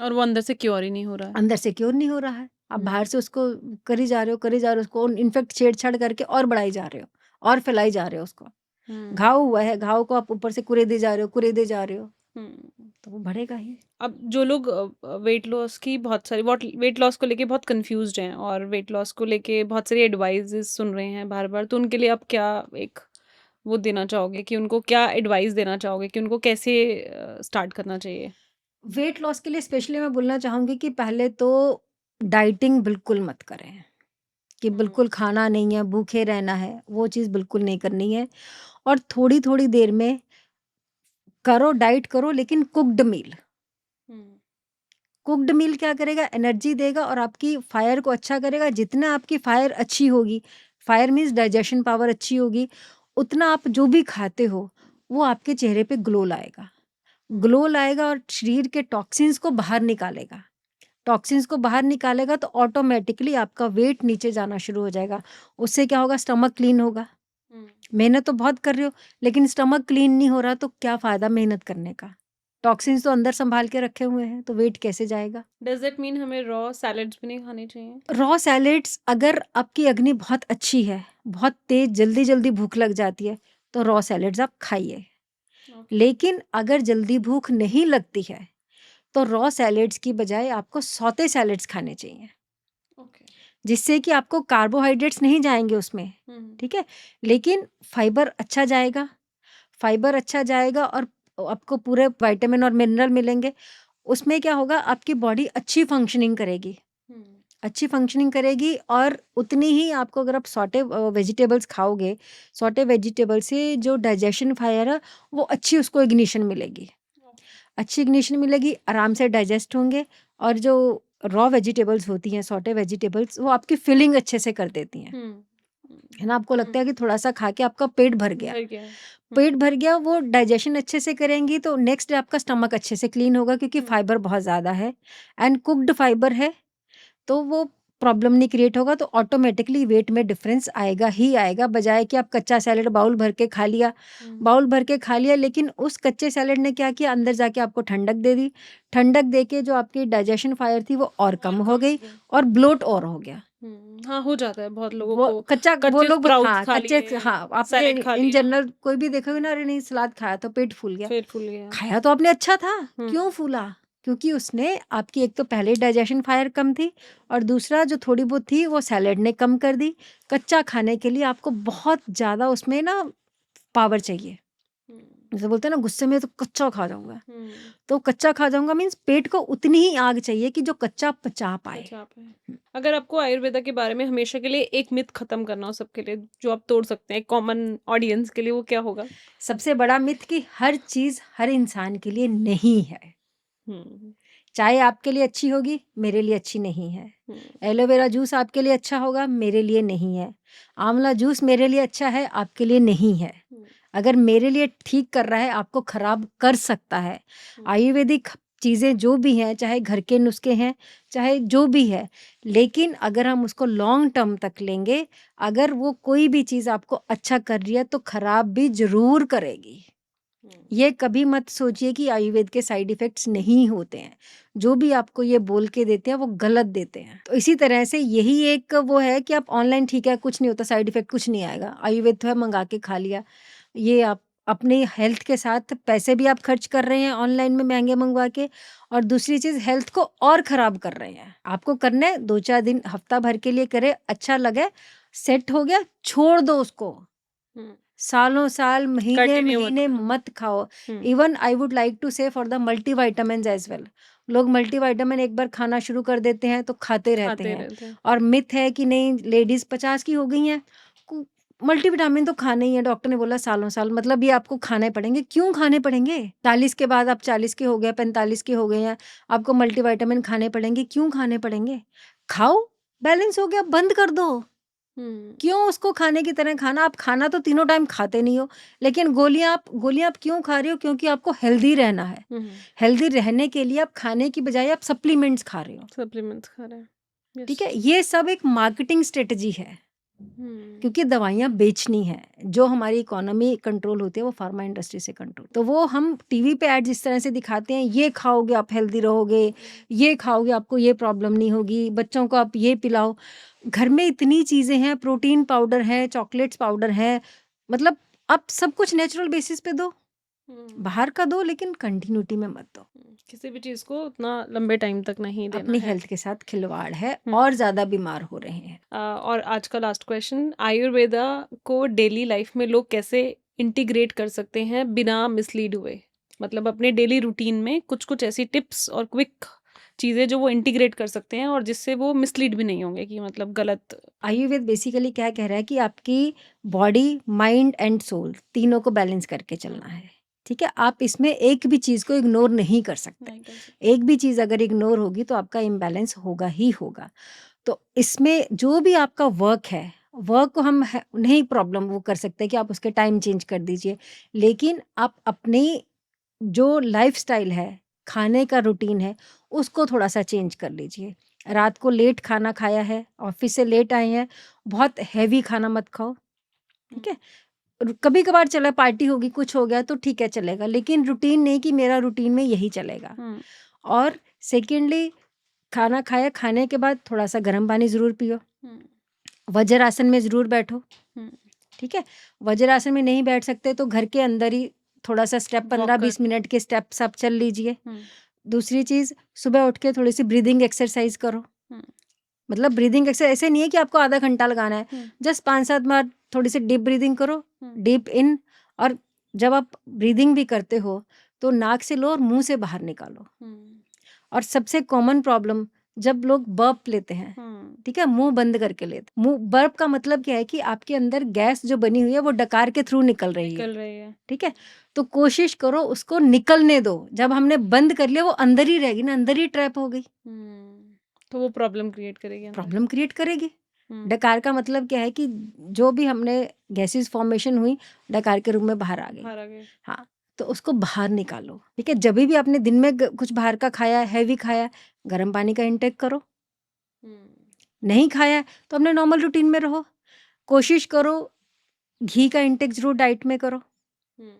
और वो अंदर से क्योर ही नहीं हो रहा है, अंदर से क्योर नहीं हो रहा है। आप बाहर से उसको करी जा रहे हो उसको इनफेक्ट छेड़छाड़ करके और बढ़ाई जा रहे हो और फैलाई जा रहे हो उसको। घाव हुआ है, घाव को आप ऊपर से कुरेदे जा रहे हो, तो वो बढ़ेगा ही। अब जो लोग वेट लॉस की बहुत सारी वेट लॉस को लेके बहुत कंफ्यूज्ड हैं और वेट लॉस को लेके बहुत सारी एडवाइजेस सुन रहे हैं बार बार, तो उनके लिए आप क्या एक वो देना चाहोगे, कि उनको क्या एडवाइस देना चाहोगे कि उनको कैसे स्टार्ट करना चाहिए? वेट लॉस के लिए स्पेशली मैं बोलना चाहूँगी कि पहले तो डाइटिंग बिल्कुल मत करें, कि बिल्कुल खाना नहीं है, भूखे रहना है, वो चीज़ बिल्कुल नहीं करनी है। और थोड़ी-थोड़ी देर में करो, डाइट करो, लेकिन कुक्ड मील। कुक्ड मील क्या करेगा, एनर्जी देगा और आपकी फायर को अच्छा करेगा। जितना आपकी फायर अच्छी होगी, फायर मीन्स डाइजेशन पावर अच्छी होगी, उतना आप जो भी खाते हो वो आपके चेहरे पे ग्लो लाएगा, ग्लो लाएगा और शरीर के टॉक्सिन्स को बाहर निकालेगा। टॉक्सिन्स को बाहर निकालेगा तो ऑटोमेटिकली आपका वेट नीचे जाना शुरू हो जाएगा। उससे क्या होगा, स्टमक क्लीन होगा। मेहनत तो बहुत कर रहे हो, लेकिन स्टमक क्लीन नहीं हो रहा, तो क्या फ़ायदा मेहनत करने का? टॉक्सिन्स तो अंदर संभाल के रखे हुए हैं, तो वेट कैसे जाएगा? डज दैट मीन हमें रॉ सैलेड्स भी नहीं खाने चाहिए? रॉ सैलेड्स, अगर आपकी अग्नि बहुत अच्छी है, बहुत तेज़ जल्दी-जल्दी भूख लग जाती है, तो रॉ सैलेड्स आप खाइए। लेकिन अगर जल्दी भूख नहीं लगती है, तो रॉ सैलेड्स की बजाय आपको सौते सैलेड्स खाने चाहिए, जिससे कि आपको कार्बोहाइड्रेट्स नहीं जाएँगे उसमें, ठीक है? लेकिन फाइबर अच्छा जाएगा, और आपको पूरे विटामिन और मिनरल मिलेंगे। उसमें क्या होगा, आपकी बॉडी अच्छी फंक्शनिंग करेगी और उतनी ही आपको, अगर आप सॉटे वेजिटेबल्स खाओगे, सॉटे वेजिटेबल से जो डाइजेशन फायर है, वो अच्छी उसको इग्निशन मिलेगी, आराम से डाइजेस्ट होंगे। और जो रॉ वेजिटेबल्स होती हैं, सॉटे वेजिटेबल्स, वो आपकी फिलिंग अच्छे से कर देती हैं। है ना? आपको लगता है कि थोड़ा-सा खा के आपका पेट भर गया। भर गया। पेट भर गया, वो डाइजेशन अच्छे से करेंगी तो नेक्स्ट डे आपका स्टमक अच्छे से क्लीन होगा क्योंकि फाइबर बहुत ज़्यादा है एंड कुक्ड फाइबर है, तो वो प्रॉब्लम नहीं क्रिएट होगा, तो ऑटोमेटिकली वेट में डिफरेंस आएगा ही आएगा, बजाय कि आप कच्चा सैलेड बाउल भर के खा लिया, लेकिन उस कच्चे सैलेड ने क्या किया, अंदर जाके आपको ठंडक दे के जो आपकी डाइजेशन फायर थी वो और कम हो गई और ब्लोट और हो गया। हाँ, हो जाता है बहुत लोगों वो को। कच्चा वो कच्चे लोग स्प्राउट्स हाँ, खा कच्चे लिए, हाँ, आपने सैलेड खा इन लिया, जनरल कोई भी देखोगे ना, अरे नहीं सलाद खाया तो पेट फूल गया। पेट फूल गया। खाया तो आपने अच्छा था, क्यों फूला? क्योंकि उसने आपकी एक तो पहले डाइजेशन फायर कम थी और दूसरा जो थोड़ी बहुत थी वो सैलेड ने कम कर दी। कच्चा खाने के लिए आपको बहुत ज़्यादा उसमें ना पावर चाहिए। जैसे बोलते हैं ना गुस्से में तो कच्चा खा जाऊँगा, तो कच्चा खा जाऊँगा मीन्स पेट को उतनी ही आग चाहिए कि जो कच्चा पचा पाए। अगर आपको आयुर्वेदा के बारे में हमेशा के लिए एक मिथ खत्म करना हो सबके लिए, जो आप तोड़ सकते हैं कॉमन ऑडियंस के लिए, वो क्या होगा? सबसे बड़ा मिथ कि हर चीज़ हर इंसान के लिए नहीं है। चाय आपके लिए अच्छी होगी, मेरे लिए अच्छी नहीं है। एलोवेरा जूस आपके लिए अच्छा होगा, मेरे लिए नहीं है। आंवला जूस मेरे लिए अच्छा है, आपके लिए नहीं है। अगर मेरे लिए ठीक कर रहा है, आपको खराब कर सकता है। आयुर्वेदिक चीज़ें जो भी हैं, चाहे घर के नुस्खे हैं, चाहे जो भी है, लेकिन अगर हम उसको लॉन्ग टर्म तक लेंगे, अगर वो कोई भी चीज़ आपको अच्छा कर रही है, तो खराब भी ज़रूर करेगी। ये कभी मत सोचिए कि आयुर्वेद के साइड इफ़ेक्ट्स नहीं होते हैं। जो भी आपको ये बोल के देते हैं, वो गलत देते हैं। तो इसी तरह से यही एक वो है कि आप ऑनलाइन ठीक है, कुछ नहीं होता, साइड इफ़ेक्ट कुछ नहीं आएगा। आयुर्वेद तो है, मँगा के खा लिया। ये आप अपनी हेल्थ के साथ पैसे भी आप खर्च कर रहे हैं ऑनलाइन में महँगे मँगवा के, और दूसरी चीज़ हेल्थ को और ख़राब कर रहे हैं। आपको करना है 2-4 दिन, हफ़्ता भर के लिए करें, अच्छा लगे, सेट हो गया, छोड़ दो उसको। सालों साल, महीने मत खाओ। Even I would like to say for the multivitamins as well. लोग मल्टीविटामिन एक बार खाना शुरू कर देते हैं तो खाते रहते हैं। और मिथ है कि नहीं लेडीज 50 की हो गई हैं, मल्टीविटामिन तो खाना ही है, डॉक्टर ने बोला सालों साल, मतलब ये आपको खाने पड़ेंगे। क्यों खाने पड़ेंगे? 40 के बाद आप 40 के हो गए, 45 के हो गए हैं, आपको मल्टीविटामिन खाने पड़ेंगे। क्यों खाने पड़ेंगे? खाओ, बैलेंस हो गया, बंद कर दो। क्यों उसको खाने की तरह खाना? आप खाना तो तीनों टाइम खाते नहीं हो, लेकिन गोलियां आप क्यों खा रहे हो? क्योंकि आपको हेल्दी रहना है। हेल्दी रहने के लिए आप खाने की बजाय आप सप्लीमेंट्स खा रहे हो। ठीक है, ये सब एक मार्केटिंग स्ट्रेटजी है, क्योंकि दवाइयाँ बेचनी है। जो हमारी इकोनॉमी कंट्रोल होती है वो फार्मा इंडस्ट्री से कंट्रोल। तो वो हम टीवी पे ऐड जिस तरह से दिखाते हैं, ये खाओगे आप हेल्दी रहोगे, ये खाओगे आपको ये प्रॉब्लम नहीं होगी, बच्चों को आप ये पिलाओ। घर में इतनी चीज़ें हैं, प्रोटीन पाउडर है, चॉकलेट्स पाउडर है, मतलब आप सब कुछ नेचुरल बेसिस पे दो। बाहर का दो, लेकिन कंटिन्यूटी में मत दो। किसी भी चीज़ को उतना लंबे टाइम तक नहीं देना अपनी है। हेल्थ के साथ खिलवाड़ है और ज़्यादा बीमार हो रहे हैं। और आज का लास्ट क्वेश्चन, आयुर्वेदा को डेली लाइफ में लोग कैसे इंटीग्रेट कर सकते हैं बिना मिसलीड हुए? मतलब अपने डेली रूटीन में कुछ ऐसी टिप्स और क्विक चीज़ें जो वो इंटीग्रेट कर सकते हैं और जिससे वो मिसलीड भी नहीं होंगे कि मतलब गलत। आयुर्वेद बेसिकली क्या कह रहा है कि आपकी बॉडी, माइंड एंड सोल तीनों को बैलेंस करके चलना है। ठीक है, आप इसमें एक भी चीज़ को इग्नोर नहीं कर सकते। एक भी चीज़ अगर इग्नोर होगी तो आपका इम्बैलेंस होगा ही होगा। तो इसमें जो भी आपका वर्क है, वर्क को हम नहीं प्रॉब्लम वो कर सकते कि आप उसके टाइम चेंज कर दीजिए, लेकिन आप अपनी जो लाइफस्टाइल है, खाने का रूटीन है, उसको थोड़ा-सा चेंज कर लीजिए। रात को लेट खाना खाया है, ऑफ़िस से लेट आए हैं, बहुत हेवी खाना मत खाओ, ठीक है? कभी-कभार चला पार्टी होगी, कुछ हो गया तो ठीक है चलेगा, लेकिन रूटीन नहीं कि मेरा रूटीन में यही चलेगा। और सेकेंडली खाना खाया, खाने के बाद थोड़ा-सा गर्म पानी ज़रूर पियो। वज्रासन में ज़रूर बैठो, ठीक है? वज्रासन में नहीं बैठ सकते तो घर के अंदर ही थोड़ा-सा स्टेप 15-20 मिनट के स्टेप्स आप चल लीजिए। दूसरी चीज़, सुबह उठ के थोड़ी-सी ब्रीदिंग एक्सरसाइज करो। मतलब ब्रीदिंग एक्सरसाइज ऐसे नहीं है कि आपको आधा घंटा लगाना है, जस्ट 5-7 बार थोड़ी सी डीप ब्रीदिंग करो, डीप इन, और जब आप ब्रीदिंग भी करते हो तो नाक से लो और मुंह से बाहर निकालो। और सबसे कॉमन प्रॉब्लम, जब लोग बर्प लेते हैं, ठीक है, मुंह बंद करके लेते। मुंह बर्प का मतलब क्या है कि आपके अंदर गैस जो बनी हुई है वो डकार के थ्रू निकल रही है, ठीक है? तो कोशिश करो उसको निकलने दो। जब हमने बंद कर लिया वो अंदर ही रहेगी ना, अंदर ही ट्रैप हो गई, तो वो प्रॉब्लम क्रिएट करेगी। हम्म, डकार का मतलब क्या है कि जो भी हमने गैसेस फॉर्मेशन हुई डकार के रूप में बाहर आ गई। बाहर आ गए। हाँ, तो उसको बाहर निकालो, ठीक है। जब भी आपने दिन में कुछ बाहर का खाया, हैवी खाया, गर्म पानी का इंटेक करो। हम्म, नहीं खाया है तो अपने नॉर्मल रूटीन में रहो। कोशिश करो घी का इंटेक जरूर डाइट में करो। हम्म,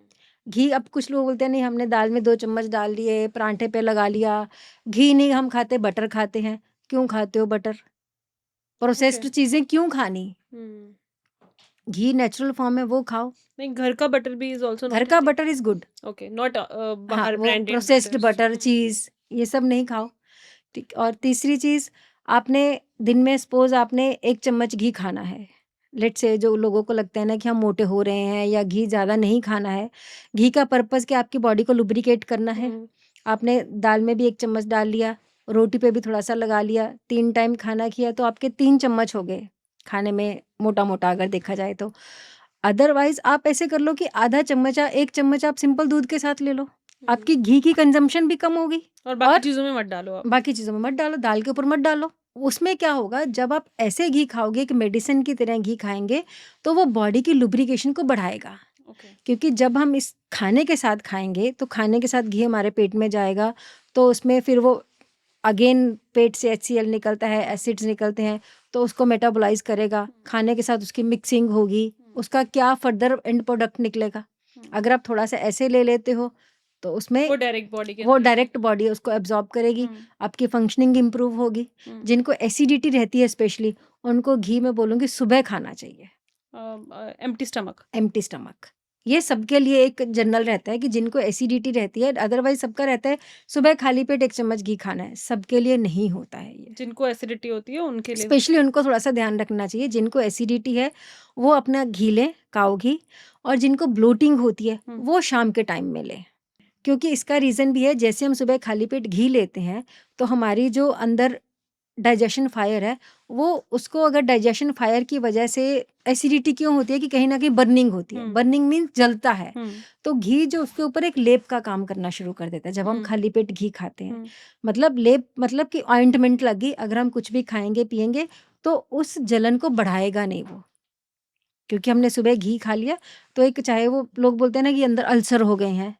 घी, अब कुछ लोग बोलते हैं नहीं हमने दाल में 2 चम्मच डाल दिए, पराठे पे लगा लिया। घी नहीं हम खाते, बटर खाते हैं। क्यों खाते हो बटर? Processed okay. चीजें क्यों खानी? हम्म, घी नेचुरल फॉर्म में वो खाओ। नहीं, घर का बटर भी इज ऑल्सो घर नॉट का healthy. Butter is good. Okay, not हाँ, बाहर वो ब्रांडेड प्रोसेस्ड बटर्स। बटर, चीज, ये सब नहीं खाओ। ठीक। और तीसरी चीज, आपने दिन में सपोज आपने 1 चम्मच घी खाना है। लेट्स से जो लोगों को लगता है ना कि हम मोटे हो रहे हैं या घी ज़्यादा नहीं खाना है। घी का पर्पस क्या, आपकी बॉडी को लुब्रिकेट करना है। आपने दाल में भी 1 चम्मच डाल लिया, रोटी पे भी थोड़ा सा लगा लिया, 3 टाइम खाना किया तो आपके 3 चम्मच हो गए खाने में, मोटा मोटा अगर देखा जाए तो। अदरवाइज आप ऐसे कर लो कि आधा चम्मच या 1 चम्मच आप सिंपल दूध के साथ ले लो। आपकी घी की कंजम्पशन भी कम होगी। और बाकी और चीजों में मत डालो आप। बाकी चीज़ों में मत डालो, दाल के ऊपर मत डालो। उसमें क्या होगा, जब आप ऐसे घी खाओगे कि मेडिसिन की तरह घी खाएंगे तो वो बॉडी की लुब्रिकेशन को बढ़ाएगा। ओके। क्योंकि जब हम इस खाने के साथ खाएंगे तो खाने के साथ घी हमारे पेट में जाएगा, तो उसमें फिर वो अगेन पेट से HCl निकलता है, एसिड्स निकलते हैं, तो उसको मेटाबोलाइज करेगा। खाने के साथ उसकी मिक्सिंग होगी, उसका क्या फर्दर एंड प्रोडक्ट निकलेगा। अगर आप थोड़ा सा ऐसे ले लेते हो तो उसमें वो डायरेक्ट बॉडी के वो अंदर डायरेक्ट बॉडी उसको एब्जॉर्ब करेगी, आपकी फंक्शनिंग इंप्रूव होगी। जिनको एसिडिटी रहती है स्पेशली, उनको घी में बोलूँगी सुबह खाना चाहिए, एम्प्टी स्टमक। Empty stomach. ये सबके लिए एक जनरल रहता है कि जिनको एसिडिटी रहती है, अदरवाइज सबका रहता है सुबह खाली पेट 1 चम्मच घी खाना है। सबके लिए नहीं होता है ये, जिनको एसिडिटी होती है उनके लिए स्पेशली उनको थोड़ा सा ध्यान रखना चाहिए। जिनको एसिडिटी है वो अपना घी लें, काऊ घी, और जिनको ब्लोटिंग होती है वो शाम के टाइम में लें। क्योंकि इसका रीज़न भी है, जैसे हम सुबह खाली पेट घी लेते हैं तो हमारी जो अंदर डाइजेशन फायर है, वो उसको अगर डाइजेशन फायर की वजह से एसिडिटी क्यों होती है कि कहीं ना कहीं बर्निंग होती है। बर्निंग मीन्स जलता है। तो घी जो उसके ऊपर एक लेप का काम करना शुरू कर देता है जब हम खाली पेट घी खाते हैं। मतलब लेप मतलब कि ऑइंटमेंट लगी, अगर हम कुछ भी खाएंगे पिएंगे तो उस जलन को बढ़ाएगा नहीं वो, क्योंकि हमने सुबह घी खा लिया। तो एक, चाहे वो लोग बोलते हैं ना कि अंदर अल्सर हो गए हैं,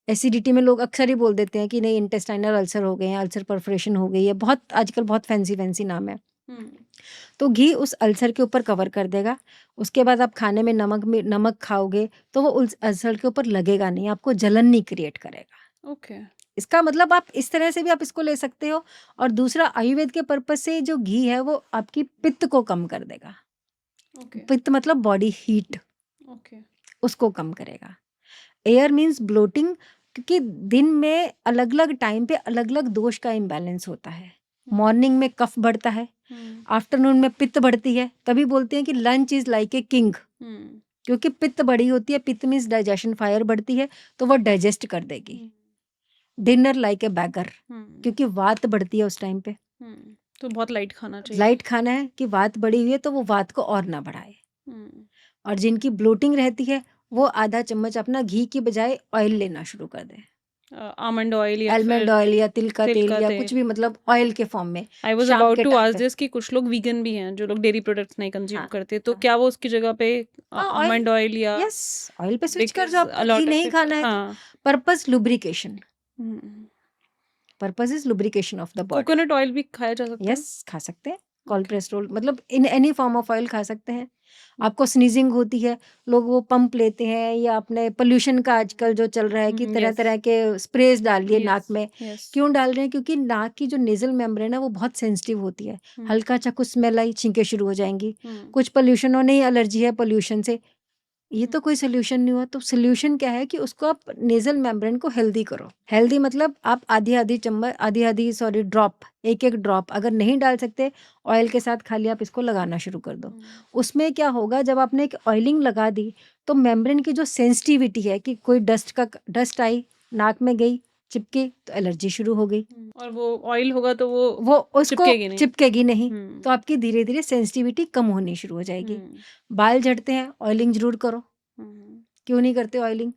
एसिडिटी में लोग अक्सर ही बोल देते हैं कि नहीं इंटेस्टाइनल अल्सर हो गए हैं, अल्सर परफोरेशन हो गई है, बहुत आजकल बहुत फैंसी नाम है। तो घी उस अल्सर के ऊपर कवर कर देगा। उसके बाद आप खाने में नमक खाओगे तो वो उस अल्सर के ऊपर लगेगा नहीं, आपको जलन नहीं क्रिएट करेगा। ओके। इसका मतलब आप इस तरह से भी आप इसको ले सकते हो। और दूसरा, आयुर्वेद के पर्पज से जो घी है वो आपकी पित्त को कम कर देगा। ओके। पित्त मतलब बॉडी हीट, ओके। उसको कम करेगा। एयर मीन्स ब्लोटिंग, क्योंकि दिन में अलग अलग टाइम पे अलग अलग दोष का इम्बैलेंस होता है। मॉर्निंग में कफ बढ़ता है, आफ्टरनून में पित्त बढ़ती है। तभी बोलते हैं कि lunch is like a king, क्योंकि पित्त बड़ी होती है। पित्त मीन्स डाइजेशन फायर बढ़ती है तो वो डाइजेस्ट कर देगी। डिनर लाइक ए बैगर, क्योंकि वात बढ़ती है उस टाइम पे। तो बहुत लाइट खाना चाहिए। लाइट खाना है कि वात बढ़ी हुई है तो वो वात को और ना बढ़ाए। और जिनकी ब्लोटिंग रहती है वो आधा चम्मच अपना घी की बजाय ऑयल लेना शुरू कर दें। आमंड ऑयल या आलमंड फिर ऑयल या तिल का तिल तेल का या तेल। कुछ भी, मतलब ऑयल के फॉर्म में। आई वॉज शाम अबाउट के टू टाइम आस्क पे। दिस कि कुछ लोग वीगन भी हैं जो लोग डेयरी प्रोडक्ट्स नहीं कंज्यूम हाँ, करते, तो हाँ। क्या वो उसकी जगह पे हाँ, आमंड ऑयल या यस, ऑयल पे स्विच कर because जाओ, आपको a घी lot of नहीं people खाना है तो। हाँ purpose lubrication, purpose is lubrication of the body. Coconut oil भी खाया जा सकता है। यस, खा सकते हैं। कोलेस्ट्रॉल मतलब in any form of oil खा सकते हैं। आपको स्नीजिंग होती है, लोग वो पंप लेते हैं, या अपने पोल्यूशन का आजकल जो चल रहा है कि तरह yes, तरह के स्प्रेज डाल दिए नाक yes, में। yes. क्यों डाल रहे हैं? क्योंकि नाक की जो नेजल मेम्ब्रेन है वो बहुत सेंसिटिव होती है। हल्का सा कुछ स्मेल आई, छींके शुरू हो जाएंगी। कुछ पोल्यूशन हो, नहीं एलर्जी है पोल्यूशन से, ये तो कोई सोल्यूशन नहीं हुआ। तो सोल्यूशन क्या है कि उसको आप नेजल मेम्ब्रेन को हेल्दी करो। हेल्दी मतलब आप आधी चम्मच, आधी सॉरी ड्रॉप, एक ड्रॉप अगर नहीं डाल सकते ऑयल के साथ, खाली आप इसको लगाना शुरू कर दो। उसमें क्या होगा, जब आपने एक ऑयलिंग लगा दी तो मेम्ब्रेन की जो सेंसिटिविटी है कि कोई डस्ट आई, नाक में गई, चिपकी, तो एलर्जी शुरू हो गई। और वो ऑयल होगा तो वो उसको चिपकेगी नहीं, तो आपकी धीरे धीरे सेंसिटिविटी कम होनी शुरू हो जाएगी। बाल झड़ते हैं, ऑयलिंग जरूर करो। क्यों नहीं करते ऑयलिंग?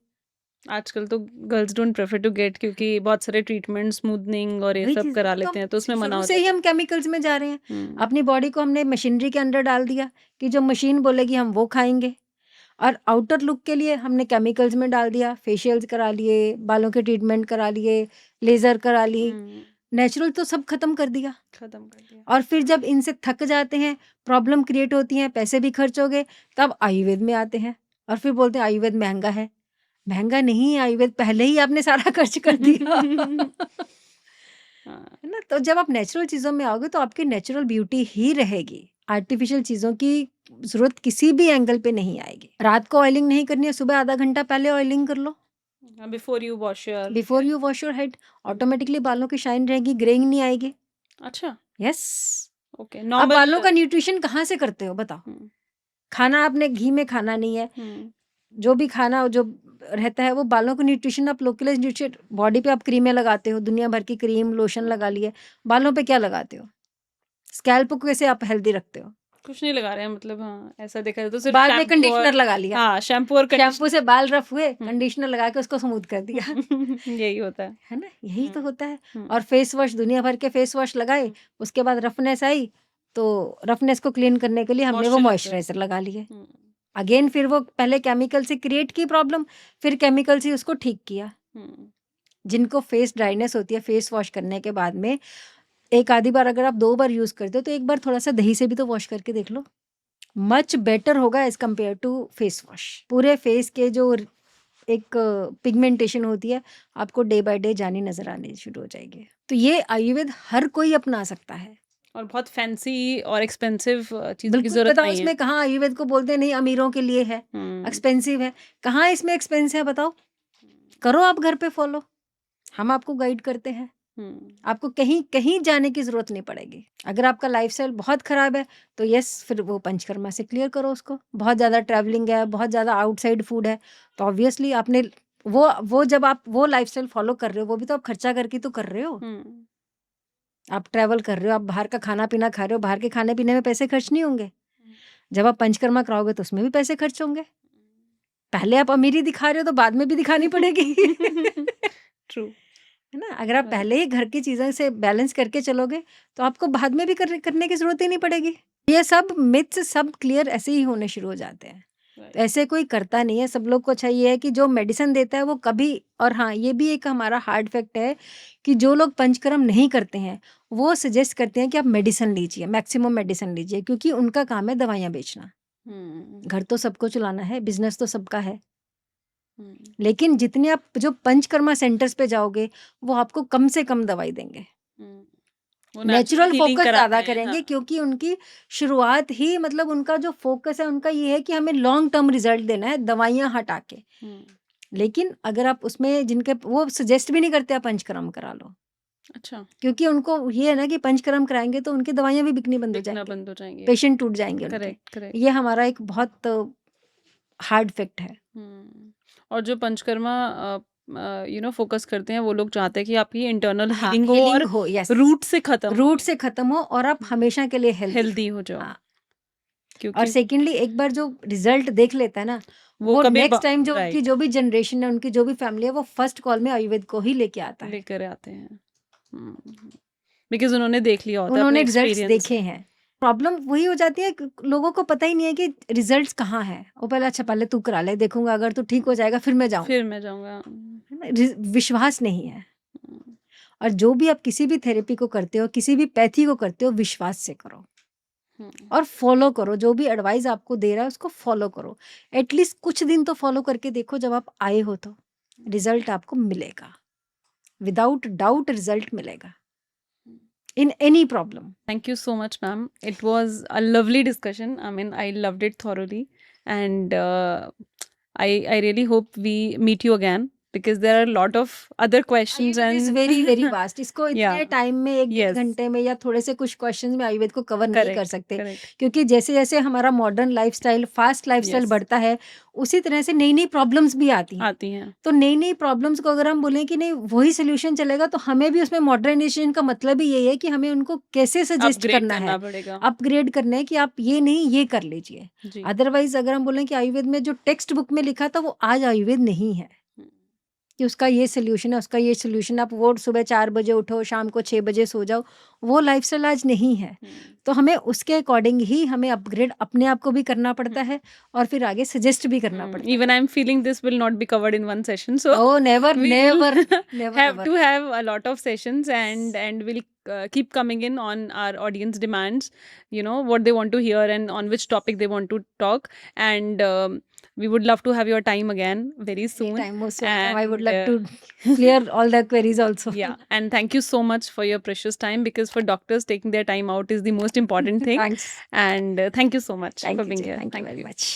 आजकल तो girls don't prefer to get, क्योंकि बहुत सारे ट्रीटमेंट स्मूथनिंग और ये वही सब चीज़ करा तो लेते हैं, तो उसमें मना शुरू हो से ही जाता हम केमिकल्स में जा रहे हैं। है। अपनी बॉडी को हमने मशीनरी के अंडर डाल दिया कि जो मशीन बोलेगी हम वो खाएँगे, और आउटर लुक के लिए हमने केमिकल्स में डाल दिया, फेशियल्स करा लिए, बालों के ट्रीटमेंट करा लिए, लेज़र करा ली, नेचुरल तो सब खत्म कर दिया। खत्म कर दिया। और फिर जब इनसे थक जाते हैं, प्रॉब्लम क्रिएट होती हैं, पैसे भी खर्च हो गए, तब आयुर्वेद में आते हैं और फिर बोलते हैं आयुर्वेद महँगा है। महँगा नहीं है आयुर्वेद, पहले ही आपने सारा खर्च कर दिया। हाँ, है ना? तो जब आप नेचुरल चीज़ों में आओगे तो आपकी नेचुरल ब्यूटी ही रहेगी। आर्टिफिशियल चीज़ों की ज़रूरत किसी भी एंगल पे नहीं आएगी। रात को ऑयलिंग नहीं करनी है, सुबह आधा घंटा पहले ऑयलिंग कर लो। Before you wash your before you wash your head, automatically बालों की शाइन रहेगी, ग्रेइंग नहीं आएगी। अच्छा, यस। ओके, आप नॉर्मल। बालों का न्यूट्रिशन कहाँ से करते हो बताओ? खाना आपने घी में खाना नहीं है, जो भी खाना जो रहता है वो बालों को न्यूट्रिशन, आप लोकलाइज न्यूट्रिशन, बॉडी पे आप क्रीमें लगाते हो, दुनिया भर की क्रीम लोशन लगा लिए, बालों पे क्या लगाते हो? स्कैल्प को कैसे आप हेल्दी रखते हो? कुछ नहीं लगा रहे हैं, मतलब हाँ, ऐसा देखा जाए तो सिर्फ बाद में शैम्पू कंडीशनर और लगा लिया, हाँ, शैम्पू और शैम्पू से बाल रफ हुए, हम्म। कंडीशनर लगा के उसको स्मूथ कर दिया। यही होता है ना? यही तो होता है। हम्म। और फेस वॉश, दुनिया भर के फेस वॉश लगाए, उसके बाद रफनेस आई, तो रफनेस को क्लीन करने के लिए हमने वो मॉइस्चराइजर लगा लिए। अगेन फिर वो पहले केमिकल से क्रिएट की प्रॉब्लम, फिर केमिकल से उसको ठीक किया। जिनको फेस ड्राइनेस होती है, फेस वॉश करने के बाद में एक आधी बार, अगर आप 2 बार यूज़ करते हो तो एक बार थोड़ा-सा दही से भी तो वॉश करके देख लो। मच बेटर होगा as compared to face wash. पूरे फेस के जो एक पिगमेंटेशन होती है, आपको डे बाय डे जानी नज़र आनी शुरू हो जाएगी। तो ये आयुर्वेद हर कोई अपना सकता है। और बहुत फैंसी और एक्सपेंसिव चीज़ों की बिल्कुल ज़रूरत बताओ, नहीं है। इसमें कहाँ आयुर्वेद को बोलते हैं नहीं अमीरों के लिए है, एक्सपेंसिव है। कहाँ इसमें एक्सपेंस है बताओ? करो आप घर पे फॉलो, हम आपको गाइड करते हैं। आपको कहीं कहीं जाने की ज़रूरत नहीं पड़ेगी। अगर आपका लाइफ़स्टाइल बहुत ख़राब है, तो यस, फिर वो पंचकर्मा से क्लियर करो उसको। बहुत ज़्यादा ट्रैवलिंग है, बहुत ज़्यादा आउटसाइड फूड है, तो ऑब्वियसली आपने वो जब आप वो लाइफ़स्टाइल फ़ॉलो कर रहे हो, वो भी तो आप खर्चा करके तो कर रहे हो। आप ट्रैवल कर रहे हो, आप बाहर का खाना-पीना खा रहे हो, बाहर के खाने-पीने में पैसे खर्च नहीं होंगे। जब आप पंचकर्मा कराओगे तो उसमें भी पैसे खर्च होंगे। पहले आप अमीरी दिखा रहे हो तो बाद में भी दिखानी पड़ेगी। ट्रू। है ना? अगर आप पहले ही घर की चीज़ों से बैलेंस करके चलोगे, तो आपको बाद में भी करने की ज़रूरत ही नहीं पड़ेगी। ये सब मिथ्स सब क्लियर ऐसे ही होने शुरू हो जाते हैं। तो ऐसे कोई करता नहीं है, सब लोग को अच्छा ये है कि जो मेडिसिन देता है वो कभी, और हाँ, ये भी एक हमारा हार्ड फैक्ट है कि जो लोग पंचकर्म नहीं करते हैं, वो सजेस्ट करते हैं कि आप मेडिसिन लीजिए, मैक्सिमम मेडिसिन लीजिए, क्योंकि उनका काम है दवाइयाँ बेचना। घर तो सबको चलाना है, बिज़नेस तो सबका है। लेकिन जितने आप जो पंचकर्मा सेंटर्स पे जाओगे, वो आपको कम से कम दवाई देंगे। नेचुरल फोकस ज़्यादा करेंगे, क्योंकि उनकी शुरुआत ही, मतलब उनका जो फोकस है उनका ये है कि हमें लॉन्ग टर्म रिजल्ट देना है, दवाइयाँ हटा के। लेकिन अगर आप उसमें जिनके, वो सजेस्ट भी नहीं करते आप पंचकर्म करा लो। अच्छा। क्योंकि उनको ये है ना कि पंचकर्म कराएंगे तो उनकी दवाइयाँ भी बिकनी बंद हो जाएंगी, पेशेंट टूट जाएंगे उनके। करेक्ट। ये हमारा एक बहुत हार्ड फैक्ट है। और जो पंचकर्मा फोकस करते हैं, वो लोग चाहते हैं कि आपकी इंटरनल हीलिंग हो healing और हो, yes, रूट से खत्म हो और आप हमेशा के लिए हेल्दी हो जाओ। हाँ। क्योंकि और सेकेंडली एक बार जो रिजल्ट देख लेता है ना, वो कभी नेक्स्ट टाइम जो right, उनकी जो भी जनरेशन है, उनकी जो भी फैमिली है, वो फर्स्ट कॉल में आयुर्वेद को ही लेके आता है। लेकर आते हैं, बिकॉज उन्होंने देख लिया होता है, उन्होंने अपने रिजल्ट्स experience देखे हैं। प्रॉब्लम वही हो जाती है कि लोगों को पता ही नहीं है कि रिजल्ट्स कहाँ है। वो पहले, अच्छा पहले तू करा ले, देखूंगा, अगर तू ठीक हो जाएगा फिर मैं जाऊंगा। है ना? विश्वास नहीं है। और जो भी आप किसी भी थेरेपी को करते हो, किसी भी पैथी को करते हो, विश्वास से करो और फॉलो करो। जो भी एडवाइस आपको दे रहा है उसको फॉलो करो। एटलीस्ट कुछ दिन तो फॉलो करके देखो, जब आप आए हो तो रिजल्ट आपको मिलेगा, विदाउट डाउट रिजल्ट मिलेगा in any problem. Thank you so much, ma'am. It was a lovely discussion. I mean, I loved it thoroughly, and I really hope we meet you again, because there are a lot of other questions Ayurveda is and very very vast. इसको इतने Yeah. टाइम में, एक Yes. घंटे में या थोड़े से कुछ क्वेश्चंस में आयुर्वेद को कवर नहीं Correct, कर सकते। correct. क्योंकि जैसे जैसे हमारा modern lifestyle, fast lifestyle Yes. बढ़ता है, उसी तरह से नई नई प्रॉब्लम्स भी आती हैं। तो नई नई प्रॉब्लम्स को अगर हम बोलें कि नहीं वही सोल्यूशन चलेगा, तो हमें भी उसमें मॉडर्नाइजेशन का मतलब ही यही है कि हमें उनको कैसे सजेस्ट करना है, अपग्रेड करना है कि आप ये नहीं ये कर लीजिए। जी। अदरवाइज अगर हम बोलें कि आयुर्वेद में जो टेक्स्ट बुक में लिखा था वो आज आयुर्वेद नहीं है। कि उसका ये सॉल्यूशन है, उसका ये सॉल्यूशन, आप वो सुबह 4 बजे उठो, शाम को 6 बजे सो जाओ, वो लाइफ़स्टाइल आज नहीं है। तो हमें उसके अकॉर्डिंग ही हमें अपग्रेड अपने आप को भी करना पड़ता है और फिर आगे सजेस्ट भी करना पड़ता है। Even I'm feeling this will not be covered in one session, so oh! Never, we never, will never have ever. to have a lot of sessions, and we'll keep coming in on our audience demands, what they want to hear and on which topic they want to talk. And we would love to have your time again very soon. Anytime, most welcome. I would And love to clear all the queries also. yeah, and thank you so much for your precious time, because for doctors, taking their time out is the most important thing. Thanks. And thank you so much Thank for you, being Jay. here. Thank you very much.